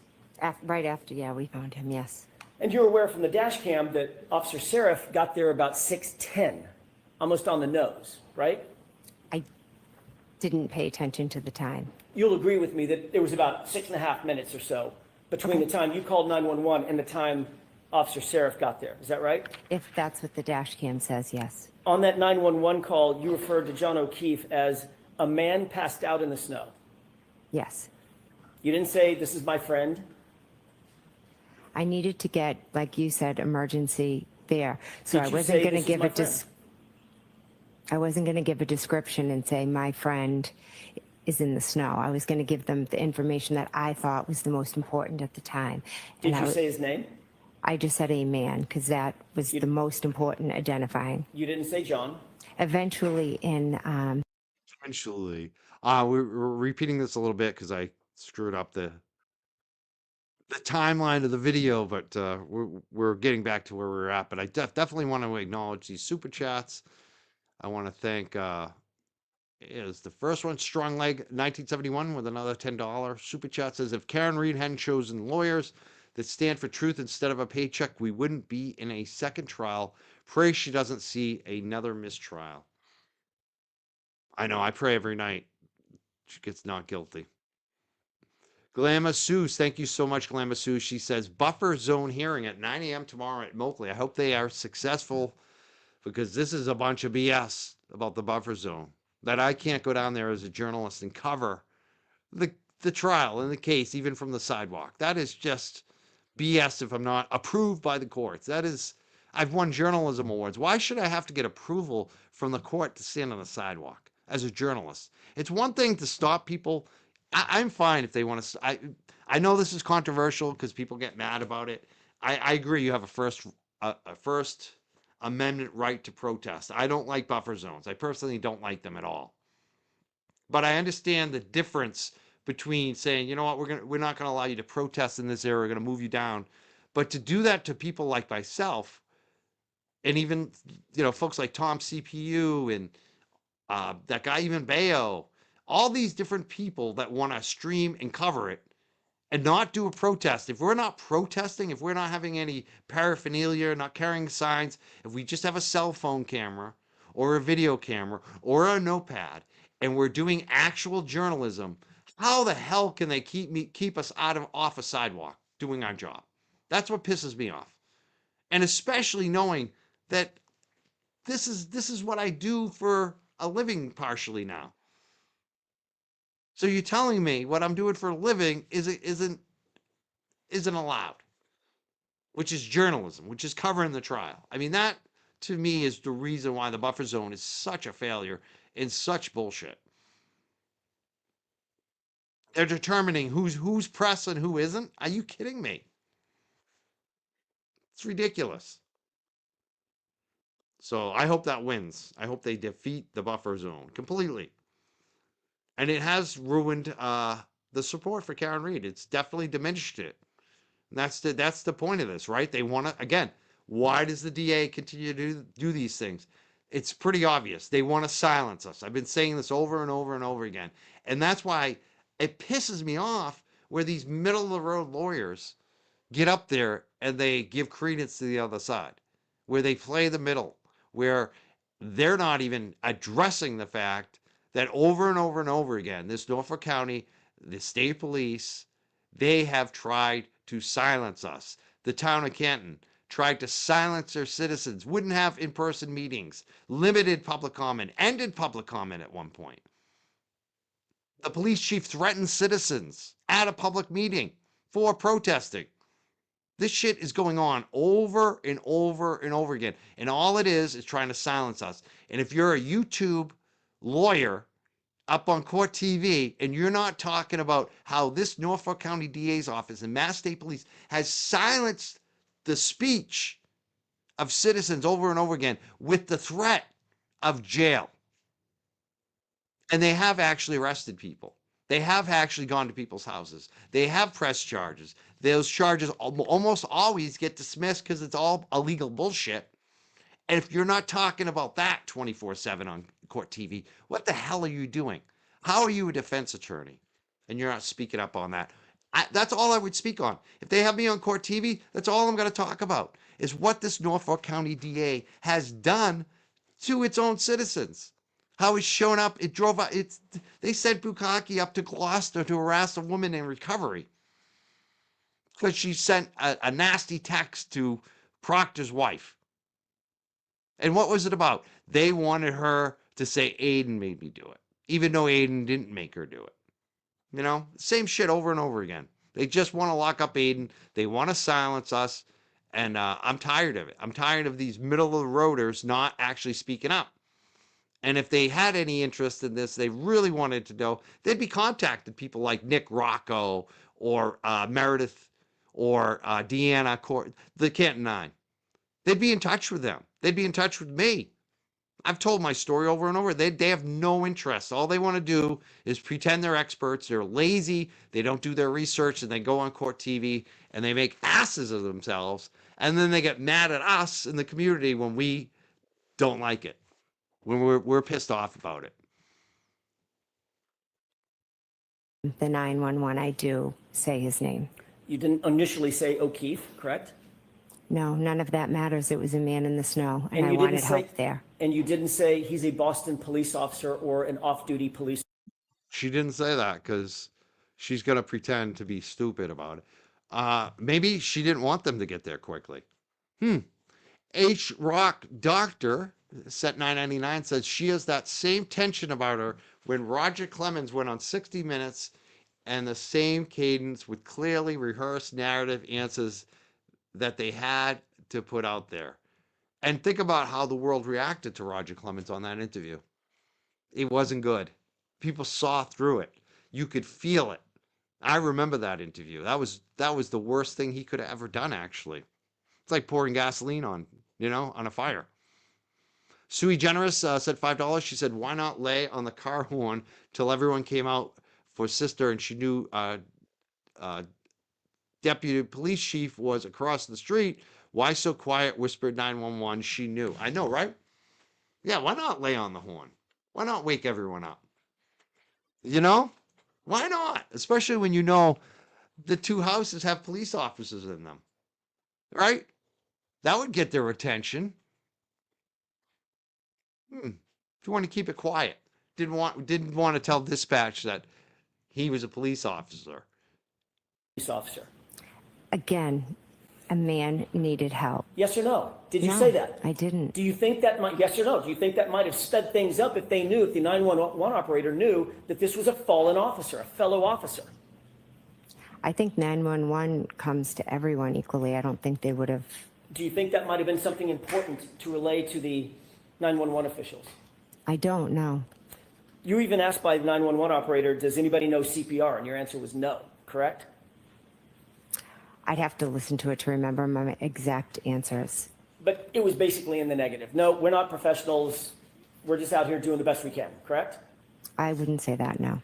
Right after, yeah, we found him. Yes. And you're aware from the dash cam that Officer Seraph got there about 6:10, almost on the nose, right? I didn't pay attention to the time. You'll agree with me that there was about 6.5 minutes or so between the time you called 911 and the time Officer Seraph got there. Is that right? If that's what the dash cam says, yes. On that 911 call, you referred to John O'Keefe as a man passed out in the snow. Yes. You didn't say, "This is my friend." I needed to get, like you said, emergency there. So Did I you wasn't say, going "This to is give my a I wasn't going to give a description and say my friend is in the snow. I was going to give them the information that I thought was the most important at the time. Did And you say his name? I just said a man because that was the most important identifying. You didn't say John. Eventually Eventually, we're repeating this a little bit because I screwed up the timeline of the video, but we're getting back to where we're at. But I definitely want to acknowledge these super chats. I want to thank is the first one Strong Leg 1971 with another $10 super chat. Says, if Karen Reed hadn't chosen lawyers that stand for truth instead of a paycheck, we wouldn't be in a second trial. Pray she doesn't see another mistrial. I know, I pray every night she gets not guilty. Glamasous, thank you so much, Glamasous. She says, buffer zone hearing at 9 a.m. tomorrow at Moakley. I hope they are successful because this is a bunch of BS about the buffer zone. That I can't go down there as a journalist and cover the trial and the case, even from the sidewalk. That is just BS if I'm not approved by the courts. That is, I've won journalism awards. Why should I have to get approval from the court to stand on the sidewalk as a journalist? It's one thing to stop people. I'm fine if they want to. I know this is controversial because people get mad about it. I agree. You have a first Amendment right to protest. I don't like buffer zones. I personally don't like them at all. But I understand the difference between saying, you know what, we're not going to allow you to protest in this area. We're going to move you down. But to do that to people like myself, and even folks like Tom CPU and that guy even Bayo, all these different people that want to stream and cover it and not do a protest. If we're not protesting, if we're not having any paraphernalia, not carrying signs, if we just have a cell phone camera or a video camera or a notepad and we're doing actual journalism, how the hell can they keep us off a sidewalk doing our job? That's what pisses me off. And especially knowing that this is what I do for a living partially now. So you're telling me what I'm doing for a living isn't allowed, which is journalism, which is covering the trial. I mean, that to me is the reason why the buffer zone is such a failure and such bullshit. They're determining who's press and who isn't. Are you kidding me? It's ridiculous. So I hope that wins. I hope they defeat the buffer zone completely. And it has ruined the support for Karen Reed. It's definitely diminished it. And that's the point of this, right? They want to, again, why does the DA continue to do these things? It's pretty obvious. They want to silence us. I've been saying this over and over and over again. And that's why it pisses me off where these middle of the road lawyers get up there and they give credence to the other side, where they play the middle, where they're not even addressing the fact that over and over and over again, this Norfolk County, the state police, they have tried to silence us. The town of Canton, tried to silence their citizens, wouldn't have in-person meetings, limited public comment, ended public comment at one point. The police chief threatened citizens at a public meeting for protesting. This shit is going on over and over and over again. And all it is trying to silence us. And if you're a YouTube lawyer up on court TV and you're not talking about how this Norfolk County DA's office and Mass State Police has silenced the speech of citizens over and over again with the threat of jail. And they have actually arrested people. They have actually gone to people's houses. They have pressed charges. Those charges almost always get dismissed because it's all illegal bullshit. And if you're not talking about that 24/7 on court TV, what the hell are you doing? How are you a defense attorney? And you're not speaking up on that. That's all I would speak on. If they have me on court TV, that's all I'm going to talk about is what this Norfolk County DA has done to its own citizens. How it's shown up. It drove up. They sent Bukkake up to Gloucester to harass a woman in recovery because she sent a nasty text to Proctor's wife. And what was it about? They wanted her to say Aiden made me do it, even though Aiden didn't make her do it. You know, same shit over and over again. They just want to lock up Aiden. They want to silence us. And I'm tired of it. I'm tired of these middle of the roaders not actually speaking up. And if they had any interest in this, they really wanted to know, they'd be contacted people like Nick Rocco or Meredith or Deanna Court, the Canton Nine. They'd be in touch with them. They'd be in touch with me. I've told my story over and over. They have no interest. All they want to do is pretend they're experts. They're lazy. They don't do their research, and they go on court TV and they make asses of themselves. And then they get mad at us in the community when we don't like it, when we're pissed off about it. The 911, I do say his name. You didn't initially say O'Keefe, correct? No, none of that matters. It was a man in the snow, and I you wanted didn't help there. And you didn't say he's a Boston police officer or an off-duty police. She didn't say that because she's going to pretend to be stupid about it. Maybe she didn't want them to get there quickly. H. Rock Doctor, set 999, says she has that same tension about her when Roger Clemens went on 60 Minutes and the same cadence with clearly rehearsed narrative answers that they had to put out there. And think about how the world reacted to Roger Clemens on that interview. It wasn't good. People saw through it. You could feel it. I remember that interview. That was the worst thing he could have ever done, actually. It's like pouring gasoline on a fire. Sui Generous said $5. She said, why not lay on the car horn till everyone came out for sister and she knew deputy police chief was across the street. Why so quiet? Whispered 911. She knew. I know, right? Yeah, why not lay on the horn? Why not wake everyone up? Why not? Especially when you know the two houses have police officers in them, right? That would get their attention. If you want to keep it quiet, didn't want to tell dispatch that he was a police officer. Again, a man needed help. Yes or no? Did you No, say that? I didn't. Do you think that might, yes or no? Do you think that might have sped things up if the 911 operator knew that this was a fallen officer, a fellow officer? I think 911 comes to everyone equally. I don't think they would have. Do you think that might have been something important to relay to the 911 officials? I don't know. You even asked by the 911 operator, does anybody know CPR? And your answer was no, correct? I'd have to listen to it to remember my exact answers. But it was basically in the negative. No, we're not professionals. We're just out here doing the best we can, correct? I wouldn't say that, no.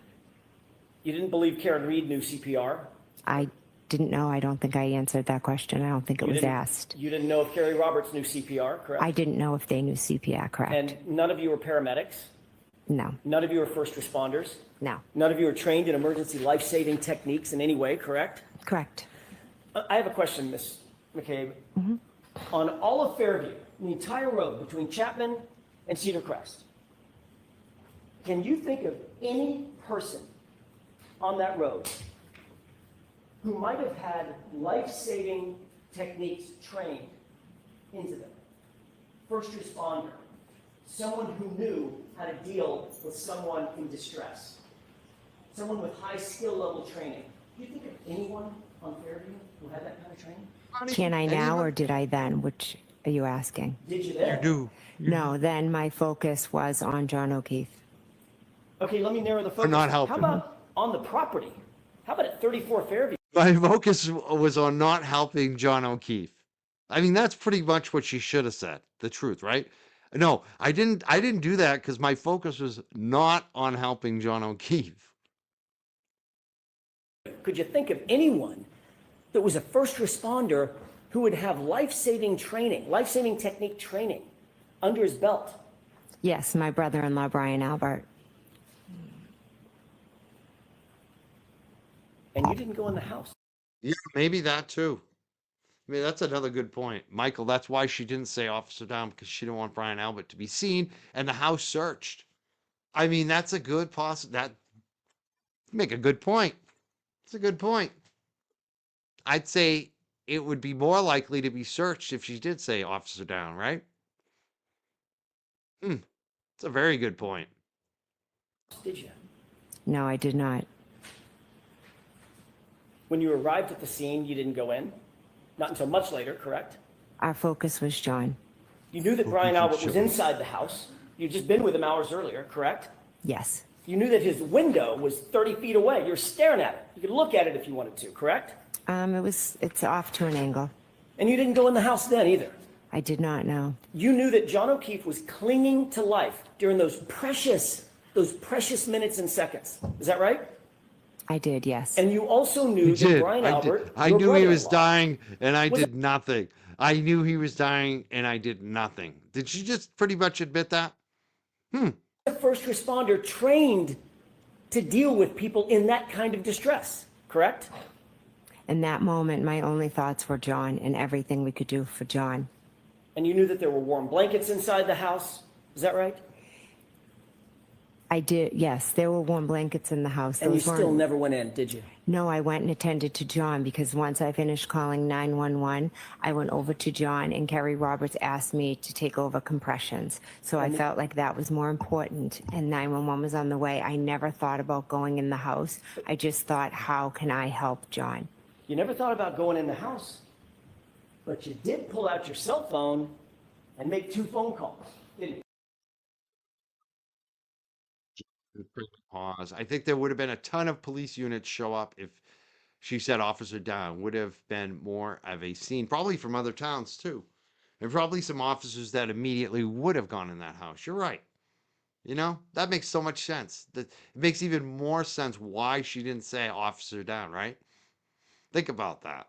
You didn't believe Karen Reed knew CPR? I didn't know. I don't think I answered that question. I don't think it was asked. You didn't know if Carrie Roberts knew CPR, correct? I didn't know if they knew CPR, correct? And none of you were paramedics? No, None of you are first responders? no, None of you are trained in emergency life-saving techniques in any way, correct? correct. I have a question, Ms. McCabe. On all of Fairview, the entire road between Chapman and Cedar Crest, can you think of any person on that road who might have had life-saving techniques trained into them. First responder, someone who knew how to deal with someone in distress, someone with high skill level training. Do you think of anyone on Fairview who had that kind of training? Can I now or did I then? Which are you asking? Did you then? Do. No, then my focus was on John O'Keefe. Okay, let me narrow the focus. not helping. How about on the property? How about at 34 Fairview? My focus was on not helping John O'Keefe. I mean, that's pretty much what she should have said. The truth, right? No, I didn't do that because my focus was not on helping John O'Keefe. Could you think of anyone that was a first responder who would have life-saving training, life-saving technique training under his belt? Yes, my brother-in-law, Brian Albert. And you didn't go in the house. Yeah, maybe that too. I mean, that's another good point. Michael, that's why she didn't say officer down, because she didn't want Brian Albert to be seen and the house searched. I mean, that's a good that make a good point. It's a good point. I'd say it would be more likely to be searched if she did say officer down, right? It's a very good point. Did you? No, I did not. When you arrived at the scene, you didn't go in? Not until much later, correct? Our focus was John. You knew that Brian Albert was inside the house. You'd just been with him hours earlier, correct? Yes, You knew that his window was 30 feet away. You're staring at it. You could look at it if you wanted to, correct? it's off to an angle. And you didn't go in the house then either. I did not know. You knew that John O'Keefe was clinging to life during those precious minutes and seconds. Is that right? I did, yes. And you also knew You that did. Brian Albert, I your knew he was brother-in-law, dying and I Was did nothing. I knew he was dying and I did nothing. Did she just pretty much admit that? a first responder trained to deal with people in that kind of distress, correct? In that moment, my only thoughts were John and everything we could do for John. And you knew that there were warm blankets inside the house. Is that right? I did, yes, there were warm blankets in the house. And you Those still weren't- never went in, did you? No, I went and attended to John because once I finished calling 911, I went over to John and Kerry Roberts asked me to take over compressions. So I felt like that was more important and 911 was on the way. I never thought about going in the house. I just thought, how can I help John? You never thought about going in the house, but you did pull out your cell phone and make 2 phone calls, didn't you? Pause. I think there would have been a ton of police units show up if she said officer down. Would have been more of a scene, probably from other towns too. And probably some officers that immediately would have gone in that house. You're right. You know, that makes so much sense. That it makes even more sense why she didn't say officer down, right? Think about that.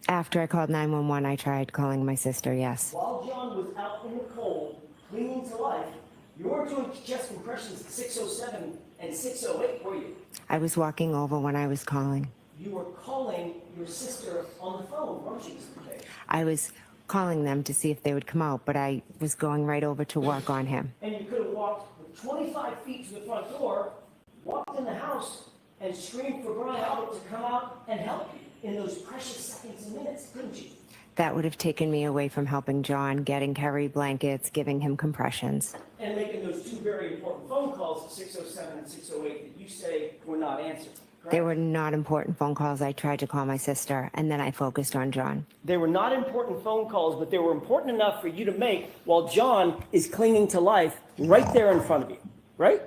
After I called 911, I tried calling my sister, yes. While John was out in the cold, clinging to life, you weren't doing chest compressions at 6:07 and 6:08, were you? I was walking over when I was calling. You were calling your sister on the phone, weren't you, Mr. McCabe? I was calling them to see if they would come out, but I was going right over to work on him. And you could have walked with 25 feet to the front door, walked in the house, and screamed for Brian Albert to come out and help you in those precious seconds and minutes, couldn't you? That would have taken me away from helping John, getting Kerry blankets, giving him compressions. And making those 2 very important phone calls at 6:07 and 6:08 that you say were not answered, correct? They were not important phone calls. I tried to call my sister, and then I focused on John. They were not important phone calls, but they were important enough for you to make while John is clinging to life right there in front of you, right?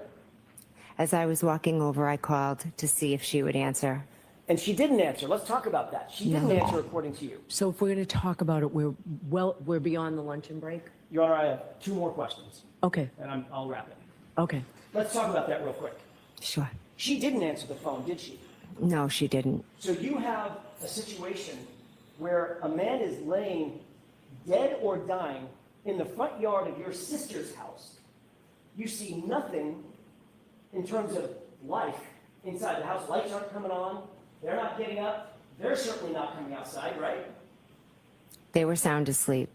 As I was walking over, I called to see if she would answer. And she didn't answer. Let's talk about that. She didn't answer according to you. So if we're going to talk about it, we're beyond the luncheon break? Your Honor, I have 2 more questions, Okay, and I'll wrap it. okay. Let's talk about that real quick. Sure. She didn't answer the phone, did she? No, she didn't. So you have a situation where a man is laying dead or dying in the front yard of your sister's house. You see nothing in terms of life inside the house. Lights aren't coming on. They're not getting up. They're certainly not coming outside, right? They were sound asleep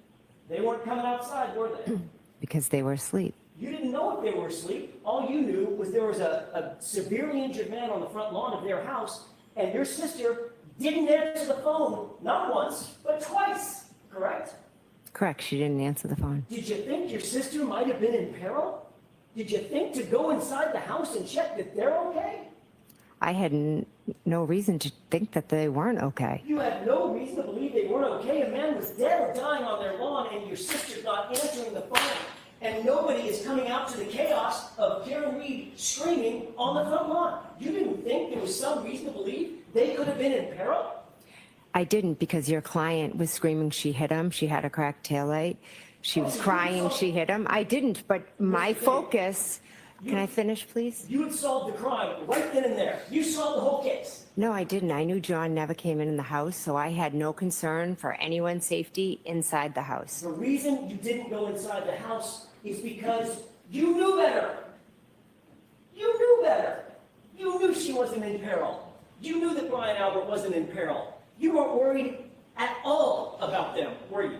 They weren't coming outside, were they? because they were asleep. You didn't know if they were asleep. All you knew was there was a severely injured man on the front lawn of their house, and your sister didn't answer the phone, not once, but twice, correct? Correct, she didn't answer the phone. Did you think your sister might have been in peril? Did you think to go inside the house and check that they're okay? I had no reason to think that they weren't okay. You had no reason to believe they weren't okay. A man was dead or dying on their lawn, and your sister's not answering the phone. And nobody is coming out to the chaos of Karen Reed screaming on the front lawn. You didn't think there was some reason to believe they could have been in peril? I didn't, because your client was screaming she hit him. She had a cracked taillight. She was crying she hit him. I didn't, but my focus, can I finish, please? You had solved the crime right then and there. You solved the whole case. No, I didn't. I knew John never came in the house, so I had no concern for anyone's safety inside the house. The reason you didn't go inside the house is because you knew better. You knew better. You knew she wasn't in peril. You knew that Brian Albert wasn't in peril. You weren't worried at all about them, were you?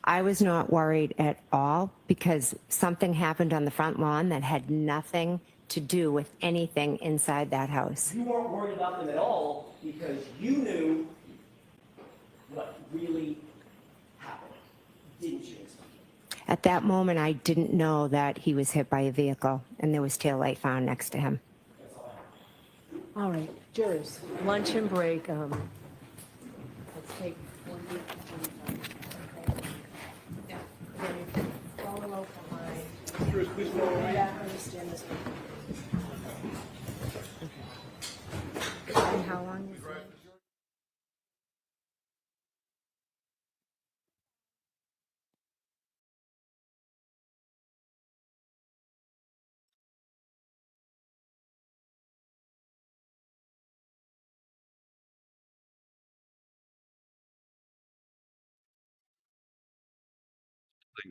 I was not worried at all because something happened on the front lawn that had nothing to do with anything inside that house. You weren't worried about them at all because you knew what really happened, didn't you? At that moment, I didn't know that he was hit by a vehicle and there was taillight found next to him. All right, jurors, lunch and break. Let's take 1 week. Follow up on Jurors, please follow me. I understand this. And how long is it?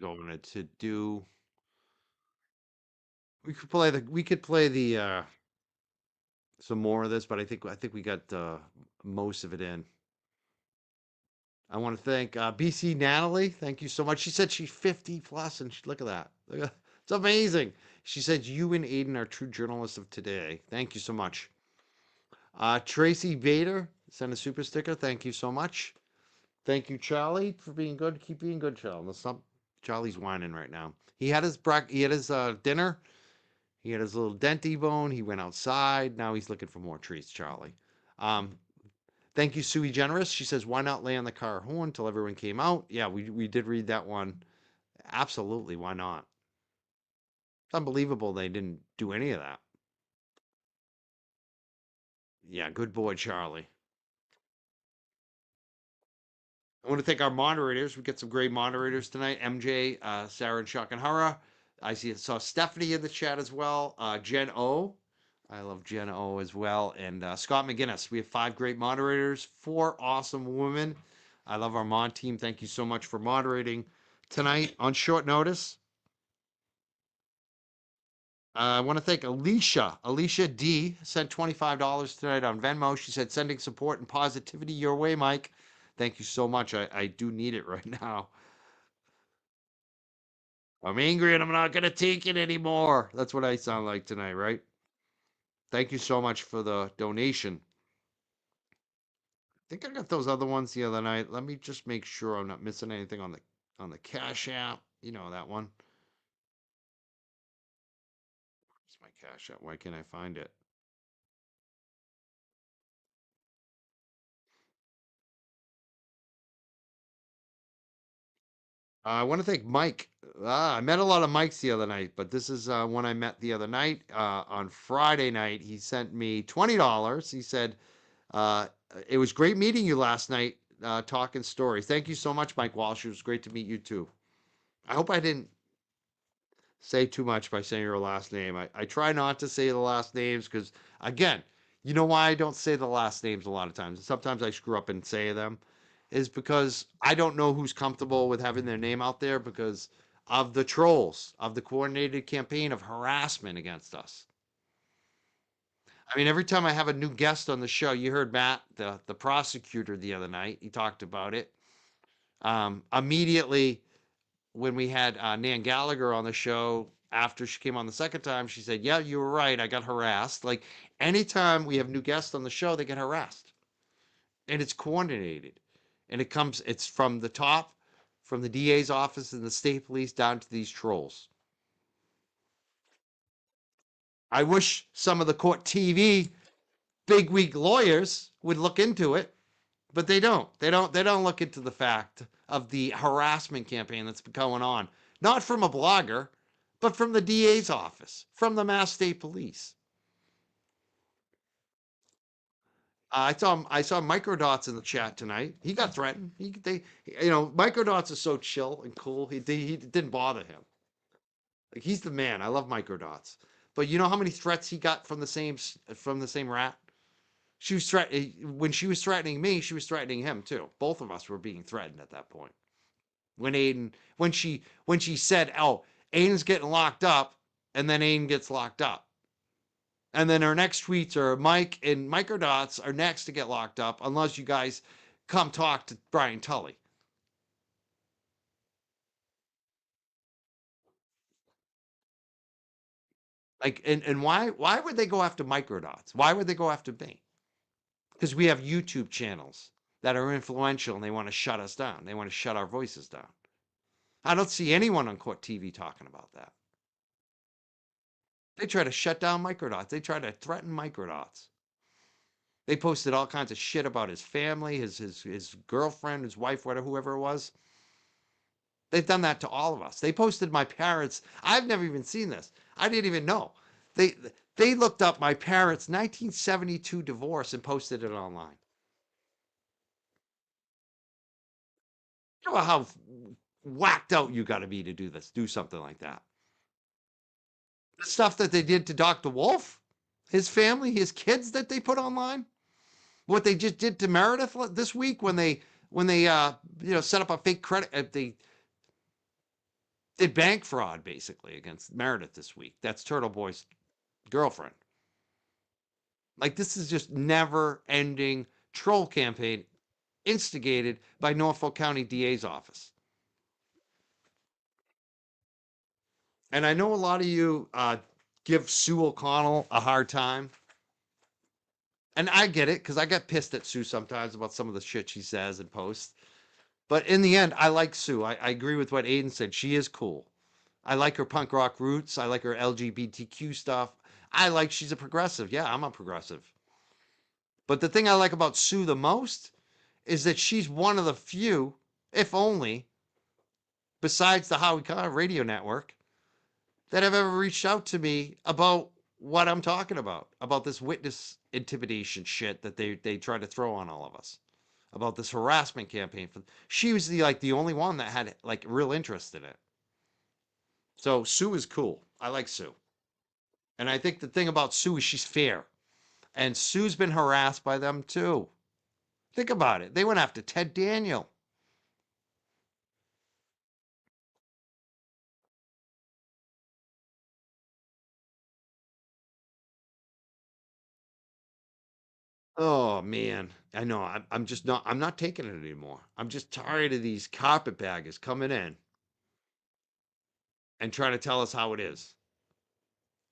Going to do. We could play the some more of this, but I think we got most of it in. I want to thank BC Natalie. Thank you so much. She said she's 50 plus, and look at that. It's amazing. She said you and Aiden are true journalists of today. Thank you so much. Tracy Vader sent a super sticker. Thank you so much. Thank you, Charlie, for being good. Keep being good, Charlie. Charlie's whining right now. He had his dinner. He had his little denty bone. He went outside. Now he's looking for more treats, Charlie. Thank you, Sui Generous. She says, why not lay on the car horn until everyone came out? Yeah, we did read that one. Absolutely, why not? It's unbelievable they didn't do any of that. Yeah, good boy, Charlie. I want to thank our moderators. We get some great moderators tonight. MJ, Sarah, and Shakanhara. Saw Stephanie in the chat as well. Jen O. I love Jen O as well. And Scott McGinnis. We have 5 great moderators, 4 awesome women. I love our mod team. Thank you so much for moderating tonight on short notice. I want to thank Alicia. Alicia D sent $25 tonight on Venmo. She said, sending support and positivity your way, Mike. Thank you so much. I do need it right now. I'm angry and I'm not going to take it anymore. That's what I sound like tonight, right? Thank you so much for the donation. I think I got those other ones the other night. Let me just make sure I'm not missing anything on the Cash App. You know that one. Where's my Cash App? Why can't I find it? I want to thank Mike. I met a lot of Mikes the other night, but this is one I met the other night. On Friday night, he sent me $20. He said, it was great meeting you last night, talking stories. Thank you so much, Mike Walsh. It was great to meet you too. I hope I didn't say too much by saying your last name. I try not to say the last names because, again, you know why I don't say the last names a lot of times? Sometimes I screw up and say them. Is because I don't know who's comfortable with having their name out there because of the trolls, of the coordinated campaign of harassment against us. I mean, every time I have a new guest on the show, you heard Matt, the prosecutor, the other night. He talked about it. Immediately, when we had Nan Gallagher on the show, after she came on the second time, she said, "Yeah, you were right. I got harassed." Like anytime we have new guests on the show, they get harassed, and it's coordinated, and it's from the top, from the DA's office and the state police down to these trolls. I wish some of the court TV bigwig lawyers would look into it, but they don't. They don't look into the fact of the harassment campaign that's been going on, not from a blogger, but from the DA's office, from the Mass State Police. I saw Microdots in the chat tonight. He got threatened. Microdots is so chill and cool. He didn't bother him. Like he's the man. I love Microdots. But you know how many threats he got from the same rat? She was when she was threatening me, she was threatening him too. Both of us were being threatened at that point. When she said, "Oh, Aiden's getting locked up," and then Aiden gets locked up. And then our next tweets are Mike and Microdots are next to get locked up unless you guys come talk to Brian Tully. Like and why would they go after Microdots? Why would they go after me? Because we have YouTube channels that are influential and they want to shut us down. They want to shut our voices down. I don't see anyone on court TV talking about that. They try to shut down Microdots. They try to threaten Microdots. They posted all kinds of shit about his family, his girlfriend, his wife, whatever, whoever it was. They've done that to all of us. They posted my parents. I've never even seen this. I didn't even know. They they looked up my parents' 1972 divorce and posted it online. You know how whacked out you got to be to do something like that. The stuff that they did to Dr. Wolf, his family, his kids that they put online. What they just did to Meredith this week when they set up a fake credit, they did bank fraud basically against Meredith this week. That's Turtle Boy's girlfriend. Like this is just never ending troll campaign instigated by Norfolk County DA's office. And I know a lot of you give Sue O'Connell a hard time. And I get it because I get pissed at Sue sometimes about some of the shit she says and posts. But in the end, I like Sue. I agree with what Aiden said. She is cool. I like her punk rock roots. I like her LGBTQ stuff. She's a progressive. Yeah, I'm a progressive. But the thing I like about Sue the most is that she's one of the few, if only, besides the Howie Carr radio network, that have ever reached out to me about what I'm talking about this witness intimidation shit that they try to throw on all of us, about this harassment campaign. She was the only one that had like real interest in it. So Sue is cool. I like Sue. And I think the thing about Sue is she's fair. And Sue's been harassed by them too. Think about it. They went after Ted Daniel. Oh man, I know. I'm just not. I'm not taking it anymore. I'm just tired of these carpetbaggers coming in and trying to tell us how it is,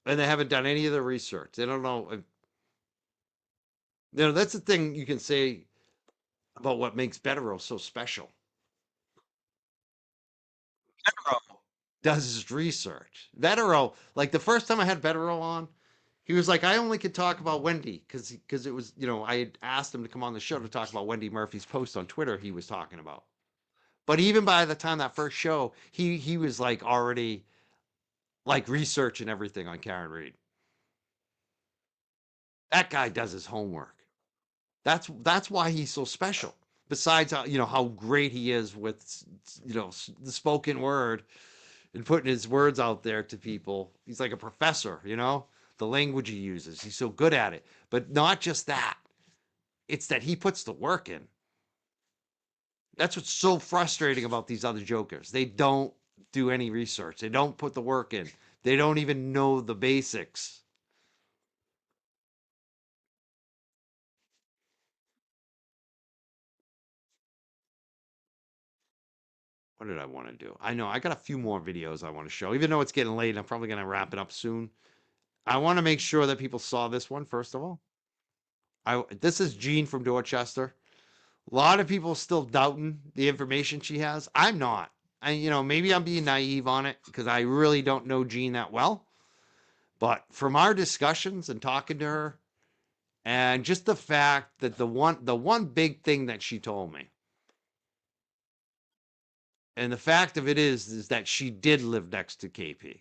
and they haven't done any of the research. They don't know. That's the thing you can say about what makes Betterow so special. Betterow does his research. Betterow, like the first time I had Betterow on, he was like, I only could talk about Wendy because it was, I had asked him to come on the show to talk about Wendy Murphy's post on Twitter he was talking about. But even by the time that first show, he was like already like researching everything on Karen Reed. That guy does his homework. That's why he's so special. Besides how great he is with the spoken word and putting his words out there to people. He's like a professor. The language he uses. He's so good at it. But not just that. It's that he puts the work in. That's what's so frustrating about these other jokers. They don't do any research. They don't put the work in. They don't even know the basics. what did I want to do? I know I got a few more videos I want to show, even though it's getting late. I'm probably going to wrap it up soon. I want to make sure that people saw this one first of all. This is Jean from Dorchester. A lot of people still doubting the information she has. I'm not. Maybe I'm being naive on it because I really don't know Jean that well. But from our discussions and talking to her, and just the fact that the one big thing that she told me, and the fact of it is that she did live next to KP,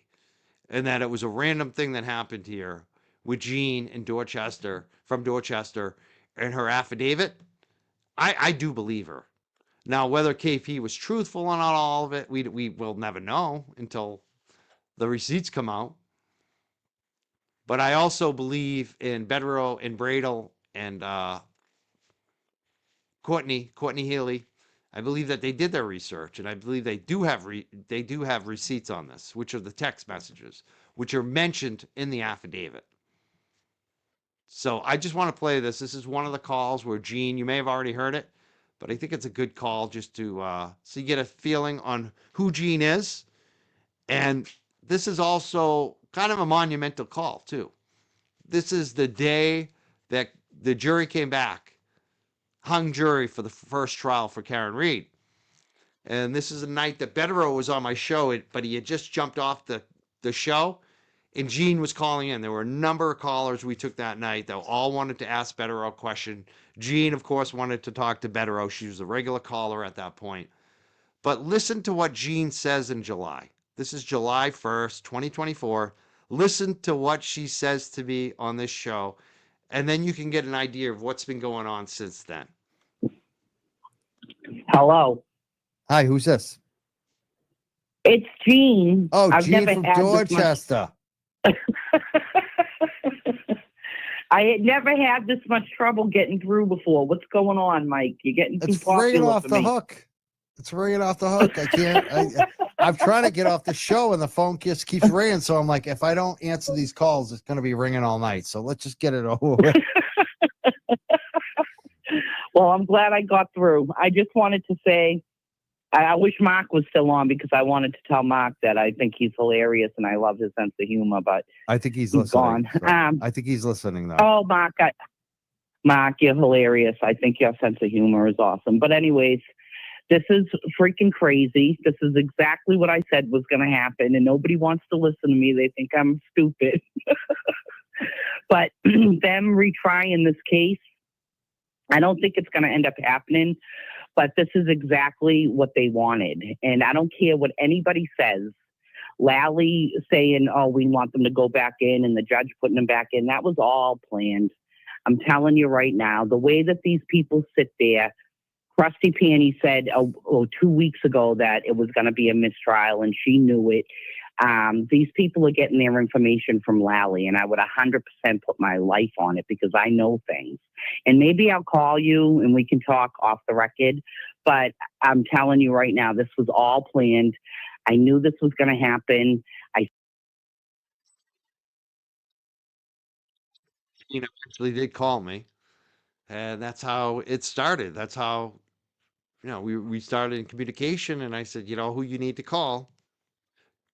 and that it was a random thing that happened here with Jean in Dorchester from Dorchester, and her affidavit. I do believe her. Now, whether KP was truthful on all of it, we will never know until the receipts come out. But I also believe in Bedrow and Bradle and Courtney Healy. I believe that they did their research, and I believe they do have receipts on this, which are the text messages, which are mentioned in the affidavit. So I just want to play this. This is one of the calls where Gene, you may have already heard it, but I think it's a good call just to so you get a feeling on who Gene is. And this is also kind of a monumental call, too. This is the day that the jury came back, hung jury for the first trial for Karen Reed. And this is a night that Bedrow was on my show, but he had just jumped off the show, and Gene was calling in. There were a number of callers we took that night that all wanted to ask Bedrow a question. Gene, of course, wanted to talk to Bedrow. She was a regular caller at that point. But listen to what Gene says in July. This is July 1st, 2024. Listen to what she says to me on this show, and then you can get an idea of what's been going on since then. Hello. Hi, who's this? It's Jean. Oh, I've Gene never from had Dorchester. This much... I had never had this much trouble getting through before. What's going on, Mike? You're getting too It's popular ringing off for the me. hook. It's ringing off the hook. I can't. I'm trying to get off the show, and the phone just keeps ringing. So I'm like, if I don't answer these calls, it's going to be ringing all night. So let's just get it over with. Well, I'm glad I got through. I just wanted to say, I wish Mark was still on because I wanted to tell Mark that I think he's hilarious and I love his sense of humor, but I think he's he's listening. gone. I think he's listening, though. Oh, Mark, you're hilarious. I think your sense of humor is awesome. But anyways, this is freaking crazy. This is exactly what I said was going to happen, and nobody wants to listen to me. They think I'm stupid. But them retrying this case, I don't think it's going to end up happening, but this is exactly what they wanted. And I don't care what anybody says. Lally saying, oh, we want them to go back in, and the judge putting them back in, that was all planned. I'm telling you right now, the way that these people sit there, Krusty Panty said 2 weeks ago that it was going to be a mistrial, and she knew it. These people are getting their information from Lally, and I would 100% put my life on it because I know things. And maybe I'll call you and we can talk off the record, but I'm telling you right now, this was all planned. I knew this was going to happen. Actually did call me, and that's how it started. That's how, we started in communication, and I said, who you need to call?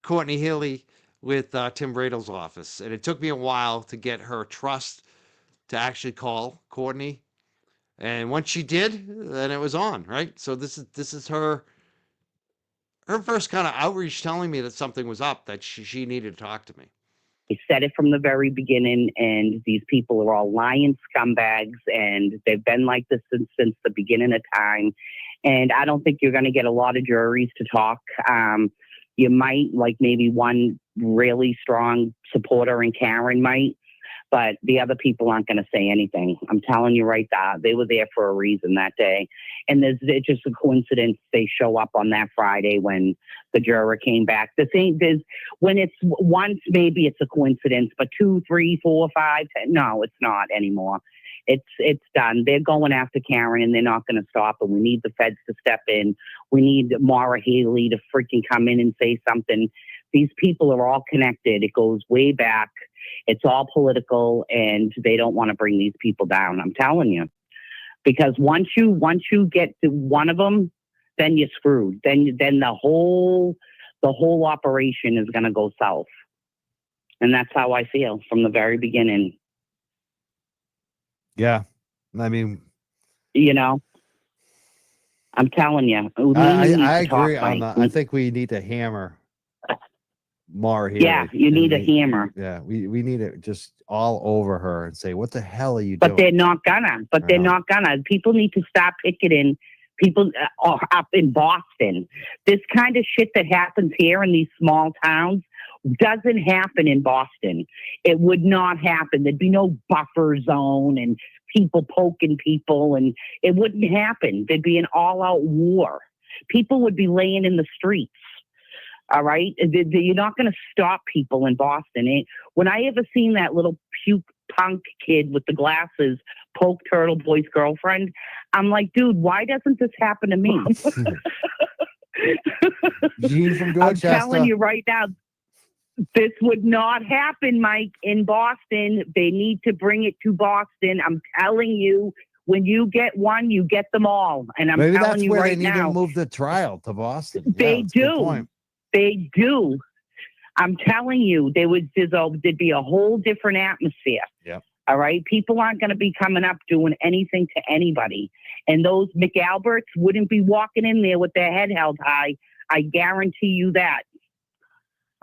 Courtney Healy with Tim Bradle's office. And it took me a while to get her trust to actually call Courtney. And once she did, then it was on, right? So this is her first kind of outreach telling me that something was up, that she needed to talk to me. I said it from the very beginning, and these people are all lying scumbags, and they've been like this since the beginning of time. And I don't think you're going to get a lot of juries to talk. You might, like maybe one really strong supporter in Karen might, but the other people aren't going to say anything. I'm telling you right now, they were there for a reason that day. And it's just a coincidence they show up on that Friday when the juror came back. When it's once, maybe it's a coincidence, but 2, 3, 4, 5, 10, no, it's not anymore. It's done. They're going after Karen, and they're not going to stop. And we need the feds to step in. We need Maura Haley to freaking come in and say something. These people are all connected. It goes way back. It's all political, and they don't want to bring these people down. I'm telling you, because once you get to one of them, then you're screwed. Then the whole operation is going to go south. And that's how I feel from the very beginning. Yeah. I mean, You know, I'm telling you. I agree on that. I think we need to hammer Mara Healy. Yeah, you need a hammer. Yeah, we need it just all over her and say, what the hell are you But doing? they're not gonna. People need to stop picketing people up in Boston. This kind of shit that happens here in these small towns doesn't happen in Boston. It would not happen. There'd be no buffer zone and people poking people, and it wouldn't happen. There'd be an all-out war. People would be laying in the streets. All right? You're not going to stop people in Boston. When I ever seen that little puke punk kid with the glasses poke Turtle Boy's girlfriend, I'm like, dude, why doesn't this happen to me? Gene from Dorchester. I'm telling you right now, this would not happen, Mike, in Boston. They need to bring it to Boston. I'm telling you, when you get one, you get them all. And I'm Maybe telling that's you where right they need now, to move the trial to Boston. They do. They do. I'm telling you, there'd be a whole different atmosphere. Yep. All right. People aren't going to be coming up doing anything to anybody. And those McAlberts wouldn't be walking in there with their head held high. I guarantee you that.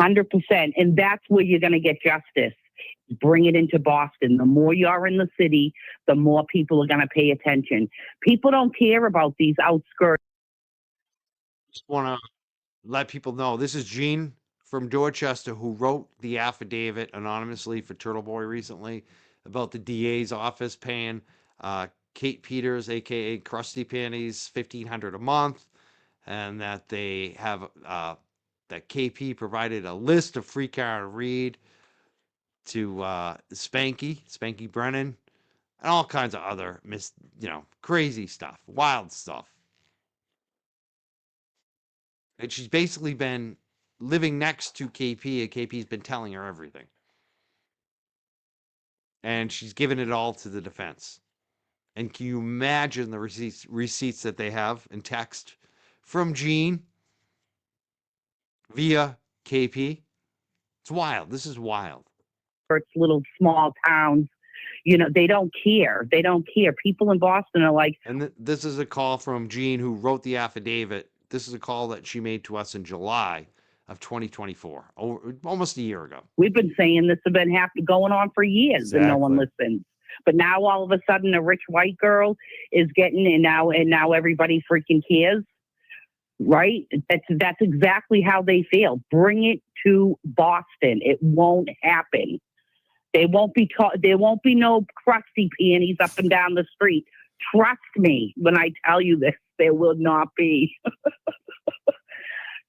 100%. And that's where you're going to get justice. Bring it into Boston. The more you're in the city, the more people are going to pay attention. People don't care about these outskirts. Just want to let people know this is Gene from Dorchester who wrote the affidavit anonymously for Turtle Boy recently about the DA's office paying Kate Peters, aka Krusty Panties, $1,500 a month, and that they have that KP provided a list of free Karen Reed to Spanky Brennan, and all kinds of other crazy stuff, wild stuff. And she's basically been living next to KP, and KP's been telling her everything. And she's given it all to the defense. And can you imagine the receipts that they have in text from Gene via KP? It's wild. This is wild. Little small towns, they don't care. They don't care. People in Boston are like. And this is a call from Gene who wrote the affidavit. This is a call that she made to us in July of 2024, almost a year ago. We've been saying this has been going on for years, Exactly. And no one listens. But now all of a sudden a rich white girl is getting, and now everybody freaking cares, right? That's exactly how they feel. Bring it to Boston. It won't happen. There won't be no crusty panties up and down the street. Trust me when I tell you this. There will not be.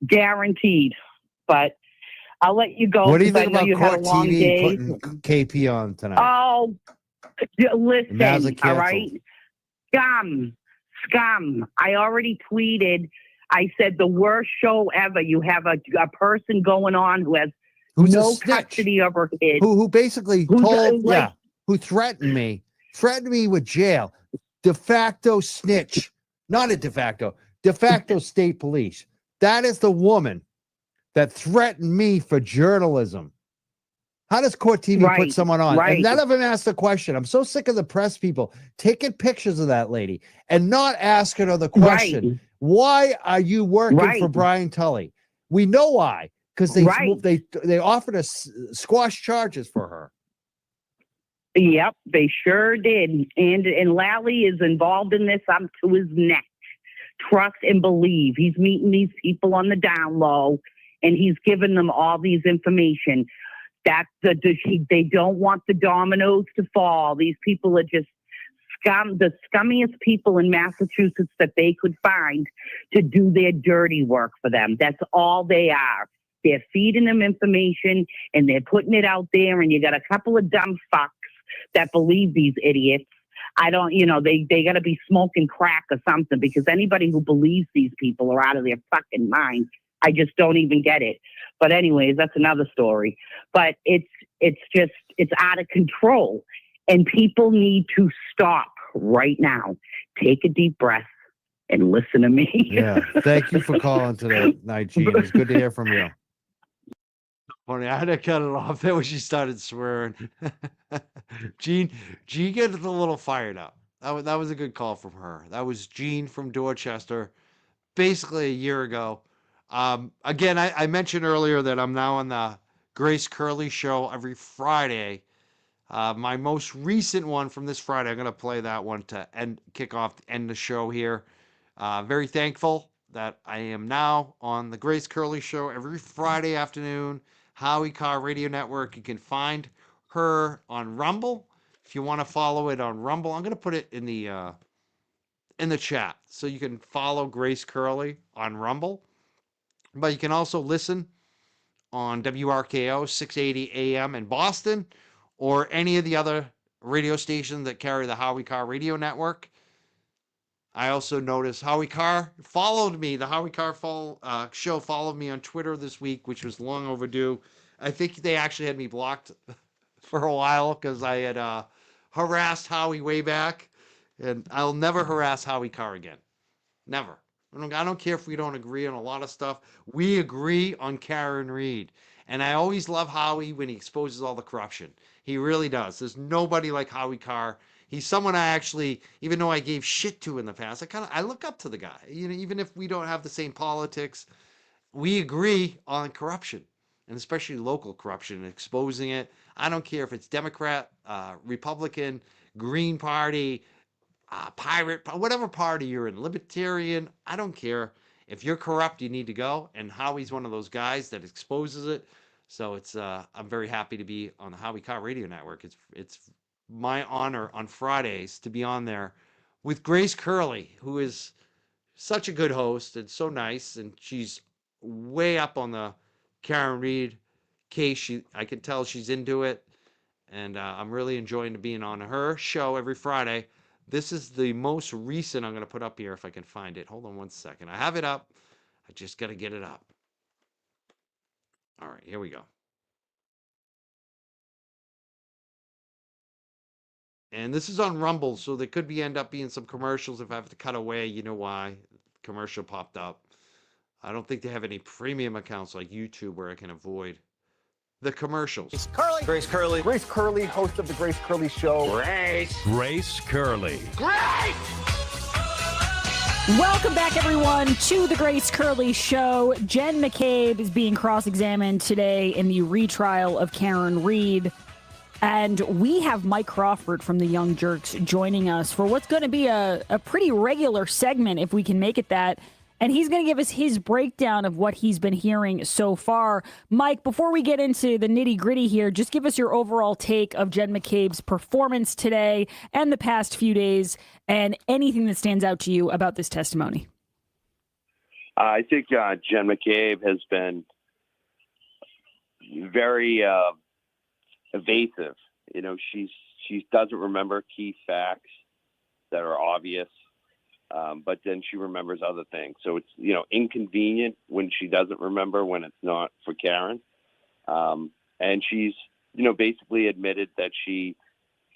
Guaranteed. But I'll let you go. What do you think about you Court had a long TV day. putting KP on tonight? Oh, listen, all right? Scum. I already tweeted. I said the worst show ever. You have a person going on who's no custody of her kid. Who basically who threatened me with jail. De facto snitch. Not a de facto state police. That is the woman that threatened me for journalism. How does Court TV put someone on? Right. And none of them asked the question. I'm so sick of the press people taking pictures of that lady and not asking her the question. Right. Why are you working for Brian Tully? We know why. Because they offered us squash charges for her. Yep, they sure did. And Lally is involved in this up to his neck. Trust and believe. He's meeting these people on the down low, and he's giving them all these information. They don't want the dominoes to fall. These people are just the scummiest people in Massachusetts that they could find to do their dirty work for them. That's all they are. They're feeding them information, and they're putting it out there, and you got a couple of dumb fucks that believe these idiots. They got to be smoking crack or something, because anybody who believes these people are out of their fucking mind. I just don't even get it. But anyways, that's another story. But it's out of control, and people need to stop right now. Take a deep breath. and listen to me. Yeah. Thank you for calling tonight, Gene. It's good to hear from you. Funny, I had to cut it off there when she started swearing. Gene gets a little fired up. That was a good call from her. That was Gene from Dorchester, basically a year ago. Again, I mentioned earlier that I'm now on the Grace Curley show every Friday. My most recent one from this Friday, I'm going to play that one to end the show here. Very thankful that I am now on the Grace Curley show every Friday afternoon. Howie Carr Radio Network. You can find her on Rumble if you want to follow it on Rumble. I'm going to put it in the chat so you can follow Grace Curley on Rumble. But you can also listen on WRKO 680 AM in Boston or any of the other radio stations that carry the Howie Carr Radio Network. I also noticed Howie Carr followed me. The Howie Carr show followed me on Twitter this week, which was long overdue. I think they actually had me blocked for a while because I had harassed Howie way back. And I'll never harass Howie Carr again. Never. I don't care if we don't agree on a lot of stuff. We agree on Karen Reed. And I always love Howie when he exposes all the corruption. He really does. There's nobody like Howie Carr. He's someone I actually, even though I gave shit to in the past, I look up to the guy. You know, even if we don't have the same politics, we agree on corruption, and especially local corruption, exposing it. I don't care if it's Democrat, Republican, Green Party, Pirate, whatever party you're in, Libertarian, I don't care. If you're corrupt, you need to go. And Howie's one of those guys that exposes it. So it's I'm very happy to be on the Howie Carr Radio Network. It's my honor on Fridays to be on there with Grace Curley, who is such a good host and so nice, and she's way up on the Karen Reed case. I can tell she's into it, and I'm really enjoying being on her show every Friday. This is the most recent I'm going to put up here if I can find it. Hold on one second. I have it up. I just got to get it up. All right, here we go. And this is on Rumble, so there could end up being some commercials. If I have to cut away, you know why. Commercial popped up. I don't think they have any premium accounts like YouTube where I can avoid the commercials. Grace Curley, host of the Grace Curley Show. Grace Curley. Welcome back, everyone, to the Grace Curley Show. Jen McCabe is being cross-examined today in the retrial of Karen Reed. And we have Mike Crawford from the Young Jerks joining us for what's going to be a pretty regular segment, if we can make it that. And he's going to give us his breakdown of what he's been hearing so far. Mike, before we get into the nitty-gritty here, just give us your overall take of Jen McCabe's performance today and the past few days, and anything that stands out to you about this testimony. I think Jen McCabe has been very evasive. You know, she doesn't remember key facts that are obvious. But then she remembers other things. So it's, inconvenient when she doesn't remember when it's not for Karen. And she's, basically admitted that she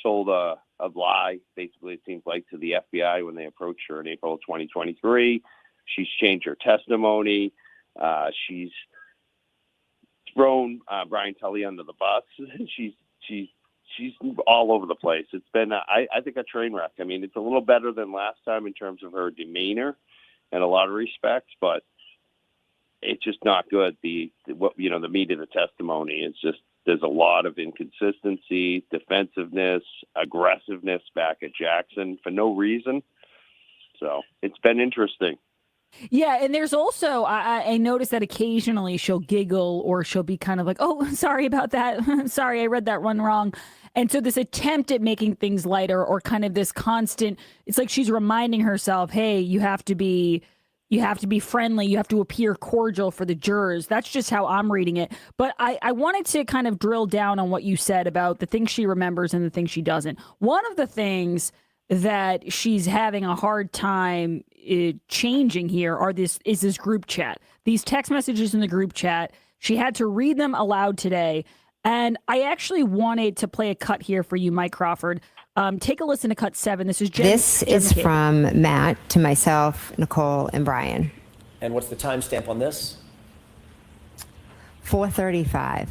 told a lie, basically, it seems like, to the FBI when they approached her in April of 2023. She's changed her testimony. She's thrown Brian Tully under the bus. She's all over the place. It's been, I think, a train wreck. I mean, it's a little better than last time in terms of her demeanor in a lot of respects, but it's just not good. The meat of the testimony is just, there's a lot of inconsistency, defensiveness, aggressiveness back at Jackson for no reason. So it's been interesting. Yeah, and there's also, I noticed that occasionally she'll giggle or she'll be kind of like, oh, sorry about that. Sorry, I read that one wrong. And so this attempt at making things lighter, or kind of this constant, it's like she's reminding herself, hey, you have to be friendly. You have to appear cordial for the jurors. That's just how I'm reading it. But I wanted to kind of drill down on what you said about the things she remembers and the things she doesn't. One of the things that she's having a hard time changing here is this group chat. These text messages in the group chat, she had to read them aloud today. And I actually wanted to play a cut here for you, Mike Crawford. Take a listen to cut 7. This is This Jen is McCabe. from Matt to myself, Nicole, and Brian. And what's the timestamp on this? 4:35.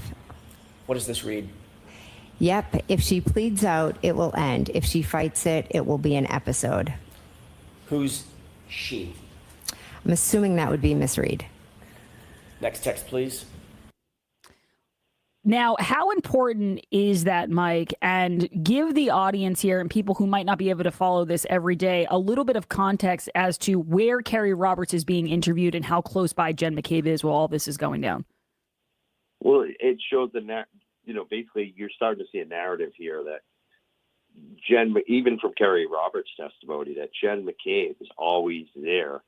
What does this read? Yep, if she pleads out, it will end. If she fights it, it will be an episode. Who's she? I'm assuming that would be Miss Reed. Next text, please. Now, how important is that, Mike? And give the audience here and people who might not be able to follow this every day a little bit of context as to where Kerry Roberts is being interviewed and how close by Jen McCabe is while all this is going down. Well, it shows basically you're starting to see a narrative here that even from Kerry Roberts' testimony, that Jen McCabe is always there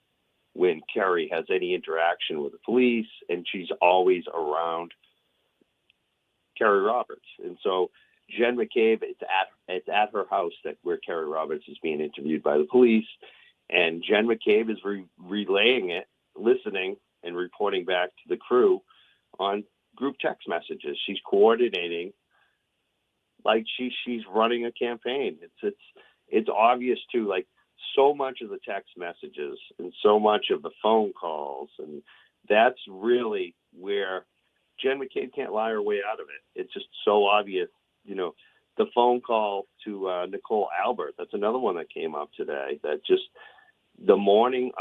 when Kerry has any interaction with the police, and she's always around Kerry Roberts. And so Jen McCabe, it's at her house where Kerry Roberts is being interviewed by the police, and Jen McCabe is relaying it, listening, and reporting back to the crew on group text messages. She's coordinating like she's running a campaign. It's obvious too, like so much of the text messages and so much of the phone calls, and that's really where Jen McCabe can't lie her way out of it. It's just so obvious. The phone call to Nicole Albert, that's another one that came up today, that just the morning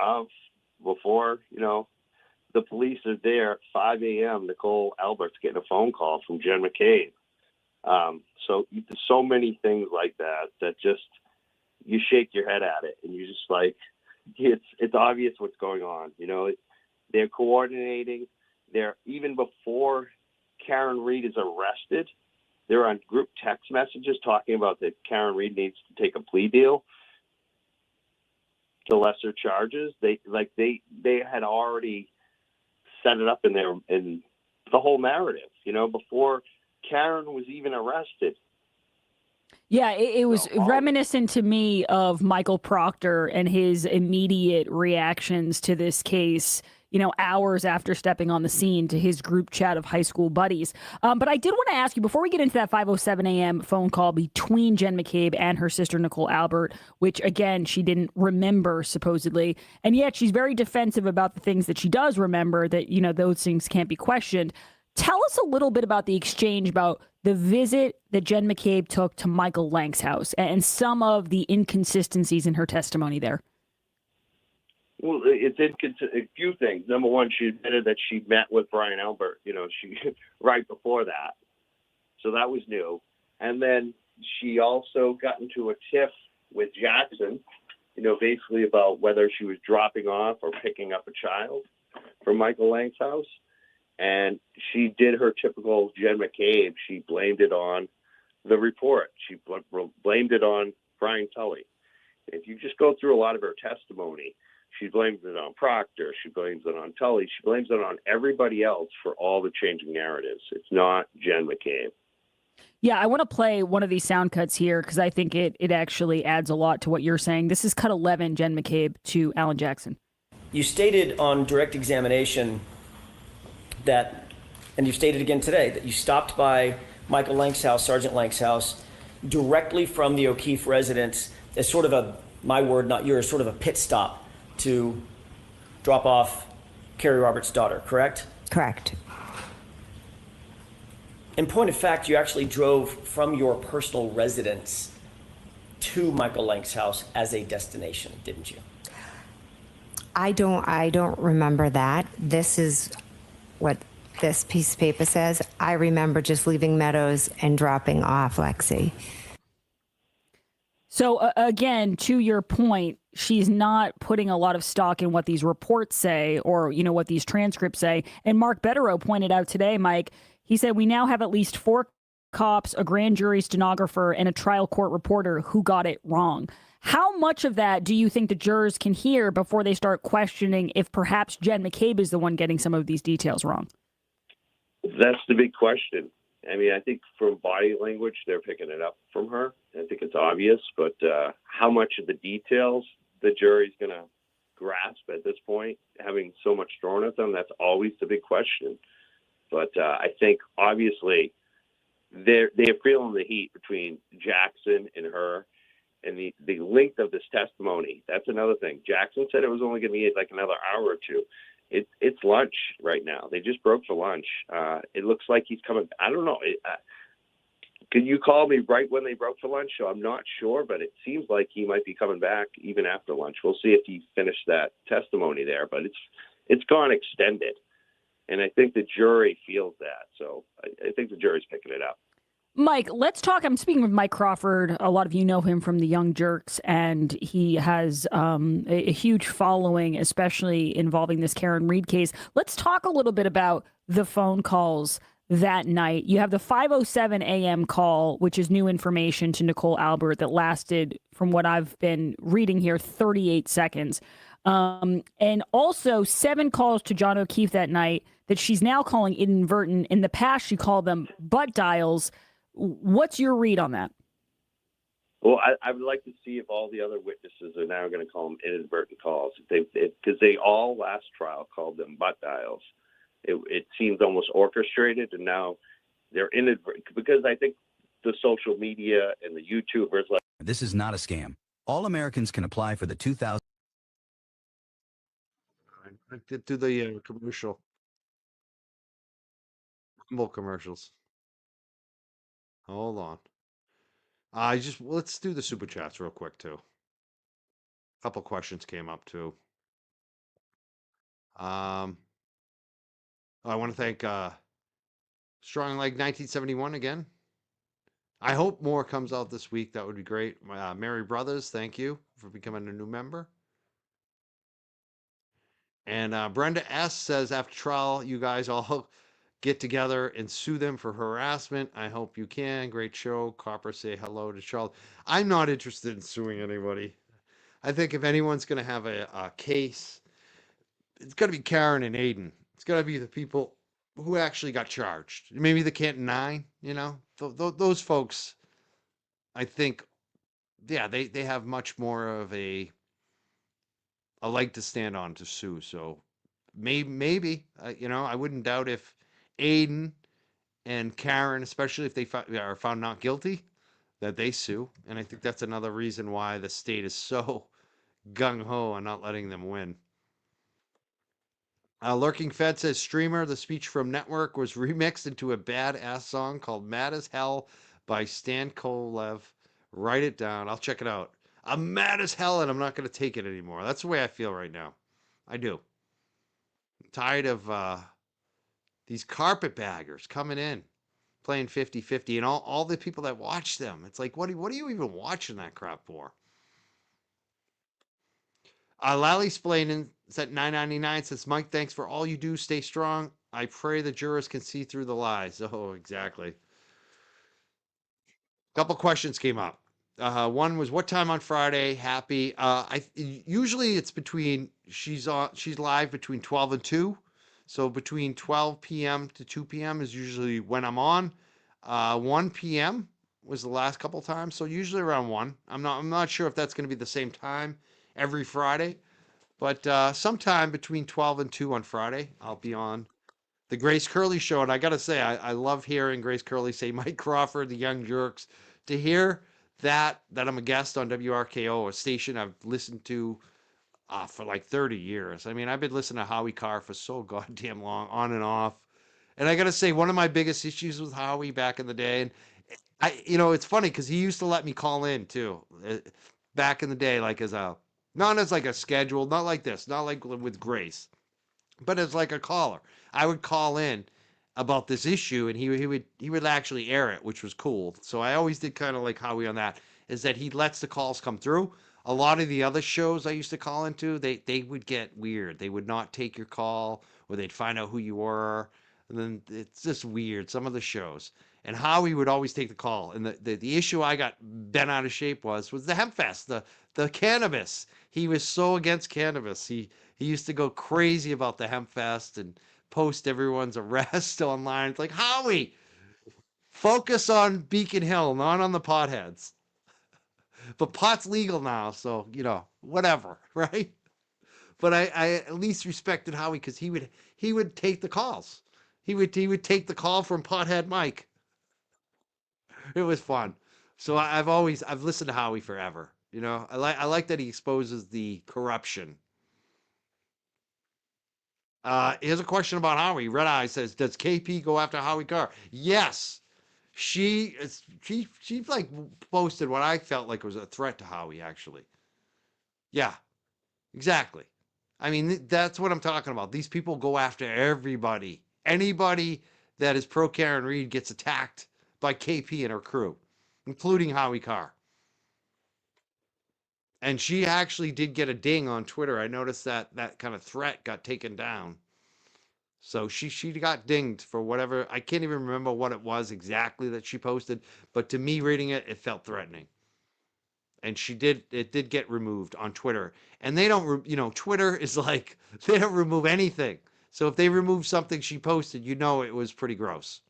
before the police are there at 5 a.m., Nicole Albert's getting a phone call from Jen McCabe. So there's so many things like that just you shake your head at it, and you just like, it's obvious what's going on. They're coordinating. They're, even before Karen Reed is arrested, they're on group text messages talking about that Karen Reed needs to take a plea deal to lesser charges. They had already set it up in the whole narrative, before Karen was even arrested. Yeah, it was reminiscent to me of Michael Proctor and his immediate reactions to this case, hours after stepping on the scene to his group chat of high school buddies. But I did want to ask you, before we get into that 5:07 a.m. phone call between Jen McCabe and her sister, Nicole Albert, which, again, she didn't remember, supposedly. And yet she's very defensive about the things that she does remember, that, those things can't be questioned. Tell us a little bit about the exchange, about the visit that Jen McCabe took to Michael Lank's house and some of the inconsistencies in her testimony there. Well, it's a few things. Number one, she admitted that she met with Brian Albert, she right before that. So that was new. And then she also got into a tiff with Jackson, basically about whether she was dropping off or picking up a child from Michael Lank's house. And she did her typical Jen McCabe. She blamed it on the report. She blamed it on Brian Tully. If you just go through a lot of her testimony, she blames it on Proctor. She blames it on Tully. She blames it on everybody else for all the changing narratives. It's not Jen McCabe. Yeah, I want to play one of these sound cuts here because I think it actually adds a lot to what you're saying. This is cut 11, Jen McCabe to Alan Jackson. You stated on direct examination that, and you stated again today, that you stopped by Michael Lank's house, Sergeant Lank's house, directly from the O'Keefe residence as sort of a, my word, not yours, sort of a pit stop to drop off Kerry Roberts' daughter, correct? Correct. In point of fact, you actually drove from your personal residence to Michael Lank's house as a destination, didn't you? I don't remember that. This is what this piece of paper says. I remember just leaving Meadows and dropping off Lexi. So again, to your point, she's not putting a lot of stock in what these reports say or, what these transcripts say. And Mark Betterow pointed out today, Mike, he said, we now have at least 4 cops, a grand jury stenographer, and a trial court reporter who got it wrong. How much of that do you think the jurors can hear before they start questioning if perhaps Jen McCabe is the one getting some of these details wrong? That's the big question. I mean, I think from body language, they're picking it up from her. I think it's obvious, but how much of the details the jury's going to grasp at this point, having so much thrown at them, that's always the big question. But I think, obviously, they're feeling the heat between Jackson and her, and the length of this testimony. That's another thing. Jackson said it was only going to be like another hour or two. It's lunch right now. They just broke for lunch. It looks like he's coming. I don't know. Could you call me right when they broke for lunch? So I'm not sure, but it seems like he might be coming back even after lunch. We'll see if he finished that testimony there, but it's gone extended. And I think the jury feels that. So I think the jury's picking it up. Mike, let's talk. I'm speaking with Mike Crawford. A lot of you know him from the Young Jerks, and he has a huge following, especially involving this Karen Reed case. Let's talk a little bit about the phone calls that night. You have the 5:07 a.m. call, which is new information to Nicole Albert that lasted, from what I've been reading here, 38 seconds. And also 7 calls to John O'Keefe that night that she's now calling inadvertent. In the past, she called them butt dials. What's your read on that? Well, I would like to see if all the other witnesses are now going to call them inadvertent calls. Because they all last trial called them butt dials. It seems almost orchestrated, and now they're inadvertent. Because I think the social media and the YouTubers like... This is not a scam. All Americans can apply for the 2000... Get to the commercial. Rumble commercials. Hold on. Let's do the super chats real quick too. A couple questions came up too. I want to thank Strong Leg 1971 again. I hope more comes out this week. That would be great. Mary Brothers, thank you for becoming a new member. And Brenda S says, after trial, you guys all get together and sue them for harassment. I hope you can. Great show. Copper, say hello to Charles. I'm not interested in suing anybody. I think if anyone's going to have a case, it's got to be Karen and Aiden. It's got to be the people who actually got charged. Maybe the Canton Nine, those folks, I think, yeah, they have much more of a leg to stand on to sue. So maybe I wouldn't doubt if Aiden and Karen, especially if they are found not guilty, that they sue. And I think that's another reason why the state is so gung-ho on not letting them win. Lurking Fed says, streamer, the speech from Network was remixed into a badass song called Mad as Hell by Stan Kolev. Write it down. I'll check it out. I'm mad as hell and I'm not going to take it anymore. That's the way I feel right now. I do. I'm tired of these carpetbaggers coming in, playing 50-50, and all the people that watch them. It's like, what are you even watching that crap for? Lally Splainin at $9.99 says, Mike, thanks for all you do. Stay strong. I pray the jurors can see through the lies. Oh, exactly. Couple questions came up. One was, what time on Friday? Happy. Usually it's she's live between 12 and 2. So between 12 p.m. to 2 p.m. is usually when I'm on. 1 p.m. was the last couple times. So usually around 1. I'm not sure if that's going to be the same time every Friday, but sometime between 12 and 2 on Friday, I'll be on the Grace Curley show. And I got to say, I love hearing Grace Curley say Mike Crawford, the Young Jerks. To hear that I'm a guest on WRKO, a station I've listened to for like 30 years. I mean, I've been listening to Howie Carr for so goddamn long, on and off. And I got to say, one of my biggest issues with Howie back in the day, and it's funny because he used to let me call in too, back in the day, like not as like a schedule, not like this, not like with Grace, but as like a caller. I would call in about this issue, and he would actually air it, which was cool. So I always did kind of like Howie on that, is that he lets the calls come through. A lot of the other shows I used to call into, they would get weird. They would not take your call, or they'd find out who you were, and then it's just weird, some of the shows. And Howie would always take the call. And the issue I got bent out of shape was the hemp fest, the cannabis. He was so against cannabis. He used to go crazy about the hemp fest and post everyone's arrest online. It's like, Howie, focus on Beacon Hill, not on the potheads. But pot's legal now, so whatever, right? But I at least respected Howie because he would take the calls. He would take the call from Pothead Mike. It was fun. So I've listened to Howie forever. You know, I like that he exposes the corruption. Here's a question about Howie. Red Eye says, "Does KP go after Howie Carr?" Yes. She like posted what I felt like was a threat to Howie. Actually, yeah, exactly. I mean, that's what I'm talking about. These people go after everybody. Anybody that is pro Karen Reed gets attacked by KP and her crew, including Howie Carr. And she actually did get a ding on Twitter. I noticed that kind of threat got taken down. So she got dinged for whatever. I can't even remember what it was exactly that she posted, but to me reading it, it felt threatening. And it did get removed on Twitter. And they don't, Twitter is like, they don't remove anything. So if they remove something she posted, it was pretty gross.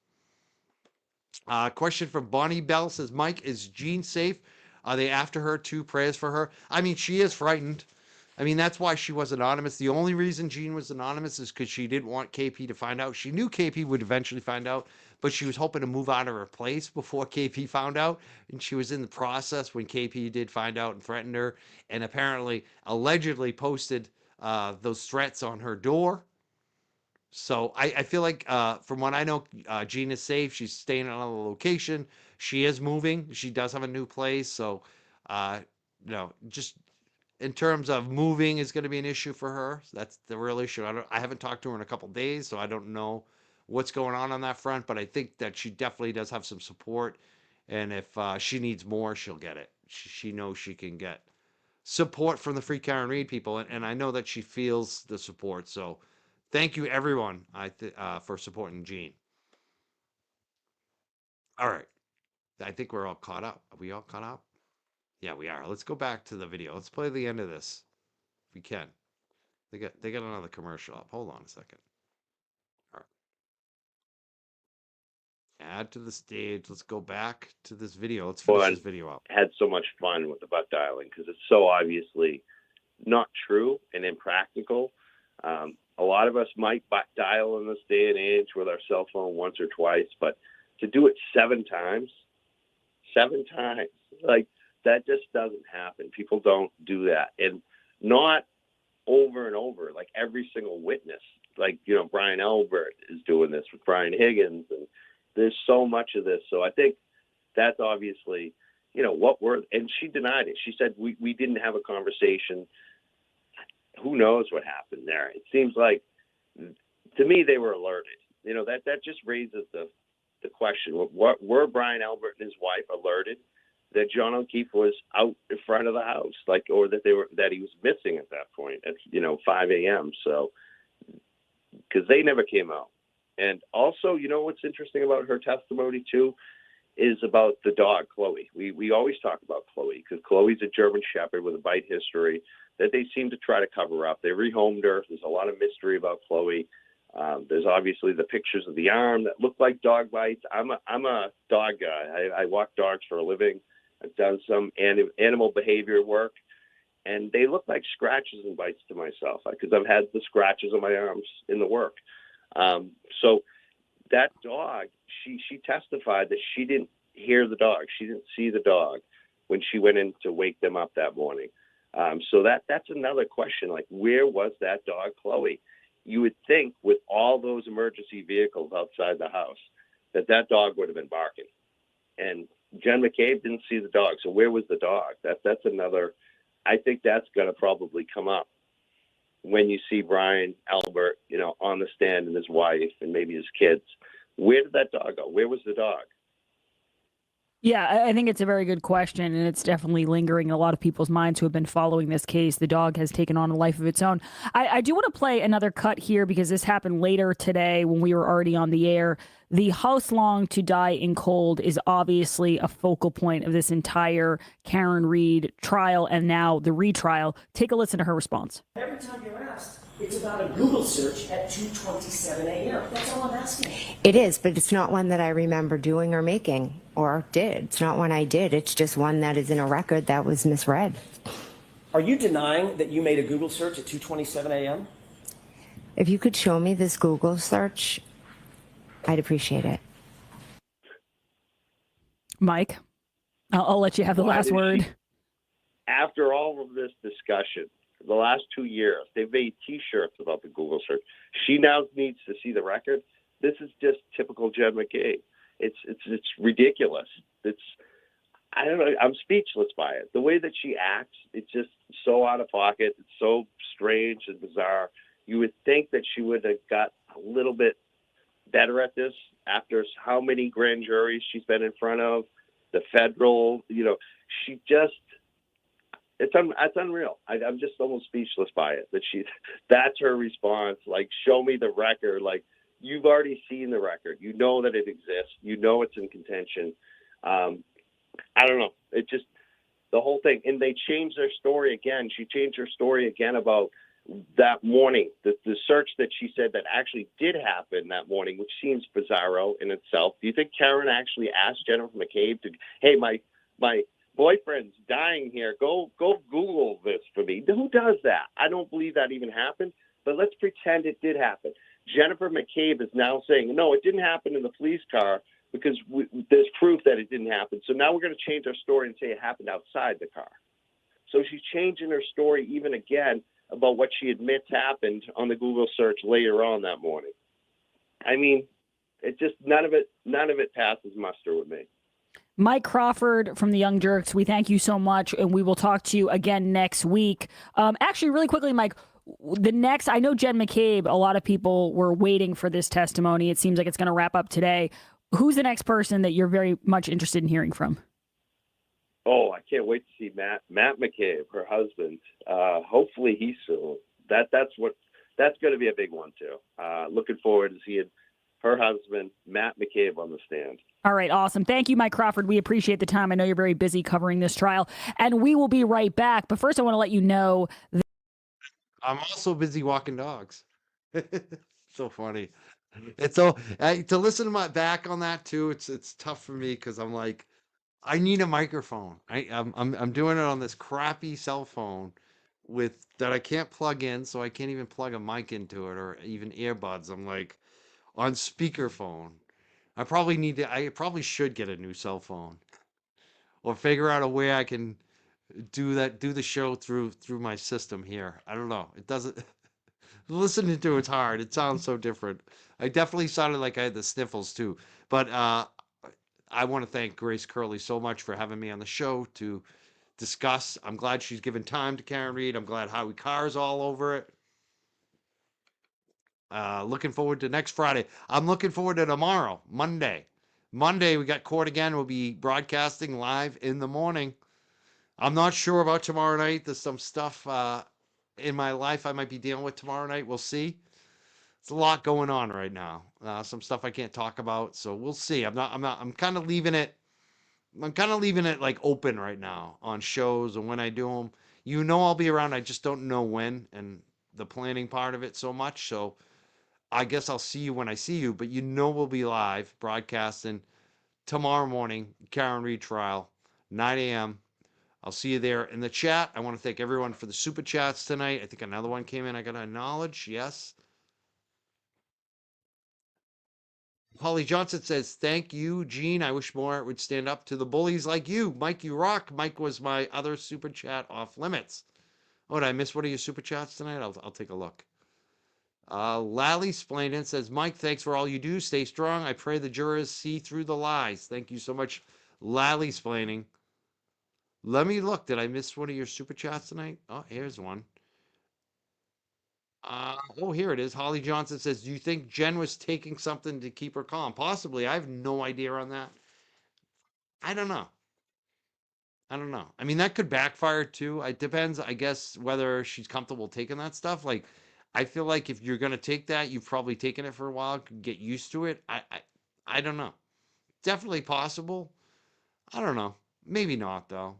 Question from Bonnie Bell says, Mike, is Jean safe? Are they after her too? Prayers for her. I mean, she is frightened. I mean, that's why she was anonymous. The only reason Jean was anonymous is because she didn't want KP to find out. She knew KP would eventually find out, but she was hoping to move out of her place before KP found out. And she was in the process when KP did find out and threatened her, and apparently, allegedly posted those threats on her door. So I feel like, from what I know, Jean is safe. She's staying in another location. She is moving. She does have a new place. So, just in terms of moving is going to be an issue for her. That's the real issue. I haven't talked to her in a couple of days, so I don't know what's going on that front. But I think that she definitely does have some support, and if she needs more, she'll get it. She knows she can get support from the Free Karen Reed people, and I know that she feels the support. So, thank you everyone for supporting Jean. All right, I think we're all caught up. Are we all caught up? Yeah, we are. Let's go back to the video. Let's play the end of this, if we can. They got another commercial up. Hold on a second. All right. Add to the stage. Let's go back to this video. Let's finish this video up. Had so much fun with the butt dialing because it's so obviously not true and impractical. A lot of us might butt dial in this day and age with our cell phone once or twice, but to do it 7 times, like that just doesn't happen. People don't do that. And not over and over, like every single witness, like, Brian Albert is doing this with Brian Higgins, and there's so much of this. So I think that's obviously, and she denied it. She said, we didn't have a conversation. Who knows what happened there? It seems like, to me, they were alerted. That just raises the question: what were Brian Albert and his wife alerted that John O'Keefe was out in front of the house, or that he was missing at that point at 5 a.m. So, because they never came out. And also, what's interesting about her testimony too is about the dog Chloe. We always talk about Chloe because Chloe's a German Shepherd with a bite history that they seem to try to cover up. They rehomed her. There's a lot of mystery about Chloe. There's obviously the pictures of the arm that look like dog bites. I'm a dog guy. I walk dogs for a living. I've done some animal behavior work, and they look like scratches and bites to myself because I've had the scratches on my arms in the work. So that dog, she testified that she didn't hear the dog. She didn't see the dog when she went in to wake them up that morning. So that's another question, like, where was that dog, Chloe? You would think with all those emergency vehicles outside the house that dog would have been barking. And Jen McCabe didn't see the dog. So where was the dog? That's another, I think that's going to probably come up when you see Brian Albert, on the stand, and his wife and maybe his kids. Where did that dog go? Where was the dog? Yeah, I think it's a very good question, and it's definitely lingering in a lot of people's minds who have been following this case. The dog has taken on a life of its own. I do want to play another cut here because this happened later today when we were already on the air. The house long to die in cold is obviously a focal point of this entire Karen Reed trial and now the retrial. Take a listen to her response. Every time you're asked, it's about a Google search at 2:27 a.m. That's all I'm asking. It is, but it's not one that I remember doing or making or did. It's not one I did. It's just one that is in a record that was misread. Are you denying that you made a Google search at 2:27 a.m.? If you could show me this Google search, I'd appreciate it. Mike, I'll let you have the Why last does word. After all of this discussion, the last 2 years, they've made T-shirts about the Google search. She now needs to see the record. This is just typical Jen McCabe. It's ridiculous. I don't know. I'm speechless by it. The way that she acts, it's just so out of pocket. It's so strange and bizarre. You would think that she would have got a little bit better at this after how many grand juries she's been in front of, the federal, she just, it's unreal. I'm just almost speechless by it, that's her response. Like, show me the record. Like, you've already seen the record. You know that it exists. You know it's in contention. I don't know. It just, the whole thing. And they changed their story again. She changed her story again about that morning, the search that she said that actually did happen that morning, which seems bizarro in itself. Do you think Karen actually asked Jennifer McCabe to, hey, my boyfriend's dying here. Go Google this for me. Who does that? I don't believe that even happened, but let's pretend it did happen. Jennifer McCabe is now saying, no, it didn't happen in the police car because there's proof that it didn't happen. So now we're going to change our story and say it happened outside the car. So she's changing her story even again about what she admits happened on the Google search later on that morning. I mean, it just, none of it passes muster with me. Mike Crawford from the Young Jerks, we thank you so much, and we will talk to you again next week. Actually, really quickly, Mike, I know Jen McCabe, a lot of people were waiting for this testimony. It seems like it's going to wrap up today. Who's the next person that you're very much interested in hearing from? Oh, I can't wait to see Matt McCabe, her husband. Hopefully he's soon. That's going to be a big one too. Looking forward to seeing her husband, Matt McCabe, on the stand. All right, awesome. Thank you, Mike Crawford. We appreciate the time. I know you're very busy covering this trial, and we will be right back. But first, I want to let you know that I'm also busy walking dogs. So funny. It's so to listen to my back on that too. It's tough for me because I'm like, I need a microphone. I'm doing it on this crappy cell phone with that I can't plug in, so I can't even plug a mic into it or even earbuds. I'm like on speakerphone. I probably should get a new cell phone or figure out a way I can do the show through my system here. I don't know. It doesn't listening to it's hard. It sounds so different. I definitely sounded like I had the sniffles too. But I want to thank Grace Curley so much for having me on the show to discuss. I'm glad she's given time to Karen Reed. I'm glad Howie Carr's all over it. Looking forward to next Friday. I'm looking forward to tomorrow, Monday. Monday, we got court again. We'll be broadcasting live in the morning. I'm not sure about tomorrow night. There's some stuff in my life I might be dealing with tomorrow night. We'll see. It's a lot going on right now. Some stuff I can't talk about, so we'll see. I'm kind of leaving it. I'm kind of leaving it like open right now on shows and when I do them. I'll be around. I just don't know when and the planning part of it so much. So I guess I'll see you when I see you. But we'll be live broadcasting tomorrow morning. Karen Reed trial, 9 a.m. I'll see you there in the chat. I want to thank everyone for the super chats tonight. I think another one came in. I got to acknowledge. Yes. Holly Johnson says, thank you, Gene. I wish more would stand up to the bullies like you. Mike, you rock. Mike was my other super chat off limits. Oh, did I miss one of your super chats tonight? I'll take a look. Lally Splendid says, Mike, thanks for all you do. Stay strong. I pray the jurors see through the lies. Thank you so much, Lally Splaining. Let me look. Did I miss one of your super chats tonight? Oh, here's one. Here it is. Holly Johnson says, do you think Jen was taking something to keep her calm? Possibly. I have no idea on that. I don't know. I mean, that could backfire too. It depends, I guess, whether she's comfortable taking that stuff. Like, I feel like if you're gonna take that, you've probably taken it for a while, could get used to it. I don't know. Definitely possible. I don't know. Maybe not though.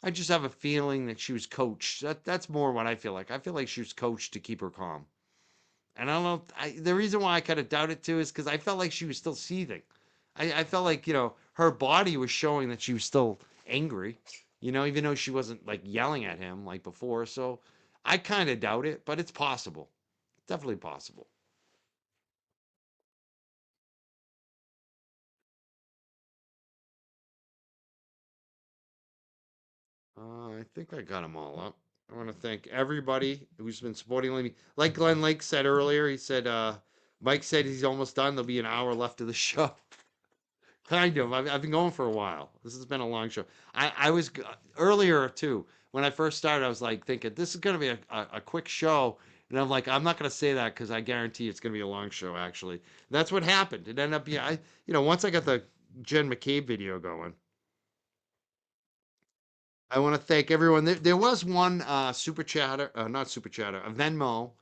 I just have a feeling that she was coached. That's more what I feel like. I feel like she was coached to keep her calm. And I don't know. The reason why I kind of doubt it too is because I felt like she was still seething. I felt like, her body was showing that she was still angry, even though she wasn't like yelling at him like before. So I kind of doubt it, but it's possible. Definitely possible. I think I got them all up. I want to thank everybody who's been supporting me. Like Glenn Lake said earlier, he said, Mike said he's almost done. There'll be an hour left of the show. Kind of. I've been going for a while. This has been a long show. I was earlier too. When I first started, I was like thinking this is going to be a quick show. And I'm like, I'm not going to say that because I guarantee it's going to be a long show, actually. And that's what happened. It ended up being, once I got the Jen McCabe video going, I want to thank everyone. There was one super chatter, not super chatter, a Venmo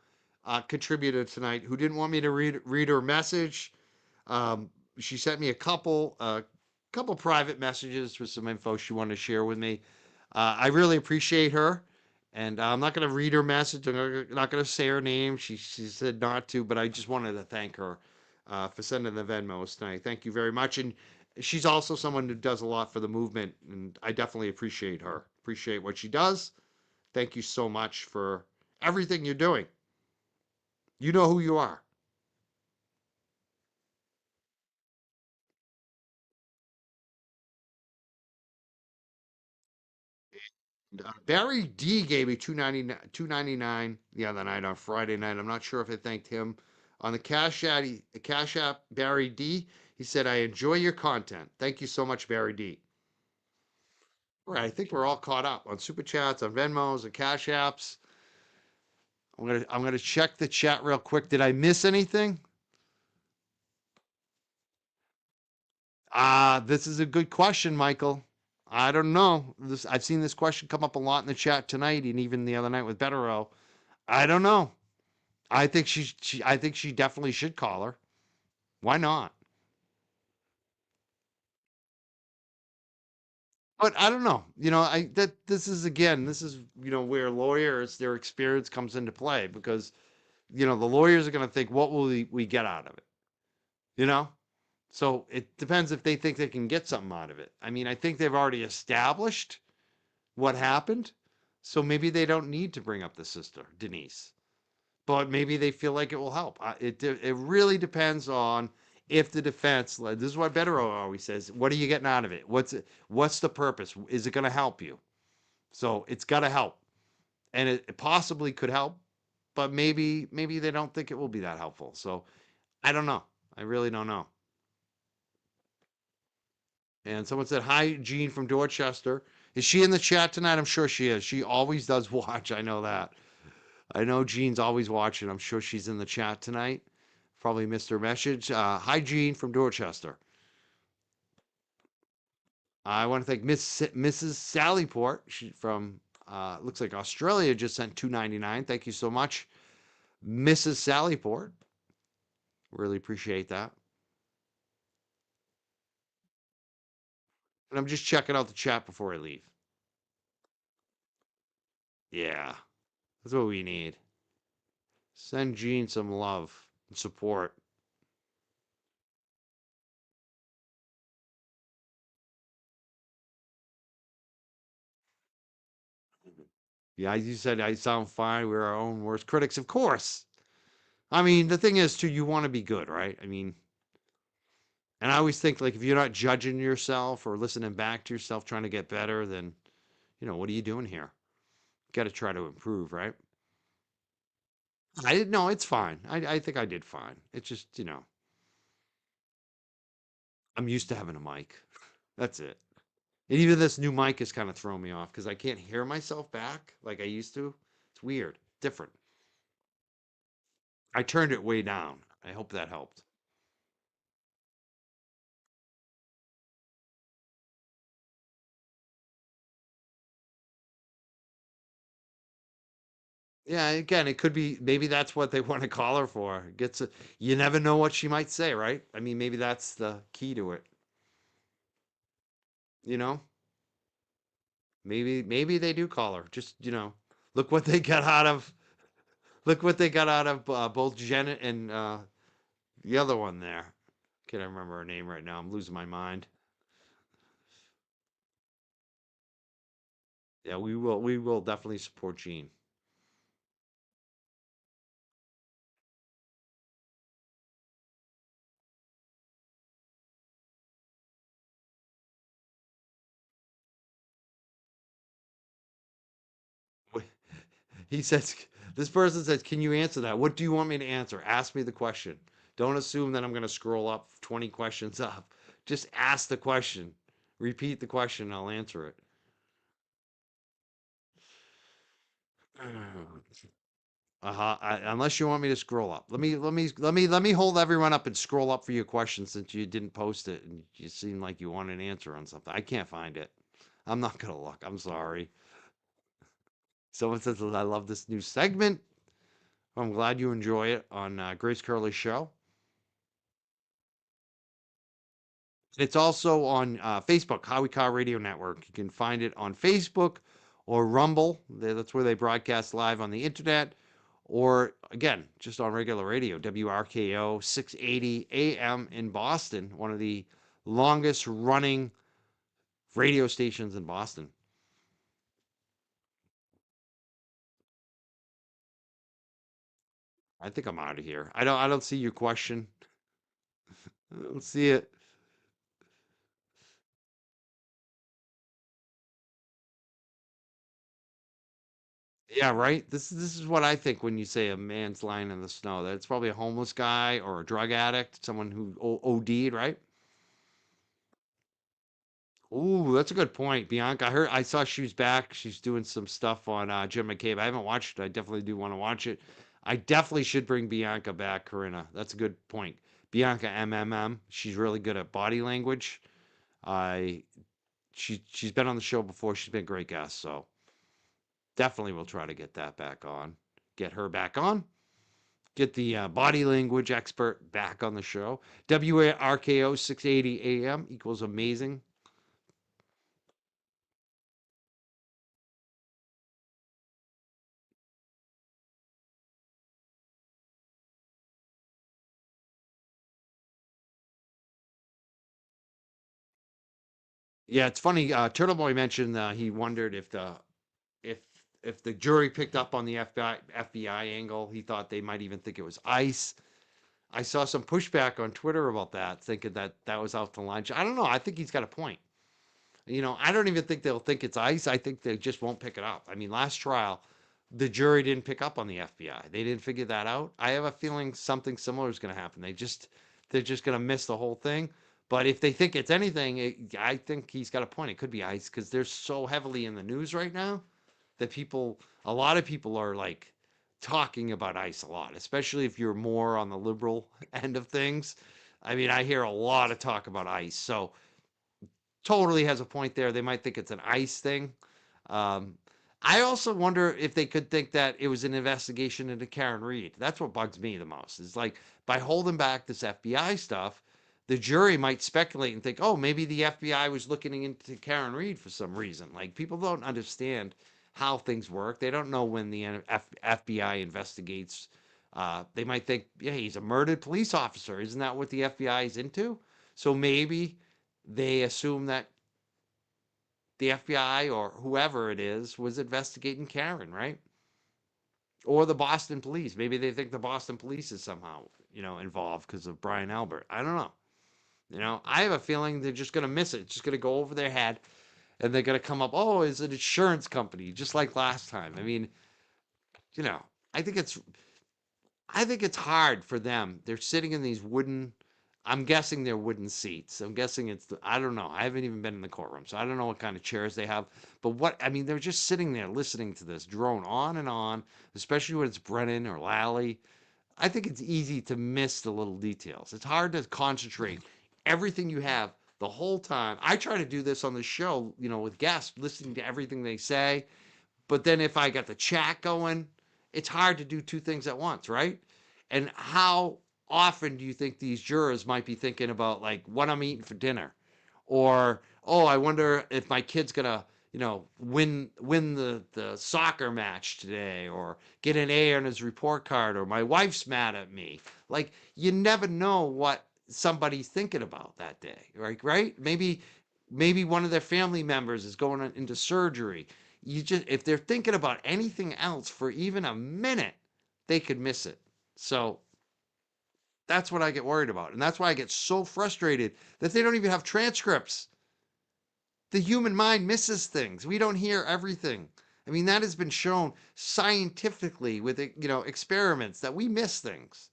contributor tonight who didn't want me to read her message. Um, she sent me a couple private messages with some info she wanted to share with me. I really appreciate her, and I'm not going to read her message. I'm not going to say her name. She said not to, but I just wanted to thank her for sending the Venmos tonight. Thank you very much. And she's also someone who does a lot for the movement, and I definitely appreciate her. Appreciate what she does. Thank you so much for everything you're doing. You know who you are. Barry D gave me 299 the other night on Friday night. I'm not sure if I thanked him on the Cash App. Barry D. He said, "I enjoy your content. Thank you so much, Barry D." All right, I think we're all caught up on super chats, on Venmos, and Cash Apps. I'm gonna check the chat real quick. Did I miss anything? This is a good question, Michael. I don't know. I've seen this question come up a lot in the chat tonight, and even the other night with Betero. I don't know. I think she definitely should call her. Why not? But I don't know. This is again, this is where lawyers their experience comes into play because the lawyers are going to think what will we get out of it? You know? So it depends if they think they can get something out of it. I mean, I think they've already established what happened. So maybe they don't need to bring up the sister, Denise. But maybe they feel like it will help. It really depends on if the defense. This is what Betero always says. What are you getting out of it? What's the purpose? Is it going to help you? So it's got to help, and it possibly could help, but maybe they don't think it will be that helpful. So I don't know. I really don't know. And someone said, "Hi, Jean from Dorchester. Is she in the chat tonight?" I'm sure she is. She always does watch. I know that. I know Jean's always watching. I'm sure she's in the chat tonight. Probably missed her message. Hi, Jean from Dorchester. I want to thank Mrs. Sallyport. She from looks like Australia just sent $2.99. Thank you so much, Mrs. Sallyport. Really appreciate that. And I'm just checking out the chat before I leave. Yeah, that's what we need. Send Jean some love and support. Yeah, you said I sound fine. We're our own worst critics, of course. I mean, the thing is, too, you want to be good, right? I mean, and I always think like if you're not judging yourself or listening back to yourself, trying to get better, then what are you doing here? Got to try to improve, right? I didn't know it's fine. I think I did fine. It's just I'm used to having a mic. That's it. And even this new mic is kind of throwing me off because I can't hear myself back like I used to. It's weird, different. I turned it way down. I hope that helped. Yeah, again, it could be maybe that's what they want to call her for. You never know what she might say, right? I mean, maybe that's the key to it. You know, maybe they do call her. Just look what they got out of look what they got out of both Janet and the other one there. Can't remember her name right now. I'm losing my mind. Yeah, we will definitely support Gene. He says, this person says, can you answer that? What do you want me to answer? Ask me the question. Don't assume that I'm going to scroll up 20 questions up. Just ask the question. Repeat the question, and I'll answer it. Unless you want me to scroll up. Let me hold everyone up and scroll up for your question since you didn't post it and you seem like you want an answer on something. I can't find it. I'm not gonna look. I'm sorry. Someone says I love this new segment. I'm glad you enjoy it on Grace Curley Show. It's also on Facebook, Howie Car Radio Network. You can find it on Facebook or Rumble. That's where they broadcast live on the internet. Or again, just on regular radio, WRKO 680 AM in Boston, one of the longest running radio stations in Boston. I think I'm out of here. I don't see your question. I don't see it. Yeah, right. This is what I think when you say a man's lying in the snow. That's probably a homeless guy or a drug addict, someone who OD'd, right? Ooh, that's a good point, Bianca. I saw she was back. She's doing some stuff on Jim McCabe. I haven't watched it. I definitely do want to watch it. I definitely should bring Bianca back, Corinna. That's a good point. Bianca MMM. She's really good at body language. I she's been on the show before. She's been a great guest, so definitely we'll try to get that back on. Get her back on. Get the body language expert back on the show. WARKO 680 AM equals amazing. Yeah, it's funny. Turtle Boy mentioned he wondered if if the jury picked up on the FBI angle. He thought they might even think it was ICE. I saw some pushback on Twitter about that, thinking that that was out to lunch. I don't know. I think he's got a point. I don't even think they'll think it's ICE. I think they just won't pick it up. I mean, last trial, the jury didn't pick up on the FBI. They didn't figure that out. I have a feeling something similar is going to happen. They're just going to miss the whole thing. But if they think it's anything, I think he's got a point. It could be ICE because they're so heavily in the news right now that a lot of people are like talking about ICE a lot, especially if you're more on the liberal end of things. I mean, I hear a lot of talk about ICE. So totally has a point there. They might think it's an ICE thing. Um, I also wonder if they could think that it was an investigation into Karen Reed. That's what bugs me the most. Is like by holding back this FBI stuff, the jury might speculate and think, oh, maybe the FBI was looking into Karen Reed for some reason. Like people don't understand how things work. They don't know when the FBI investigates. They might think, yeah, he's a murdered police officer. Isn't that what the FBI is into? So maybe they assume that the FBI or whoever it is was investigating Karen, right? Or the Boston police. Maybe they think the Boston police is somehow, involved because of Brian Albert. I don't know. I have a feeling they're just going to miss it. It's just going to go over their head and they're going to come up, oh, it's an insurance company, just like last time. I mean, you know, I think it's I think it's hard for them. They're sitting in these wooden, I'm guessing they're wooden seats. I'm guessing I don't know. I haven't even been in the courtroom, so I don't know what kind of chairs they have. But they're just sitting there listening to this drone on and on, especially when it's Brennan or Lally. I think it's easy to miss the little details. It's hard to concentrate everything you have the whole time. I try to do this on the show, with guests, listening to everything they say. But then if I got the chat going, it's hard to do two things at once, right? And how often do you think these jurors might be thinking about like what I'm eating for dinner? Or, oh, I wonder if my kid's gonna, win the soccer match today, or get an A on his report card, or my wife's mad at me. Like you never know what somebody's thinking about that day, right? Maybe one of their family members is going into surgery. If they're thinking about anything else for even a minute, they could miss it. So that's what I get worried about. And that's why I get so frustrated that they don't even have transcripts. The human mind misses things. We don't hear everything. I mean, that has been shown scientifically with experiments that we miss things.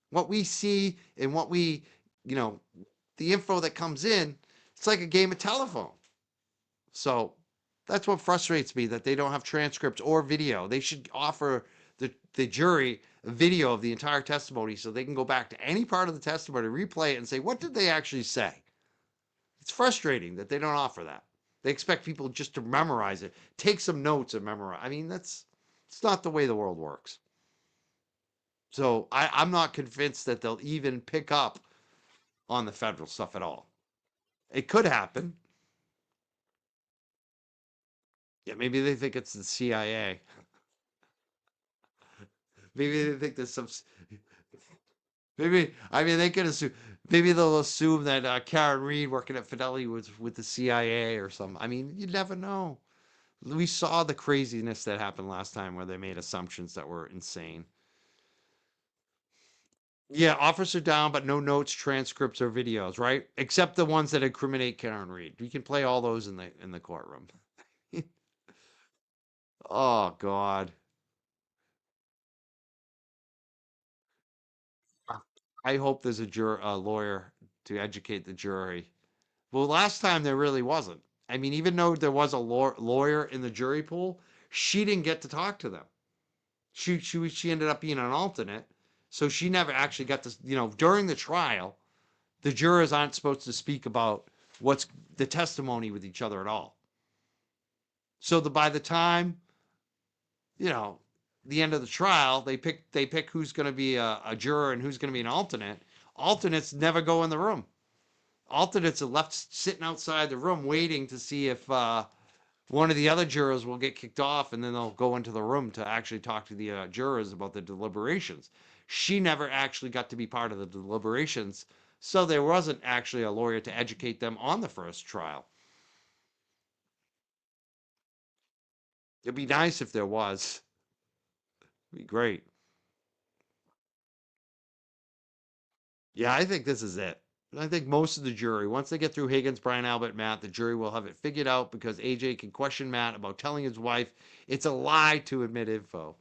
What we see and what we, you know, the info that comes in, it's like a game of telephone. So that's what frustrates me that they don't have transcripts or video. They should offer the jury a video of the entire testimony so they can go back to any part of the testimony, replay it, and say, what did they actually say? It's frustrating that they don't offer that. They expect people just to memorize it, take some notes and memorize. I mean, it's not the way the world works. So I'm not convinced that they'll even pick up on the federal stuff at all. It could happen. Yeah, maybe they think it's the CIA. Maybe they think there's some. Maybe I mean they could assume. Maybe they'll assume that Karen Reed working at Fidelity was with the CIA or something. I mean, you never know. We saw the craziness that happened last time where they made assumptions that were insane. Yeah, offers are down, but no notes, transcripts, or videos, right? Except the ones that incriminate Karen Reed. We can play all those in the courtroom. Oh God. I hope there's a lawyer to educate the jury. Well, last time there really wasn't. I mean, even though there was a lawyer in the jury pool, she didn't get to talk to them. She ended up being an alternate, so she never actually got to. During the trial, the jurors aren't supposed to speak about what's the testimony with each other at all. So by the time you know the end of the trial, they pick who's going to be a juror and who's going to be an alternate. Alternates never go in the room. Alternates are left sitting outside the room waiting to see if one of the other jurors will get kicked off, and then they'll go into the room to actually talk to the jurors about the deliberations. She never actually got to be part of the deliberations, so there wasn't actually a lawyer to educate them on the first trial. It'd be nice if there was. It'd be great. Yeah, I think this is it. I think most of the jury, once they get through Higgins, Brian Albert, Matt, the jury will have it figured out because AJ can question Matt about telling his wife it's a lie to admit info.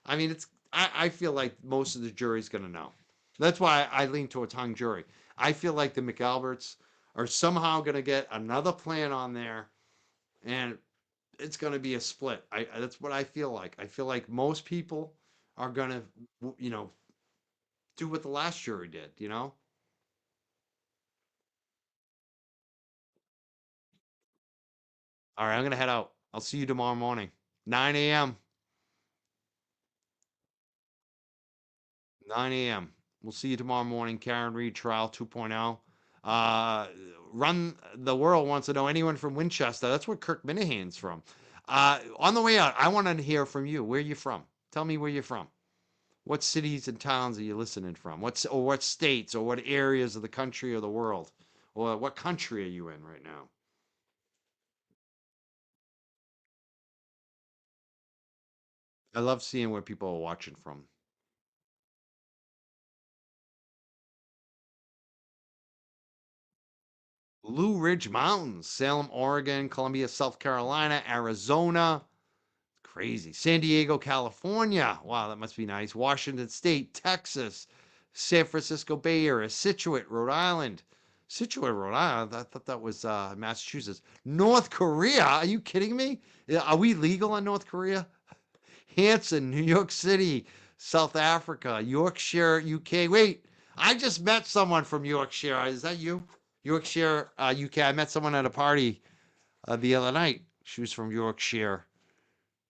I mean, I feel like most of the jury's going to know. That's why I lean towards hung jury. I feel like the McAlberts are somehow going to get another plan on there, and it's going to be a split. That's what I feel like. I feel like most people are going to, do what the last jury did. All right, I'm going to head out. I'll see you tomorrow morning, 9 a.m. 9 a.m. We'll see you tomorrow morning. Karen Reed Trial 2.0. Run the World wants to know anyone from Winchester. That's where Kirk Minahan's from. On the way out, I want to hear from you. Where are you from? Tell me where you're from. What cities and towns are you listening from? What states or what areas of the country or the world? Or what country are you in right now? I love seeing where people are watching from. Blue Ridge Mountains, Salem, Oregon, Columbia, South Carolina, Arizona. Crazy. San Diego, California. Wow, that must be nice. Washington State, Texas, San Francisco Bay Area, Situate, Rhode Island. Situate, Rhode Island. I thought that was Massachusetts. North Korea. Are you kidding me? Are we legal in North Korea? Hanson, New York City, South Africa, Yorkshire, UK. Wait, I just met someone from Yorkshire. Is that you? Yorkshire, UK. I met someone at a party the other night. She was from Yorkshire.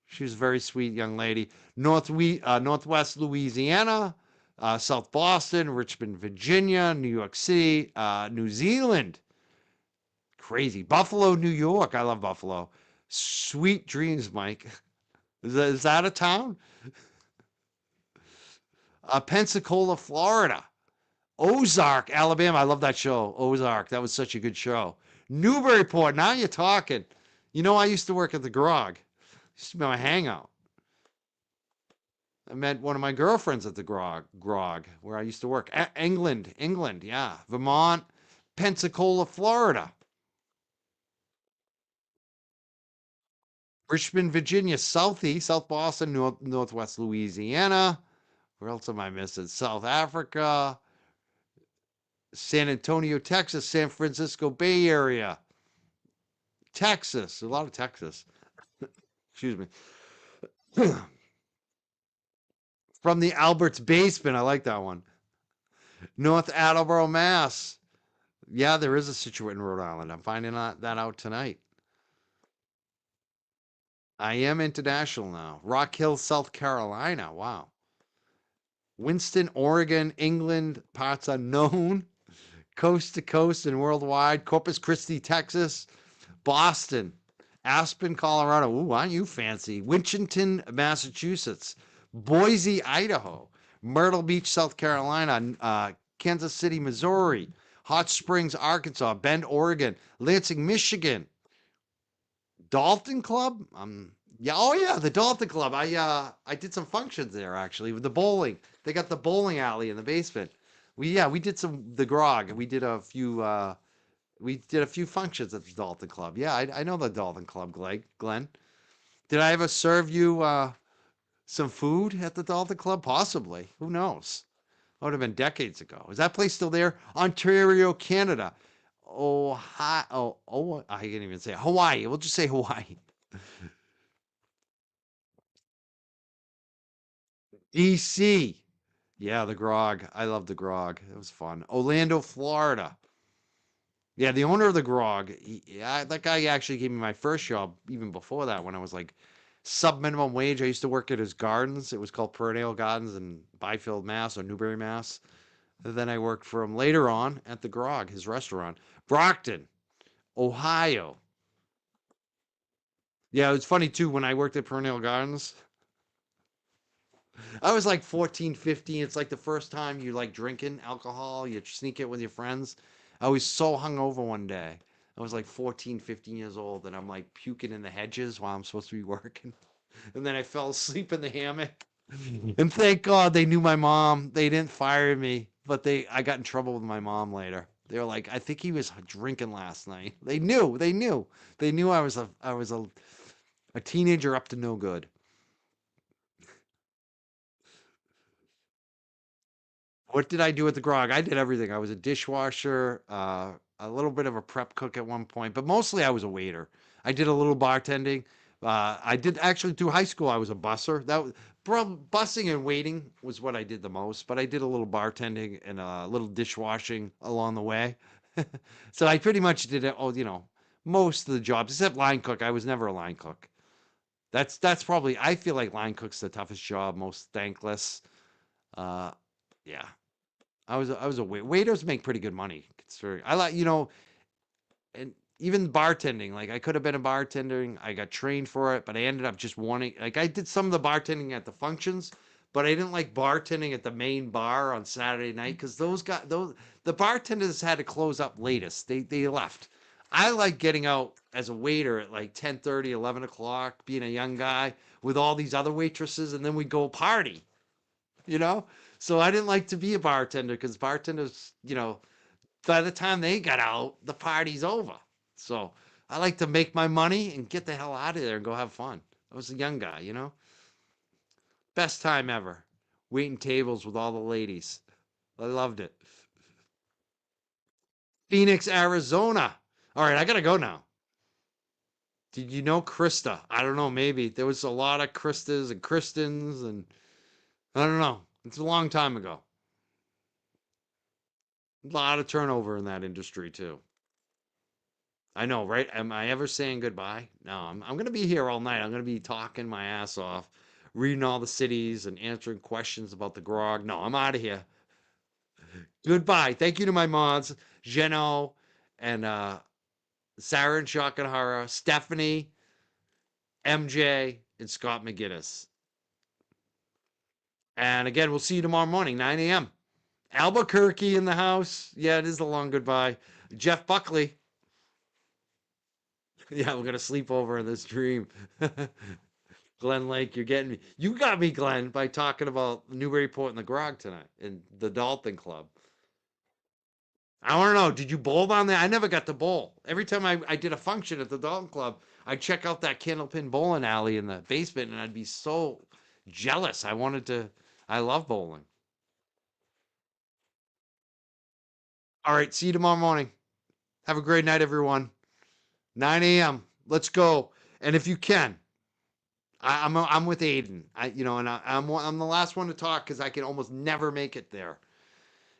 She was a very sweet young lady. Northwest Louisiana, South Boston, Richmond, Virginia, New York City, New Zealand. Crazy. Buffalo, New York. I love Buffalo. Sweet dreams, Mike. Is that a town? Pensacola, Florida. Ozark, Alabama. I love that show. Ozark. That was such a good show. Newburyport. Now you're talking. I used to work at the Grog. Used to be my hangout. I met one of my girlfriends at the Grog, where I used to work. England, yeah. Vermont, Pensacola, Florida. Richmond, Virginia, Southeast, South Boston, Northwest Louisiana. Where else am I missing? South Africa, San Antonio, Texas, San Francisco Bay Area, Texas. A lot of Texas. Excuse me. From the Albert's basement. I like that one. North Attleboro, Mass. Yeah, there is a Situate in Rhode Island. I'm finding that out tonight. I am international now. Rock Hill, South Carolina. Wow. Winston, Oregon, England, parts unknown. Coast to coast and worldwide. Corpus Christi, Texas. Boston. Aspen, Colorado. Ooh, aren't you fancy? Winchendon, Massachusetts. Boise, Idaho. Myrtle Beach, South Carolina. Kansas City, Missouri. Hot Springs, Arkansas. Bend, Oregon. Lansing, Michigan. Dalton Club? Yeah, oh yeah, the Dalton Club. I did some functions there actually with the bowling. They got the bowling alley in the basement. We did the grog. We did a few functions at the Dalton Club. Yeah, I know the Dalton Club, Glenn. Did I ever serve you some food at the Dalton Club? Possibly. Who knows? That would have been decades ago. Is that place still there? Ontario, Canada. I can't even say Hawaii. We'll just say Hawaii. DC. Yeah, the grog. I love the grog. It was fun. Orlando, Florida. Yeah, the owner of the grog. That guy actually gave me my first job even before that when I was like sub minimum wage. I used to work at his gardens. It was called Perennial Gardens in Byfield, Mass, or Newbury, Mass. And then I worked for him later on at the grog, his restaurant. Brockton, Ohio. Yeah, it was funny too when I worked at Perennial Gardens. I was like 14, 15. It's like the first time you like drinking alcohol, you sneak it with your friends. I was so hungover one day. I was like 14, 15 years old, and I'm like puking in the hedges while I'm supposed to be working. And then I fell asleep in the hammock. And thank God they knew my mom. They didn't fire me, but I got in trouble with my mom later. They were like, I think he was drinking last night. They knew I was a teenager up to no good. What did I do at the grog? I did everything. I was a dishwasher, a little bit of a prep cook at one point, but mostly I was a waiter. I did a little bartending. I did actually through high school. I was a busser. Bussing and waiting was what I did the most. But I did a little bartending and a little dishwashing along the way. So I pretty much did it. Oh, most of the jobs except line cook. I was never a line cook. That's probably. I feel like line cook's the toughest job, most thankless. Uh, yeah. I was a waiters make pretty good money. I like and even bartending. Like I could have been a bartender. I got trained for it, but I ended up just wanting. Like I did some of the bartending at the functions, but I didn't like bartending at the main bar on Saturday night because the bartenders had to close up latest. They left. I like getting out as a waiter at like 10:30, 11 o'clock, being a young guy with all these other waitresses, and then we go party you know? So I didn't like to be a bartender because bartenders, by the time they got out, the party's over. So I like to make my money and get the hell out of there and go have fun. I was a young guy. Best time ever. Waiting tables with all the ladies. I loved it. Phoenix, Arizona. All right, I got to go now. Did you know Krista? I don't know, maybe. There was a lot of Kristas and Kristens, and I don't know. It's a long time ago. A lot of turnover in that industry too. I know, right? Am I ever saying goodbye? No, I'm going to be here all night. I'm going to be talking my ass off, reading all the cities and answering questions about the grog. No, I'm out of here. Goodbye. Thank you to my mods, Jeno and Sarah and Shakahara, Stephanie, MJ, and Scott McGinnis. And again, we'll see you tomorrow morning, 9 a.m. Albuquerque in the house. Yeah, it is a long goodbye. Jeff Buckley. Yeah, we're gonna sleep over in this dream. Glenn Lake, you're getting me. You got me, Glenn, by talking about Newburyport and the Grog tonight and the Dalton Club. I want to know. know. Did you bowl down there? I never got to bowl. Every time I did a function at the Dalton Club, I'd check out that Candlepin bowling alley in the basement, and I'd be so jealous. I love bowling. All right, see you tomorrow morning. Have a great night, everyone. 9 a.m. Let's go. And if you can, I'm with Aiden. I'm the last one to talk because I can almost never make it there.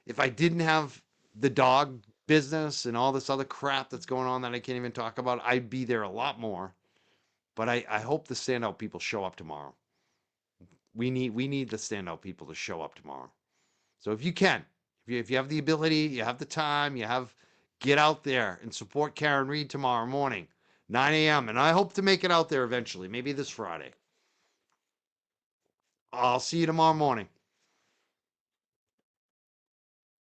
If I didn't have the dog business and all this other crap that's going on that I can't even talk about, I'd be there a lot more. But I hope the standout people show up tomorrow. We need the standout people to show up tomorrow. So if you can, if you have the ability, you have the time, get out there and support Karen Reed tomorrow morning, 9 a.m. And I hope to make it out there eventually, maybe this Friday. I'll see you tomorrow morning.